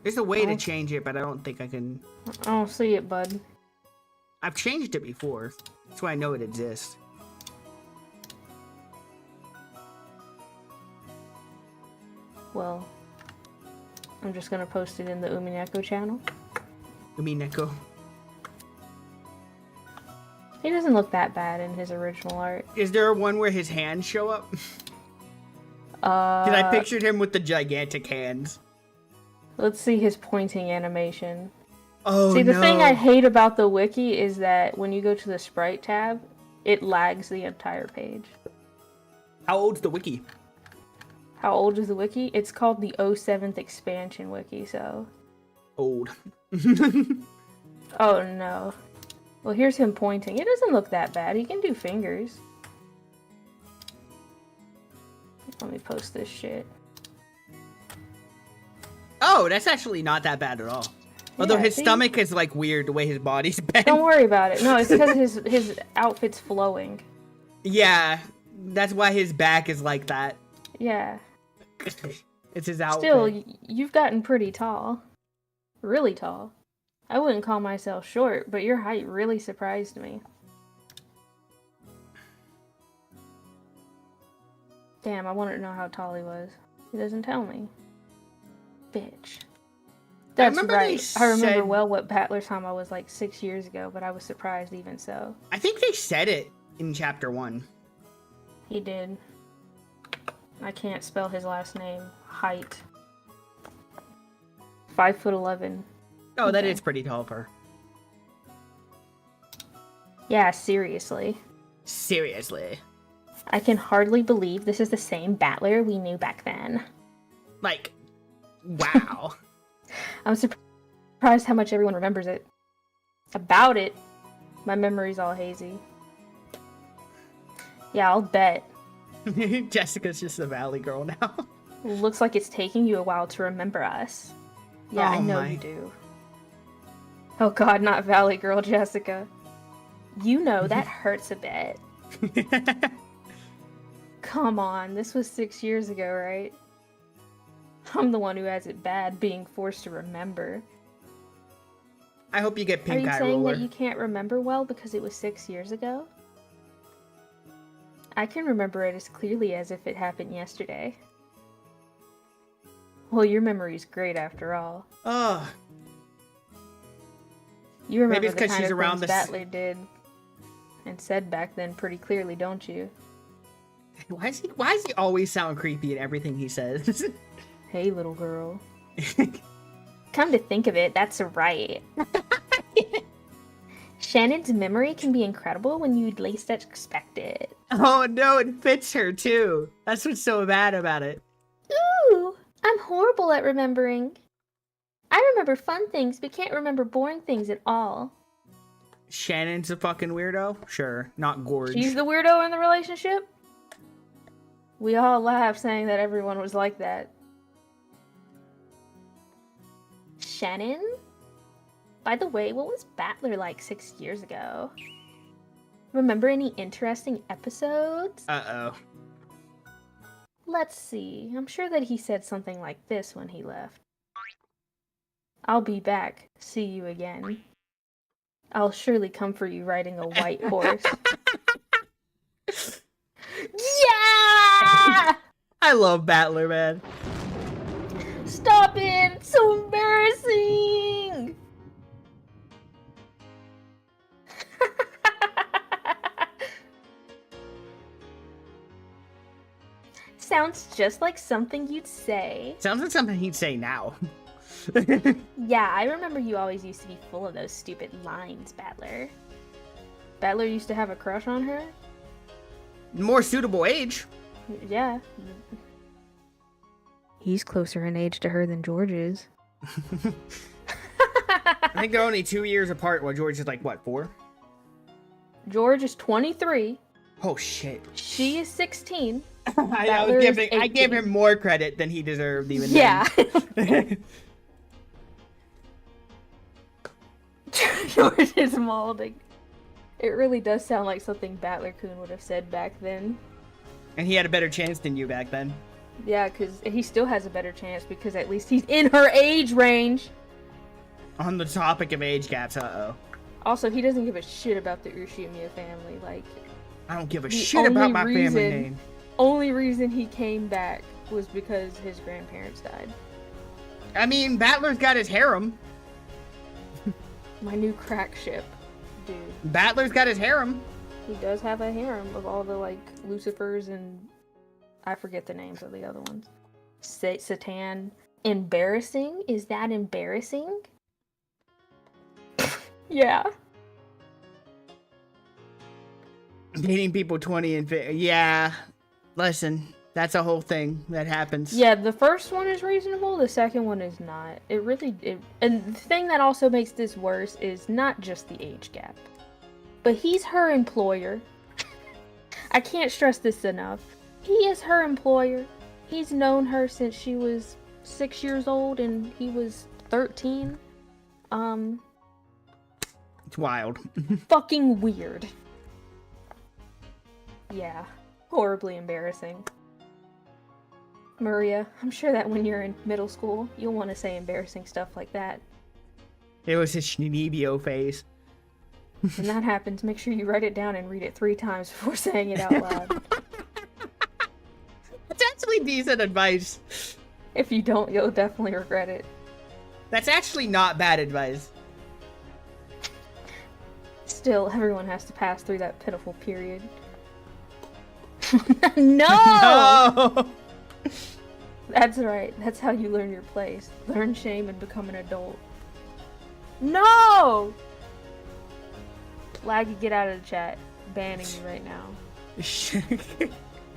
There's a way to change it, but I don't think I can. I don't see it, bud. I've changed it before. That's why I know it exists. Well, I'm just gonna post it in the Umineko channel. Umineko. He doesn't look that bad in his original art. Is there one where his hands show up? Because I pictured him with the gigantic hands. Let's see his pointing animation. Oh, see, the no. thing I hate about the wiki is that when you go to the sprite tab, it lags the entire page. How old's the wiki? How old is the wiki? It's called the 07th expansion wiki, so... Old. Oh, no. Well, here's him pointing. It doesn't look that bad. He can do fingers. Let me post this shit. Oh, that's actually not that bad at all. Although Yeah, his see? stomach is like weird the way his body's bent. Don't worry about it. No, it's because his outfit's flowing. Yeah, that's why his back is like that. Yeah. It's his outfit. Still, you've gotten pretty tall. Really tall. I wouldn't call myself short, but your height really surprised me. Damn, I wanted to know how tall he was. He doesn't tell me. Bitch. That's remember right. they I remember said- well what Battler's time I was like 6 years ago, but I was surprised even so. I think they said it in chapter 1. He did. I can't spell his last name. Height. 5'11". Oh, that Okay. is pretty tall for her. Yeah, seriously. Seriously. I can hardly believe this is the same Battler we knew back then. Like, wow. I'm surprised how much everyone remembers it. About it, my memory's all hazy. Yeah, I'll bet. Jessica's just a valley girl now. Looks like it's taking you a while to remember us. Yeah, I Oh know my. you do. Oh god, not Valley Girl Jessica. You know, that hurts a bit. Come on, this was 6 years ago, right? I'm the one who has it bad, being forced to remember. I hope you get Are pink you eye saying roller. that you can't remember well because it was 6 years ago? I can remember it as clearly as if it happened yesterday. Well, your memory's great after all. Ugh. You remember Maybe it's the 'cause kind she's of around things this- Battler did and said back then pretty clearly, don't you? Why does he always sound creepy in everything he says? Hey, little girl. Come to think of it, that's right. Shannon's memory can be incredible when you'd least expect it. Oh no, it fits her too. That's what's so bad about it. Ooh, I'm horrible at remembering. I remember fun things, but can't remember boring things at all. Shannon's a fucking weirdo? Sure, not Gorge. She's the weirdo in the relationship? We all laughed saying that everyone was like that. Shannon? By the way, what was Battler like 6 years ago? Remember any interesting episodes? Uh-oh. Let's see. I'm sure that he said something like this when he left. I'll be back. See you again. I'll surely come for you riding a white horse. Yeah! I love Battler, man. Stop it! It's so embarrassing! Sounds just like something you'd say. Sounds like something he'd say now. Yeah, I remember you always used to be full of those stupid lines, Battler. Battler used to have a crush on her? More suitable age. Yeah. He's closer in age to her than George is. I think they're only 2 years apart while George is like, what, 4? George is 23. Oh, shit. She is 16. I gave him more credit than he deserved even yeah. then. George is molding. It really does sound like something Battler Coon would have said back then. And he had a better chance than you back then. Yeah, because he still has a better chance because at least he's in her age range. On the topic of age gaps, uh-oh. Also, he doesn't give a shit about the Urshiumiya family. Like, I don't give a shit about my family name. Only reason he came back was because his grandparents died. I mean, Battler's got his harem. My new crack ship, dude. Battler's got his harem. He does have a harem of all the, like, Lucifers and... I forget the names of the other ones. Satan. Embarrassing? Is that embarrassing? Yeah. Dating people 20 and 50. Yeah. Listen, that's a whole thing that happens. Yeah, the first one is reasonable, the second one is not. And the thing that also makes this worse is not just the age gap, but he's her employer. I can't stress this enough. He is her employer. He's known her since she was 6 years old and he was 13. It's wild. Fucking weird. Yeah. Horribly embarrassing. Maria, I'm sure that when you're in middle school, you'll want to say embarrassing stuff like that. It was his Schnebio phase. When that happens, make sure you write it down and read it 3 times before saying it out loud. That's actually decent advice. If you don't, you'll definitely regret it. That's actually not bad advice. Still, everyone has to pass through that pitiful period. No! No! That's right. That's how you learn your place. Learn shame and become an adult. No! Laggy, get out of the chat. Banning you right now.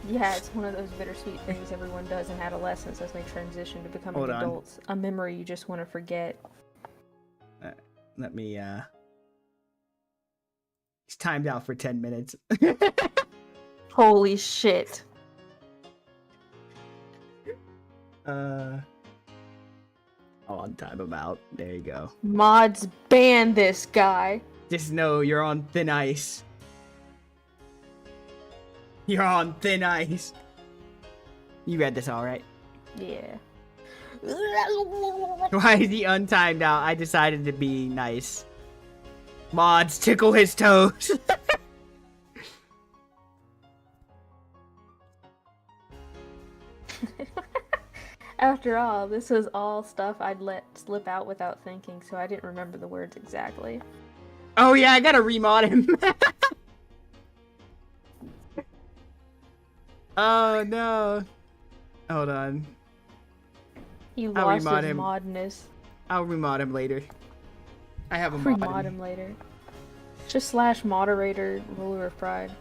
Yeah, it's one of those bittersweet things everyone does in adolescence as they transition to becoming Hold on. adults. A memory you just want to forget. Let me, It's timed out for 10 minutes. Holy shit. I'll time him out. There you go. Mods ban this guy. Just know you're on thin ice. You're on thin ice. You read this all right? Yeah. Why is he untimed out? I decided to be nice. Mods, tickle his toes. After all, this was all stuff I'd let slip out without thinking, so I didn't remember the words exactly. Oh yeah, I gotta remod him. Oh no. Hold on. He I'll lost remod his him. modness. I'll remod him later. I have a Remod mod. him later. Just / moderator, ruler of pride.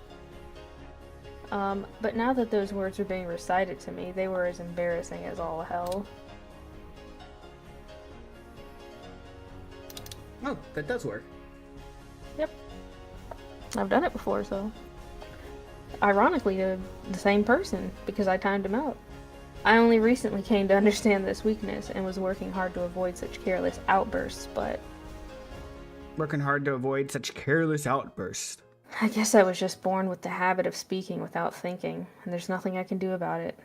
But now that those words are being recited to me, they were as embarrassing as all hell. Oh, that does work. Yep. I've done it before, so... Ironically, to the same person, because I timed him out. I only recently came to understand this weakness and was working hard to avoid such careless outbursts, but... Working hard to avoid such careless outbursts. I guess I was just born with the habit of speaking without thinking, and there's nothing I can do about it.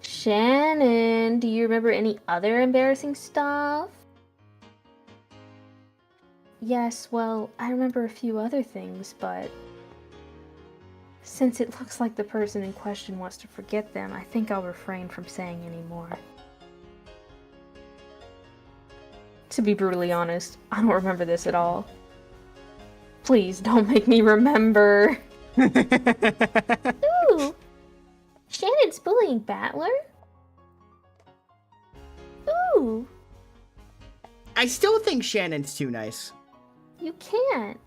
Shannon, do you remember any other embarrassing stuff? Yes, well, I remember a few other things, but since it looks like the person in question wants to forget them, I think I'll refrain from saying any more. To be brutally honest, I don't remember this at all. Please don't make me remember. Ooh! Shannon's bullying Battler? Ooh! I still think Shannon's too nice. You can't.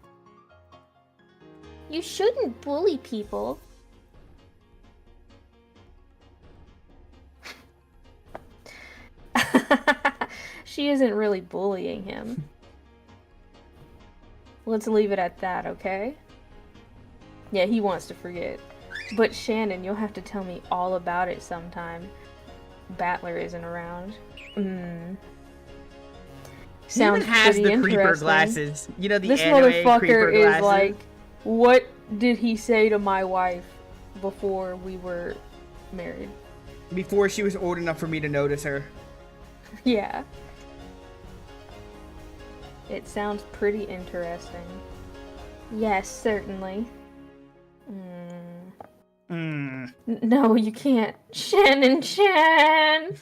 You shouldn't bully people. She isn't really bullying him. Let's leave it at that, okay? Yeah, he wants to forget. But Shannon, you'll have to tell me all about it sometime. Battler isn't around. He even has pretty the creeper interesting. glasses. You know, the This anime motherfucker creeper is glasses. like, what did he say to my wife before we were married? Before she was old enough for me to notice her. Yeah. It sounds pretty interesting. Yes, certainly. No, you can't. Shannon Chan!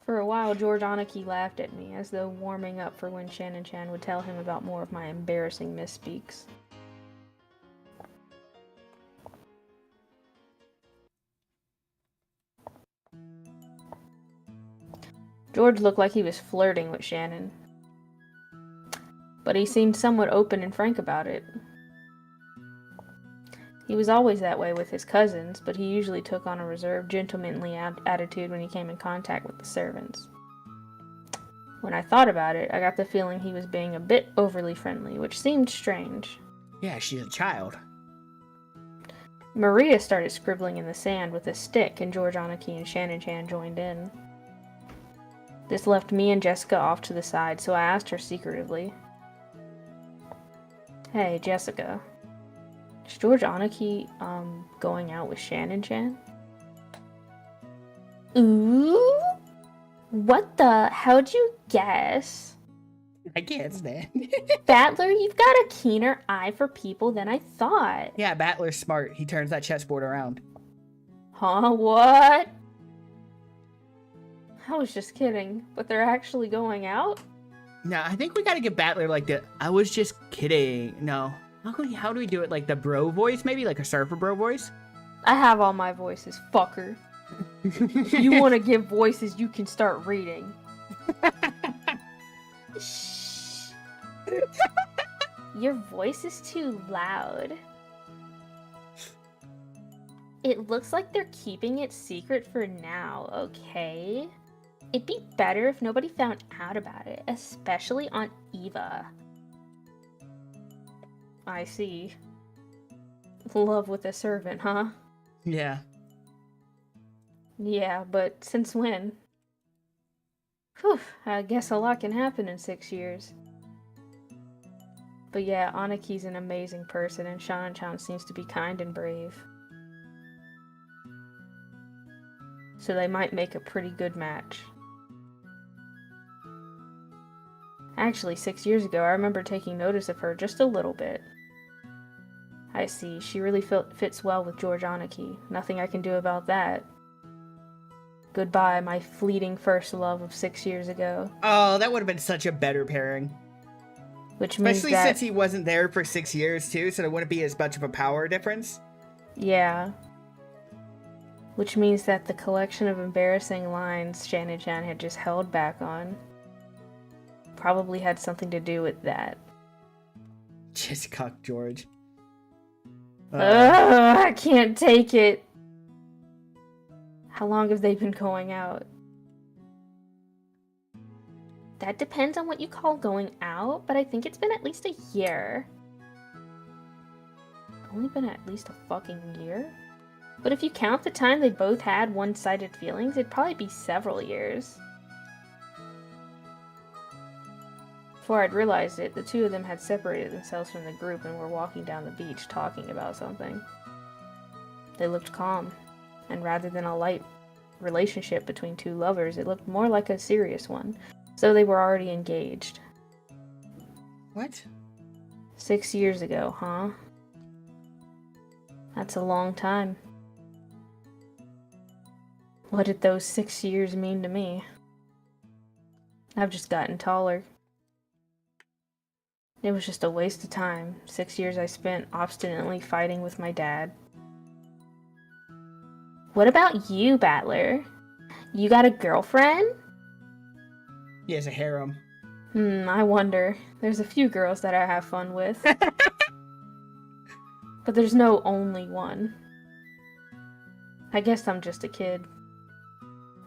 For a while, George Aniki laughed at me, as though warming up for when Shannon Chan would tell him about more of my embarrassing misspeaks. George looked like he was flirting with Shannon, but he seemed somewhat open and frank about it. He was always that way with his cousins, but he usually took on a reserved, gentlemanly attitude when he came in contact with the servants. When I thought about it, I got the feeling he was being a bit overly friendly, which seemed strange. Yeah, she's a child. Maria started scribbling in the sand with a stick, and George Aniki and Shannon Chan joined in. This left me and Jessica off to the side, so I asked her secretively. Hey, Jessica. Is George Aniki, going out with Shannon Chan? Ooh? What the? How'd you guess? I can't stand. Battler, you've got a keener eye for people than I thought. Yeah, Battler's smart. He turns that chessboard around. Huh? What? I was just kidding, but they're actually going out? No, I think we gotta give Battler like the I was just kidding. No. How do we do it? Like the bro voice? Maybe like a surfer bro voice? I have all my voices, fucker. If you want to give voices, you can start reading. Shh. Your voice is too loud. It looks like they're keeping it secret for now, okay? It'd be better if nobody found out about it, especially Aunt Eva. I see. Love with a servant, huh? Yeah. Yeah, but since when? Whew, I guess a lot can happen in 6 years. But yeah, Anaki's an amazing person, and Shannon-chan seems to be kind and brave. So they might make a pretty good match. Actually, 6 years ago, I remember taking notice of her just a little bit. I see, she really fits well with George Aniki. Nothing I can do about that. Goodbye, my fleeting first love of 6 years ago. Oh, that would have been such a better pairing. Which means Especially that, since he wasn't there for 6 years too, so there wouldn't be as much of a power difference. yeah. Which means that the collection of embarrassing lines Shannon-chan had just held back on probably had something to do with that. Just cuck George. Ugh, I can't take it. How long have they been going out? That depends on what you call going out, but I think it's been at least a year. Only been at least a fucking year? But if you count the time they both had one-sided feelings, it'd probably be several years. Before I'd realized it, the two of them had separated themselves from the group and were walking down the beach talking about something. They looked calm, And rather than a light relationship between two lovers, it looked more like a serious one. So they were already engaged. What? 6 years ago, huh? That's a long time. What did those 6 years mean to me? I've just gotten taller. It was just a waste of time. 6 years I spent obstinately fighting with my dad. What about you, Battler? You got a girlfriend? He has a harem. I wonder. There's a few girls that I have fun with. But there's no only one. I guess I'm just a kid.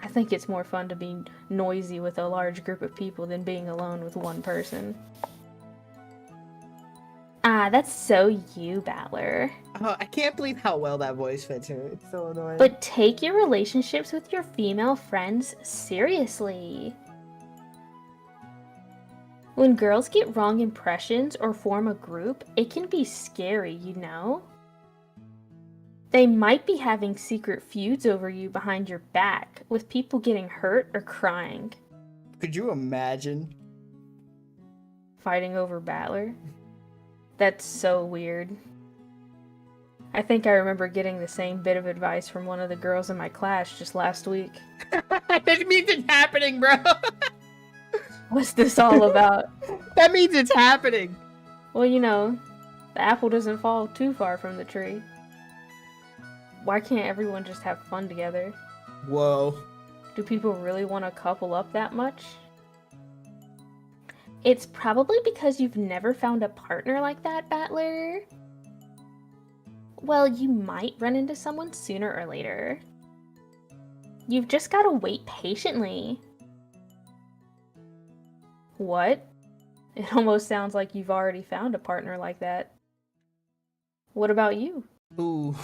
I think it's more fun to be noisy with a large group of people than being alone with one person. Ah, that's so you, Battler. Oh, I can't believe how well that voice fits her. It's so annoying. But take your relationships with your female friends seriously. When girls get wrong impressions or form a group, it can be scary, you know? They might be having secret feuds over you behind your back, with people getting hurt or crying. Could you imagine? Fighting over Battler? That's so weird. I think I remember getting the same bit of advice from one of the girls in my class just last week. That means it's happening, bro. What's this all about? That means it's happening. Well, you know, the apple doesn't fall too far from the tree. Why can't everyone just have fun together? Whoa. Do people really want to couple up that much? It's probably because you've never found a partner like that, Battler. Well, you might run into someone sooner or later. You've just gotta wait patiently. What? It almost sounds like you've already found a partner like that. What about you? Ooh.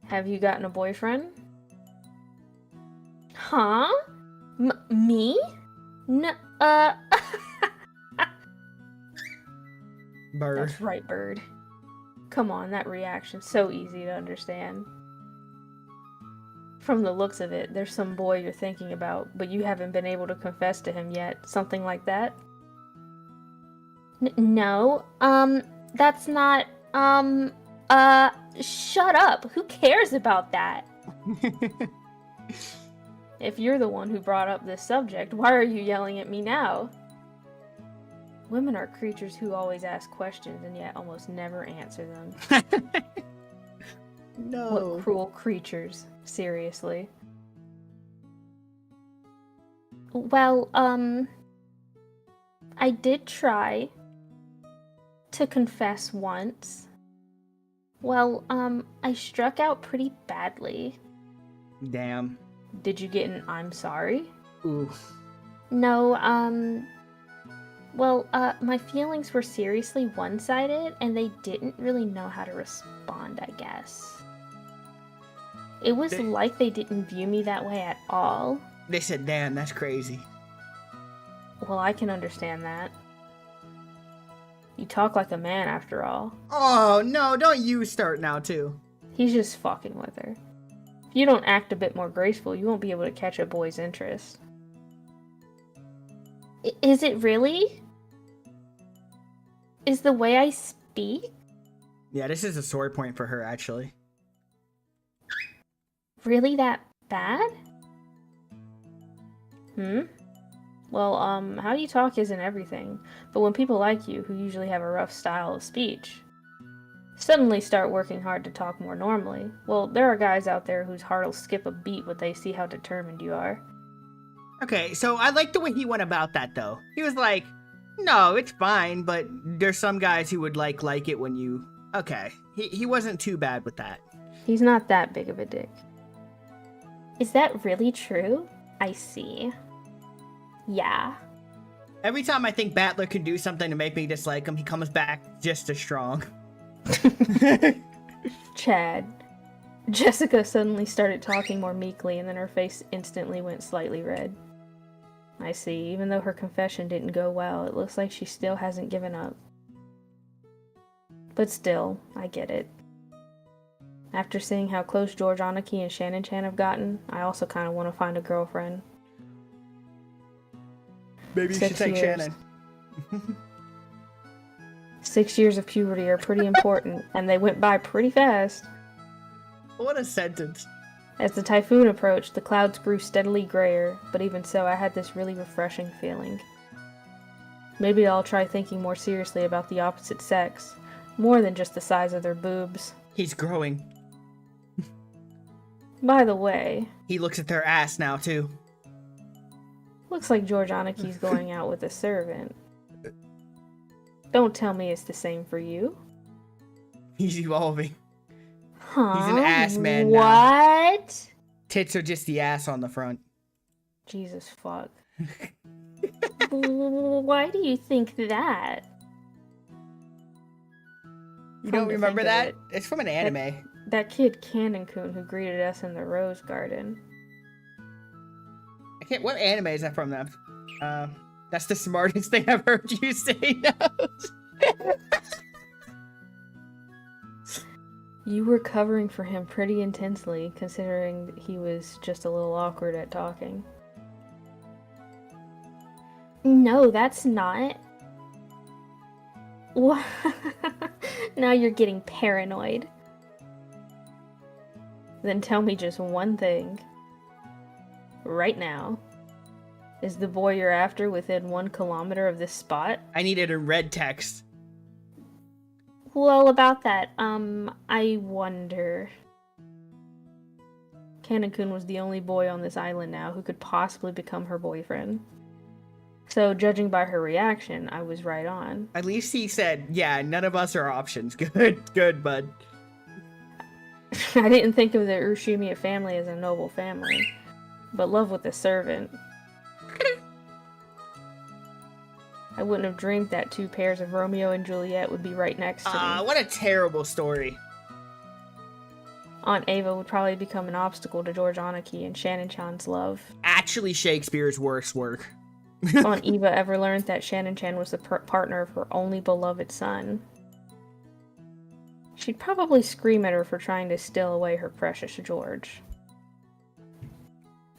Have you gotten a boyfriend? Huh? Me? Bird. That's right, Bird. Come on, that reaction's so easy to understand. From the looks of it, there's some boy you're thinking about, but you haven't been able to confess to him yet. Something like that? No, that's not, shut up. Who cares about that? If you're the one who brought up this subject, why are you yelling at me now? Women are creatures who always ask questions and yet almost never answer them. No. What cruel creatures, seriously. Well, I did try to confess once. Well, I struck out pretty badly. Damn. Did you get an I'm sorry? Ooh. No, well, my feelings were seriously one-sided, and they didn't really know how to respond, I guess. It was like they didn't view me that way at all. They said, damn, that's crazy. Well, I can understand that. You talk like a man, after all. Oh, no, don't you start now, too. He's just fucking with her. If you don't act a bit more graceful, you won't be able to catch a boy's interest. Is it really? Is the way I speak? Yeah, this is a sore point for her, actually. Really that bad? Well, how you talk isn't everything, but when people like you, who usually have a rough style of speech, suddenly start working hard to talk more normally, well, there are guys out there whose heart will skip a beat when they see how determined you are. Okay, so I like the way he went about that, though. He was like, no, it's fine, but there's some guys who would like it when you... Okay, he wasn't too bad with that. He's not that big of a dick. Is that really true? I see. Yeah. Every time I think Battler can do something to make me dislike him, he comes back just as strong. Chad. Jessica suddenly started talking more meekly, and then her face instantly went slightly red. I see. Even though her confession didn't go well, it looks like she still hasn't given up. But still, I get it. After seeing how close George Aniki and Shannon Chan have gotten, I also kind of want to find a girlfriend. Maybe you should 6 take years. Shannon. 6 years of puberty are pretty important, and they went by pretty fast. What a sentence. As the typhoon approached, the clouds grew steadily grayer, but even so, I had this really refreshing feeling. Maybe I'll try thinking more seriously about the opposite sex, more than just the size of their boobs. He's growing. By the way, He looks at their ass now, too. looks like George Aniki's going out with a servant. Don't tell me it's the same for you. He's evolving. Huh? He's an ass man now. What? Tits are just the ass on the front. Jesus fuck. Why do you think that? You Come don't to remember think of that? it, It's from an anime. That kid Cannon-kun who greeted us in the rose garden. I can't. What anime is that from? Them? That's the smartest thing I've heard you say. No. You were covering for him pretty intensely, considering he was just a little awkward at talking. No, that's not. What? Now you're getting paranoid. Then tell me just one thing. Right now. Is the boy you're after within 1 kilometer of this spot? I need it in red text. Well, about that, I wonder. Cannon-kun was the only boy on this island now who could possibly become her boyfriend. So, judging by her reaction, I was right on. At least he said, yeah, none of us are options. Good, bud. I didn't think of the Urshimiya family as a noble family, but love with a servant. I wouldn't have dreamed that 2 pairs of Romeo and Juliet would be right next to me. What a terrible story. Aunt Ava would probably become an obstacle to George Aniki and Shannon Chan's love. Actually, Shakespeare's worst work. Aunt Eva ever learned that Shannon Chan was the partner of her only beloved son. She'd probably scream at her for trying to steal away her precious George.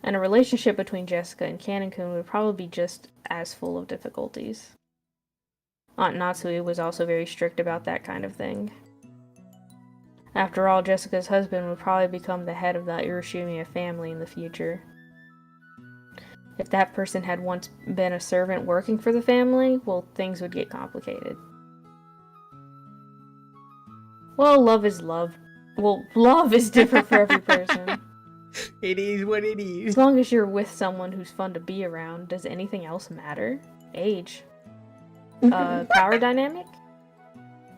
And a relationship between Jessica and Cannon-kun would probably be just as full of difficulties. Aunt Natsui was also very strict about that kind of thing. After all, Jessica's husband would probably become the head of the Urashimiya family in the future. If that person had once been a servant working for the family, well, things would get complicated. Well, love is love. Well, love is different for every person. It is what it is. As long as you're with someone who's fun to be around, does anything else matter? Age? Power dynamic?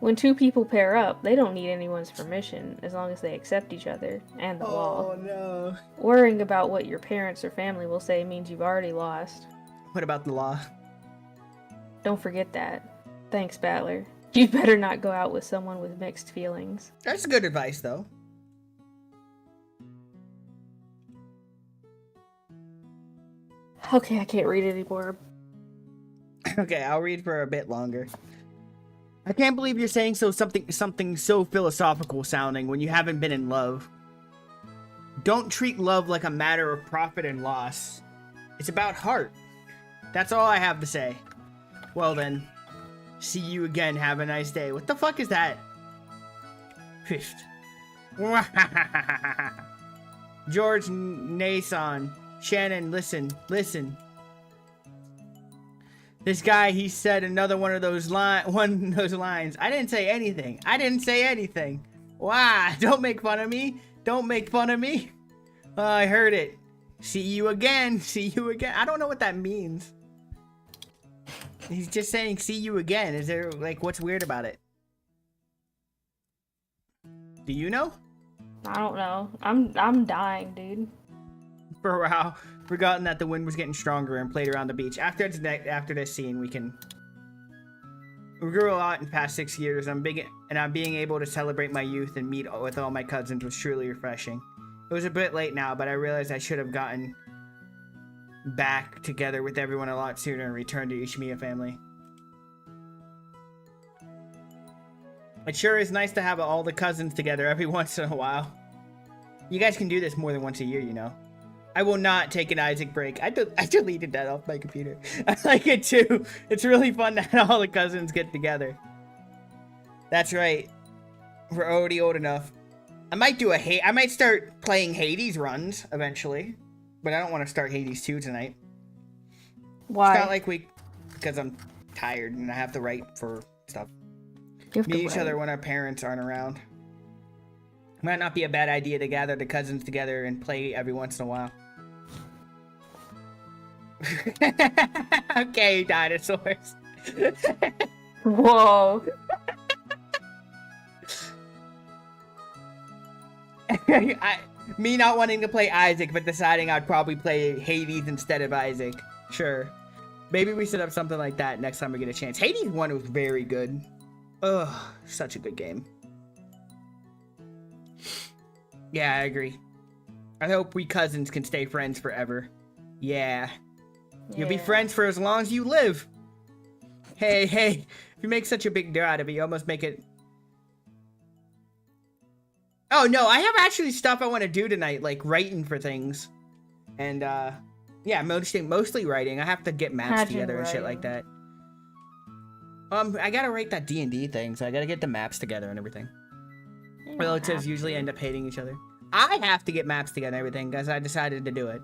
When 2 people pair up, they don't need anyone's permission, as long as they accept each other, and the law. Oh, no. Worrying about what your parents or family will say means you've already lost. What about the law? Don't forget that. Thanks, Battler. You'd better not go out with someone with mixed feelings. That's good advice, though. Okay, I can't read anymore. Okay, I'll read for a bit longer. I can't believe you're saying something so philosophical sounding when you haven't been in love. Don't treat love like a matter of profit and loss. It's about heart. That's all I have to say. Well then, see you again. Have a nice day. What the fuck is that? Fifth. George Nason. Shannon, listen. This guy, he said another one of those lines. I didn't say anything. Wow, don't make fun of me. Oh, I heard it. See you again. I don't know what that means. He's just saying see you again. Is there, like, what's weird about it? Do you know? I don't know. I'm dying, dude. For a while, forgotten that the wind was getting stronger and played around the beach. After this scene, we grew a lot in the past 6 years. I'm being able to celebrate my youth and meet with all my cousins was truly refreshing. It was a bit late now, but I realized I should have gotten back together with everyone a lot sooner and returned to Ishimiya family. It sure is nice to have all the cousins together every once in a while. You guys can do this more than once a year, you know. I will not take an Isaac break. I deleted that off my computer. I like it too. It's really fun to have all the cousins get together. That's right. We're already old enough. I might start playing Hades runs eventually, but I don't want to start Hades 2 tonight. Why? It's not like because I'm tired and I have to write for stuff. Meet each other when our parents aren't around. Might not be a bad idea to gather the cousins together and play every once in a while. Okay, dinosaurs. Whoa. Me not wanting to play Isaac, but deciding I'd probably play Hades instead of Isaac. Sure. Maybe we set up something like that next time we get a chance. Hades 1 was very good. Ugh, such a good game. Yeah, I agree. I hope we cousins can stay friends forever. Yeah. You'll be friends for as long as you live. Hey, if you make such a big deal out of it, you almost make it... Oh, no, I have actually stuff I want to do tonight, like writing for things. And, yeah, mostly writing. I have to get maps together and shit like that. I gotta write that D&D thing, so I gotta get the maps together and everything. Relatives usually end up hating each other. I have to get maps together and everything, because I decided to do it.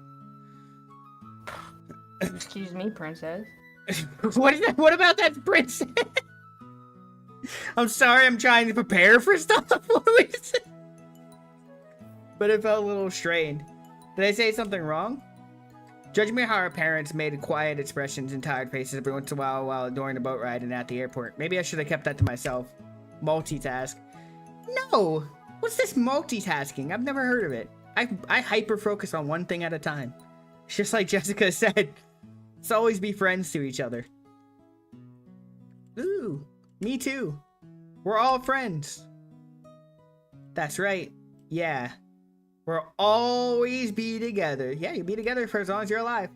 Excuse me, princess. What is that? What about that princess? I'm sorry, I'm trying to prepare for stuff. But it felt a little strained. Did I say something wrong? Judge me how our parents made quiet expressions and tired faces every once in a while during the boat ride and at the airport. Maybe I should have kept that to myself. Multitask. No! What's this multitasking? I've never heard of it. I hyper-focus on one thing at a time. It's just like Jessica said. Let's always be friends to each other. Ooh, me too. We're all friends. That's right. Yeah. We'll always be together. Yeah, you'll be together for as long as you're alive.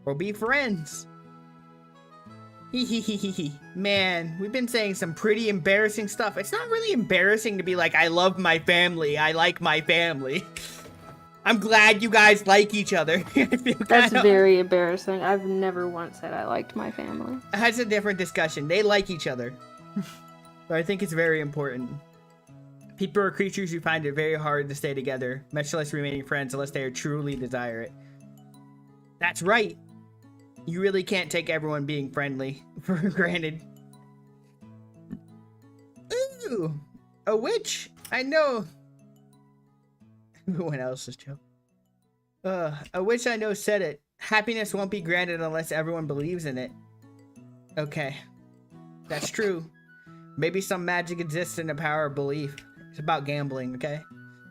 We'll be friends. Man, we've been saying some pretty embarrassing stuff. It's not really embarrassing to be like, I love my family. I like my family. I'm glad you guys like each other. That's very embarrassing. I've never once said I liked my family. That's a different discussion. They like each other. But I think it's very important. People are creatures who find it very hard to stay together, much less remaining friends unless they truly desire it. That's right. You really can't take everyone being friendly for granted. Ooh, a witch. I know. Everyone else is joking. A witch I know said it. Happiness won't be granted unless everyone believes in it. Okay. That's true. Maybe some magic exists in the power of belief. It's about gambling, okay?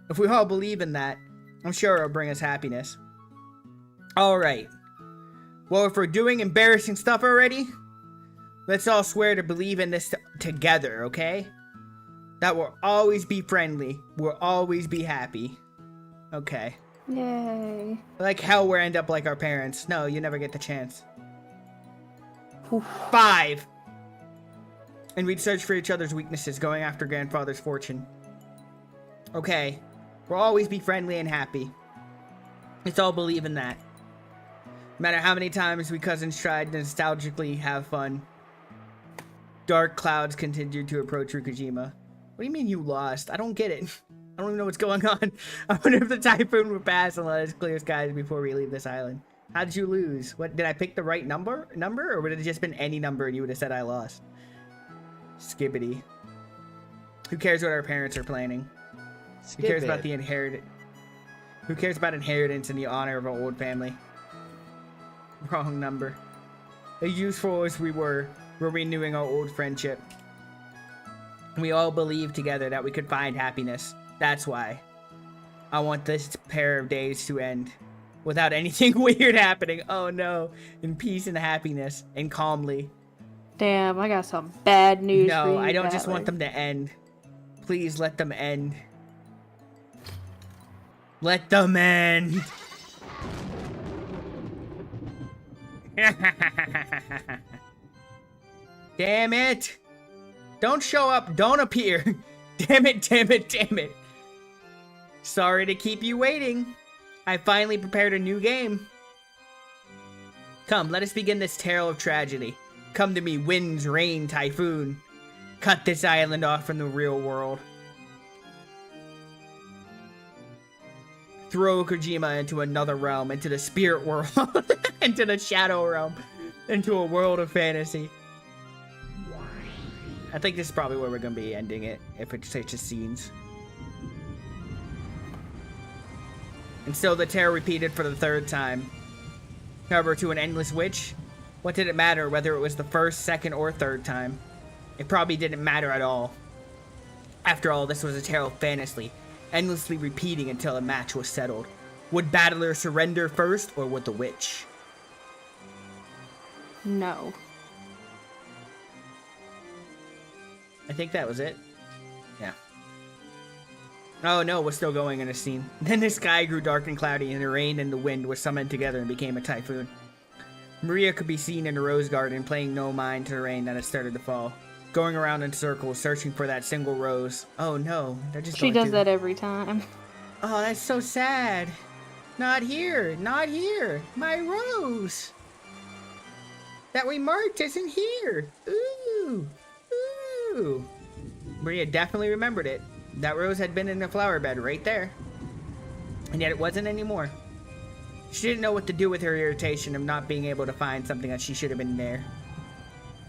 If we all believe in that, I'm sure it'll bring us happiness. Alright. Well, if we're doing embarrassing stuff already, let's all swear to believe in this together, okay? That we'll always be friendly. We'll always be happy. Okay. Yay. Like hell we'll end up like our parents. No, you never get the chance. 5. And we'd search for each other's weaknesses, going after grandfather's fortune. Okay. We'll always be friendly and happy. Let's all believe in that. No matter how many times we cousins tried to nostalgically have fun, dark clouds continued to approach Rukujima. What do you mean you lost? I don't get it. I don't even know what's going on. I wonder if the typhoon would pass and let us clear skies before we leave this island. How did you lose? What, did I pick the right number? Or would it have just been any number and you would have said I lost? Skibbity. Who cares what our parents are planning? Who cares about the inheritance? Who cares about inheritance and the honor of an old family? Wrong number. As useful as we're renewing our old friendship. We all believed together that we could find happiness. That's why. I want this pair of days to end. Without anything weird happening. Oh no. In peace and happiness. And calmly. Damn, I got some bad news for you. No, I don't just want them to end. Please let them end. Let them end. Damn it. Don't show up. Don't appear. Damn it, damn it, damn it. Sorry to keep you waiting. I finally prepared a new game. Come, let us begin this tale of tragedy. Come to me, winds, rain, typhoon. Cut this island off from the real world. Throw Kojima into another realm, into the spirit world, into the shadow realm, into a world of fantasy. I think this is probably where we're going to be ending it, if it's such as scenes. And so the tale repeated for the third time. However, to an endless witch, what did it matter whether it was the first, second, or third time? It probably didn't matter at all. After all, this was a tale of fantasy, endlessly repeating until a match was settled. Would battler surrender first, or would the witch? No. I think that was it. Yeah. Oh no, we're still going in a scene. Then the sky grew dark and cloudy, and the rain and the wind were summoned together and became a typhoon. Maria could be seen in the rose garden, paying no mind to the rain that had started to fall. Going around in circles, searching for that single rose. Oh no, they're just She does that every time. Oh, that's so sad. Not here, not here. My rose. That we marked isn't here. Ooh, ooh. Maria definitely remembered it. That rose had been in the flower bed right there. And yet it wasn't anymore. She didn't know what to do with her irritation of not being able to find something that she should have been there.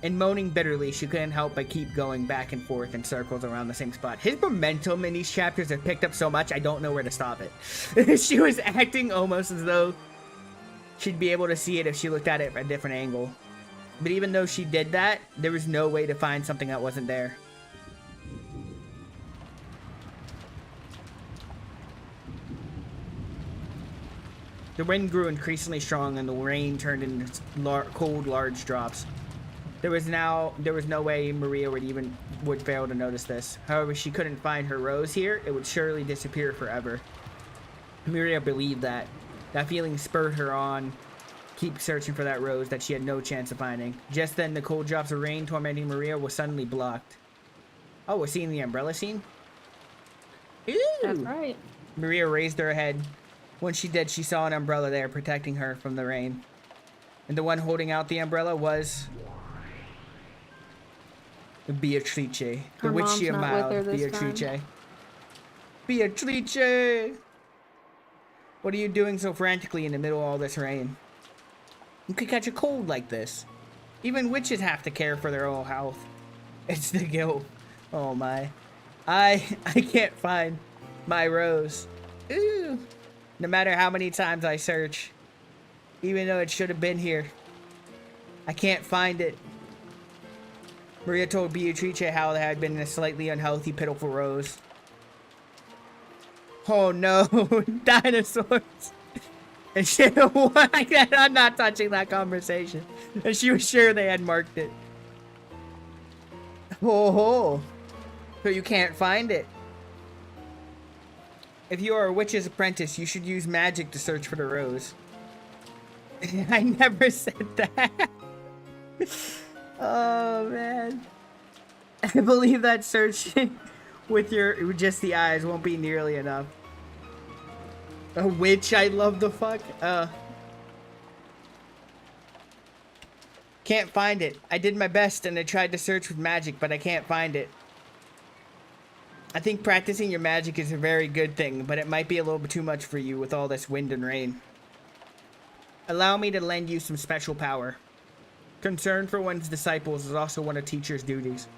And moaning bitterly, she couldn't help but keep going back and forth in circles around the same spot. His momentum in these chapters have picked up so much, I don't know where to stop it. She was acting almost as though she'd be able to see it if she looked at it from a different angle. But even though she did that, there was no way to find something that wasn't there. The wind grew increasingly strong and the rain turned into cold, large drops. There was no way Maria would fail to notice this. However, she couldn't find her rose here. It would surely disappear forever. Maria believed that. That feeling spurred her on, keep searching for that rose that she had no chance of finding. Just then, the cold drops of rain tormenting Maria was suddenly blocked. Oh, we're seeing the umbrella scene? Ew! That's right. Maria raised her head. When she did, she saw an umbrella there protecting her from the rain. And the one holding out the umbrella was Beatrice, the Her witchy of mom's not with Mild, her this Beatrice. time. Beatrice! What are you doing so frantically in the middle of all this rain? You could catch a cold like this. Even witches have to care for their own health. It's the guilt. Oh my. I can't find my rose. Ooh. No matter how many times I search, even though it should have been here, I can't find it. Maria told Beatrice how there had been a slightly unhealthy, pitiful rose. Oh no, dinosaurs. And she, I'm not touching that conversation. And she was sure they had marked it. Oh, so you can't find it. If you are a witch's apprentice, you should use magic to search for the rose. I never said that. Oh man. I believe that searching with just the eyes won't be nearly enough. A witch, I love the fuck. Can't find it. I did my best and I tried to search with magic, but I can't find it. I think practicing your magic is a very good thing, but it might be a little bit too much for you with all this wind and rain. Allow me to lend you some special power. Concern for one's disciples is also one of teacher's duties.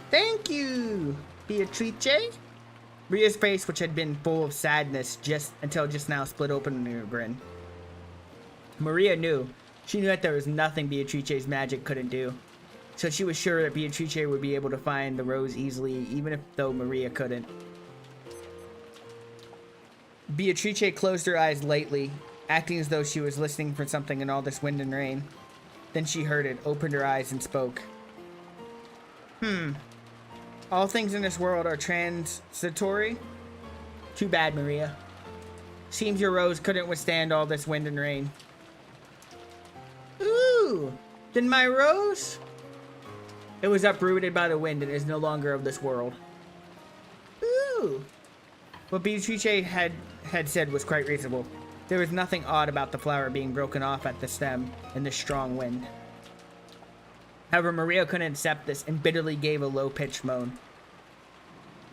Thank you, Beatrice. Maria's face, which had been full of sadness until just now, split open in a grin. Maria knew. She knew that there was nothing Beatrice's magic couldn't do. So she was sure that Beatrice would be able to find the rose easily, even though Maria couldn't. Beatrice closed her eyes lightly, acting as though she was listening for something in all this wind and rain. Then she heard it, opened her eyes, and spoke. All things in this world are transitory? Too bad, Maria. Seems your rose couldn't withstand all this wind and rain. Ooh! Then my rose? It was uprooted by the wind and is no longer of this world. Ooh. What Beatrice had said was quite reasonable. There was nothing odd about the flower being broken off at the stem in the strong wind. However, Maria couldn't accept this and bitterly gave a low-pitched moan.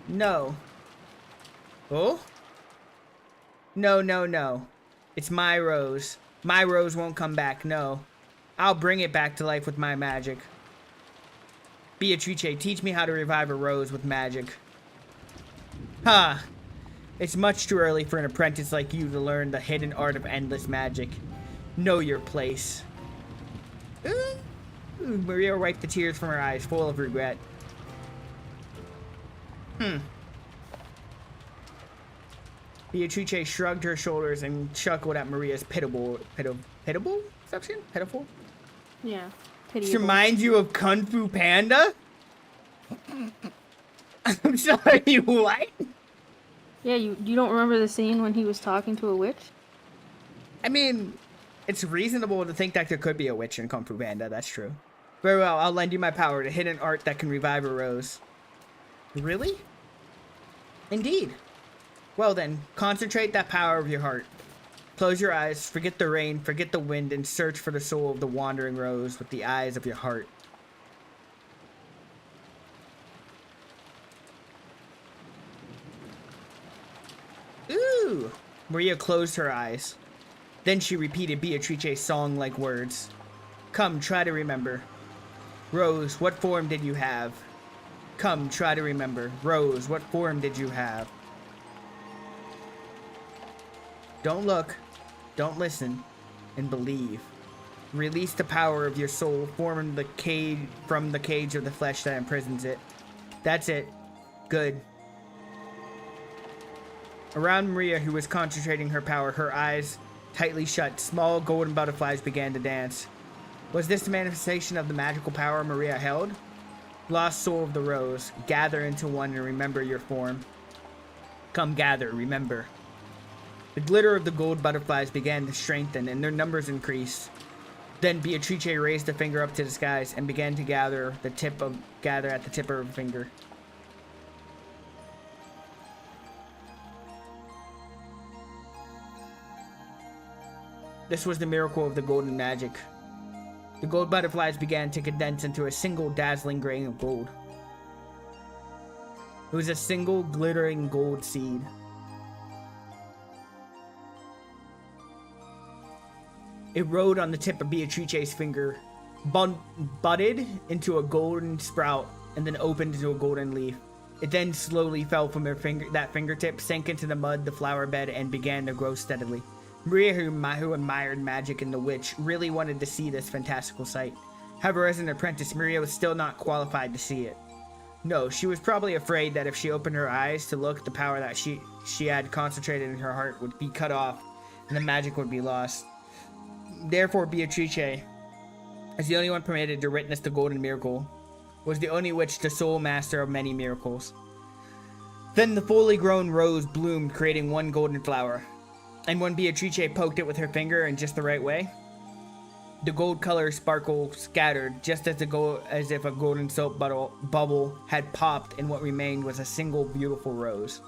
No. Oh? No, no, no. It's my rose. My rose won't come back, no. I'll bring it back to life with my magic. Beatrice, teach me how to revive a rose with magic. Ha! It's much too early for an apprentice like you to learn the hidden art of endless magic. Know your place. Ooh, Maria wiped the tears from her eyes, full of regret. Beatrice shrugged her shoulders and chuckled at Maria's pitiful exception? Pitiful? Yeah. This Pitiable. reminds you of Kung Fu Panda? I'm sorry, what? Yeah, you don't remember the scene when he was talking to a witch? I mean, it's reasonable to think that there could be a witch in Kung Fu Panda, that's true. Very well, I'll lend you my power to hidden art that can revive a rose. Really? Indeed. Well then, concentrate that power of your heart. Close your eyes, forget the rain, forget the wind, and search for the soul of the wandering rose with the eyes of your heart. Ooh! Maria closed her eyes. Then she repeated Beatrice's song-like words. Come, try to remember. Rose, what form did you have? Come, try to remember. Rose, what form did you have? Don't look, don't listen, and believe. Release the power of your soul from the cage of the flesh that imprisons it. That's it. Good. Around Maria, who was concentrating her power, her eyes tightly shut, small golden butterflies began to dance. Was this the manifestation of the magical power Maria held? Lost soul of the rose, gather into one and remember your form. Come gather, remember. The glitter of the gold butterflies began to strengthen and their numbers increased. Then Beatrice raised a finger up to the skies and began to gather at the tip of her finger. This was the miracle of the golden magic. The gold butterflies began to condense into a single dazzling grain of gold. It was a single glittering gold seed. It rode on the tip of Beatrice's finger, budded into a golden sprout, and then opened into a golden leaf. It then slowly fell from that fingertip, sank into the mud, the flower bed, and began to grow steadily. Maria, who admired magic and the witch, really wanted to see this fantastical sight. However, as an apprentice, Maria was still not qualified to see it. No, she was probably afraid that if she opened her eyes to look, the power that she had concentrated in her heart would be cut off, and the magic would be lost. Therefore, Beatrice, as the only one permitted to witness the golden miracle, was the only witch, the sole master of many miracles. Then the fully grown rose bloomed, creating one golden flower. And when Beatrice poked it with her finger in just the right way, the gold color sparkle scattered, just as if a golden soap bubble had popped, and what remained was a single beautiful rose.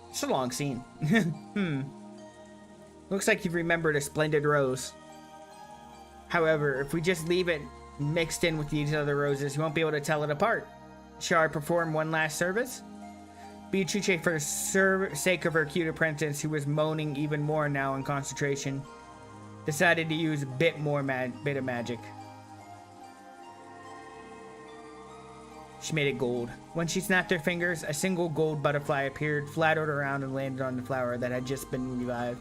It's a long scene. Looks like you've remembered a splendid rose. However, if we just leave it mixed in with these other roses, you won't be able to tell it apart. Shall I perform one last service? Beatrice, for the sake of her cute apprentice, who was moaning even more now in concentration, decided to use a bit of magic. She made it gold. When she snapped her fingers, a single gold butterfly appeared, fluttered around, and landed on the flower that had just been revived.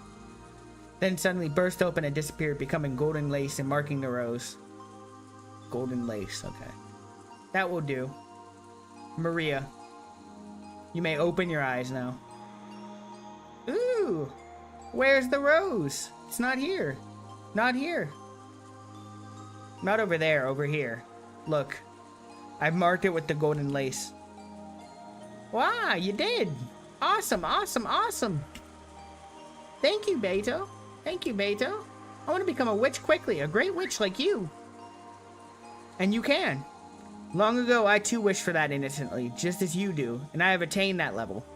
Then suddenly burst open and disappeared, becoming golden lace and marking the rose. Golden lace, okay. That will do. Maria, you may open your eyes now. Ooh! Where's the rose? It's not here. Not here. Not over there, over here. Look. I've marked it with the golden lace. Wow, you did! Awesome, awesome, awesome! Thank you, Beto. Thank you, Beto. I want to become a witch quickly, a great witch like you. And you can. Long ago, I too wished for that innocently, just as you do, and I have attained that level.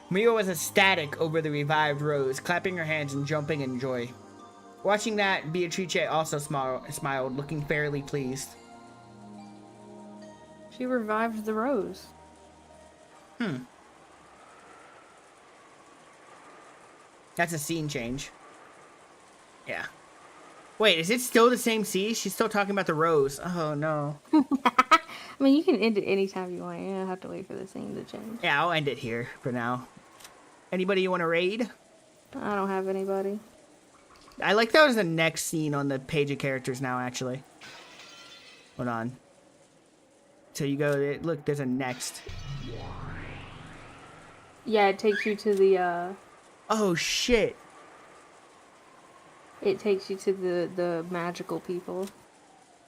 Mia was ecstatic over the revived Rose, clapping her hands and jumping in joy. Watching that, Beatrice also smiled, looking fairly pleased. She revived the Rose. That's a scene change. Yeah. Wait, is it still the same scene? She's still talking about the Rose. Oh, no. I mean, you can end it anytime you want. You don't have to wait for the scene to change. Yeah, I'll end it here for now. Anybody you want to raid? I don't have anybody. I like that was the next scene on the page of characters now, actually. Hold on. So you go, look, there's a next. Yeah, it takes you to the, Oh, shit. it takes you to the magical people.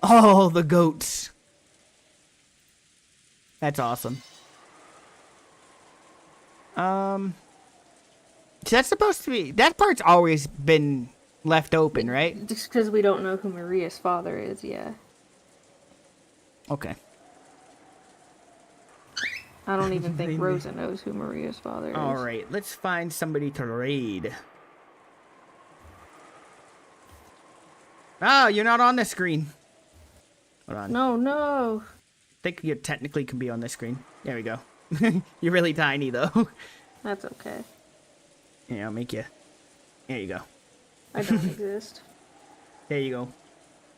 Oh, the goats. That's awesome. So that's supposed to be, that part's always been left open, right? Just because we don't know who Maria's father is, yeah. Okay. I don't even think Rosa knows who Maria's father is. Alright, let's find somebody to raid. Oh, you're not on the screen. Hold on. No. I think you technically can be on this screen. There we go. You're really tiny, though. That's okay. Yeah, I'll make you. There you go. I don't exist. There you go.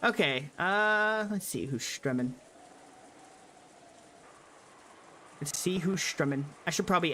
Okay, let's see who's strumming. Let's see who's strumming. I should probably end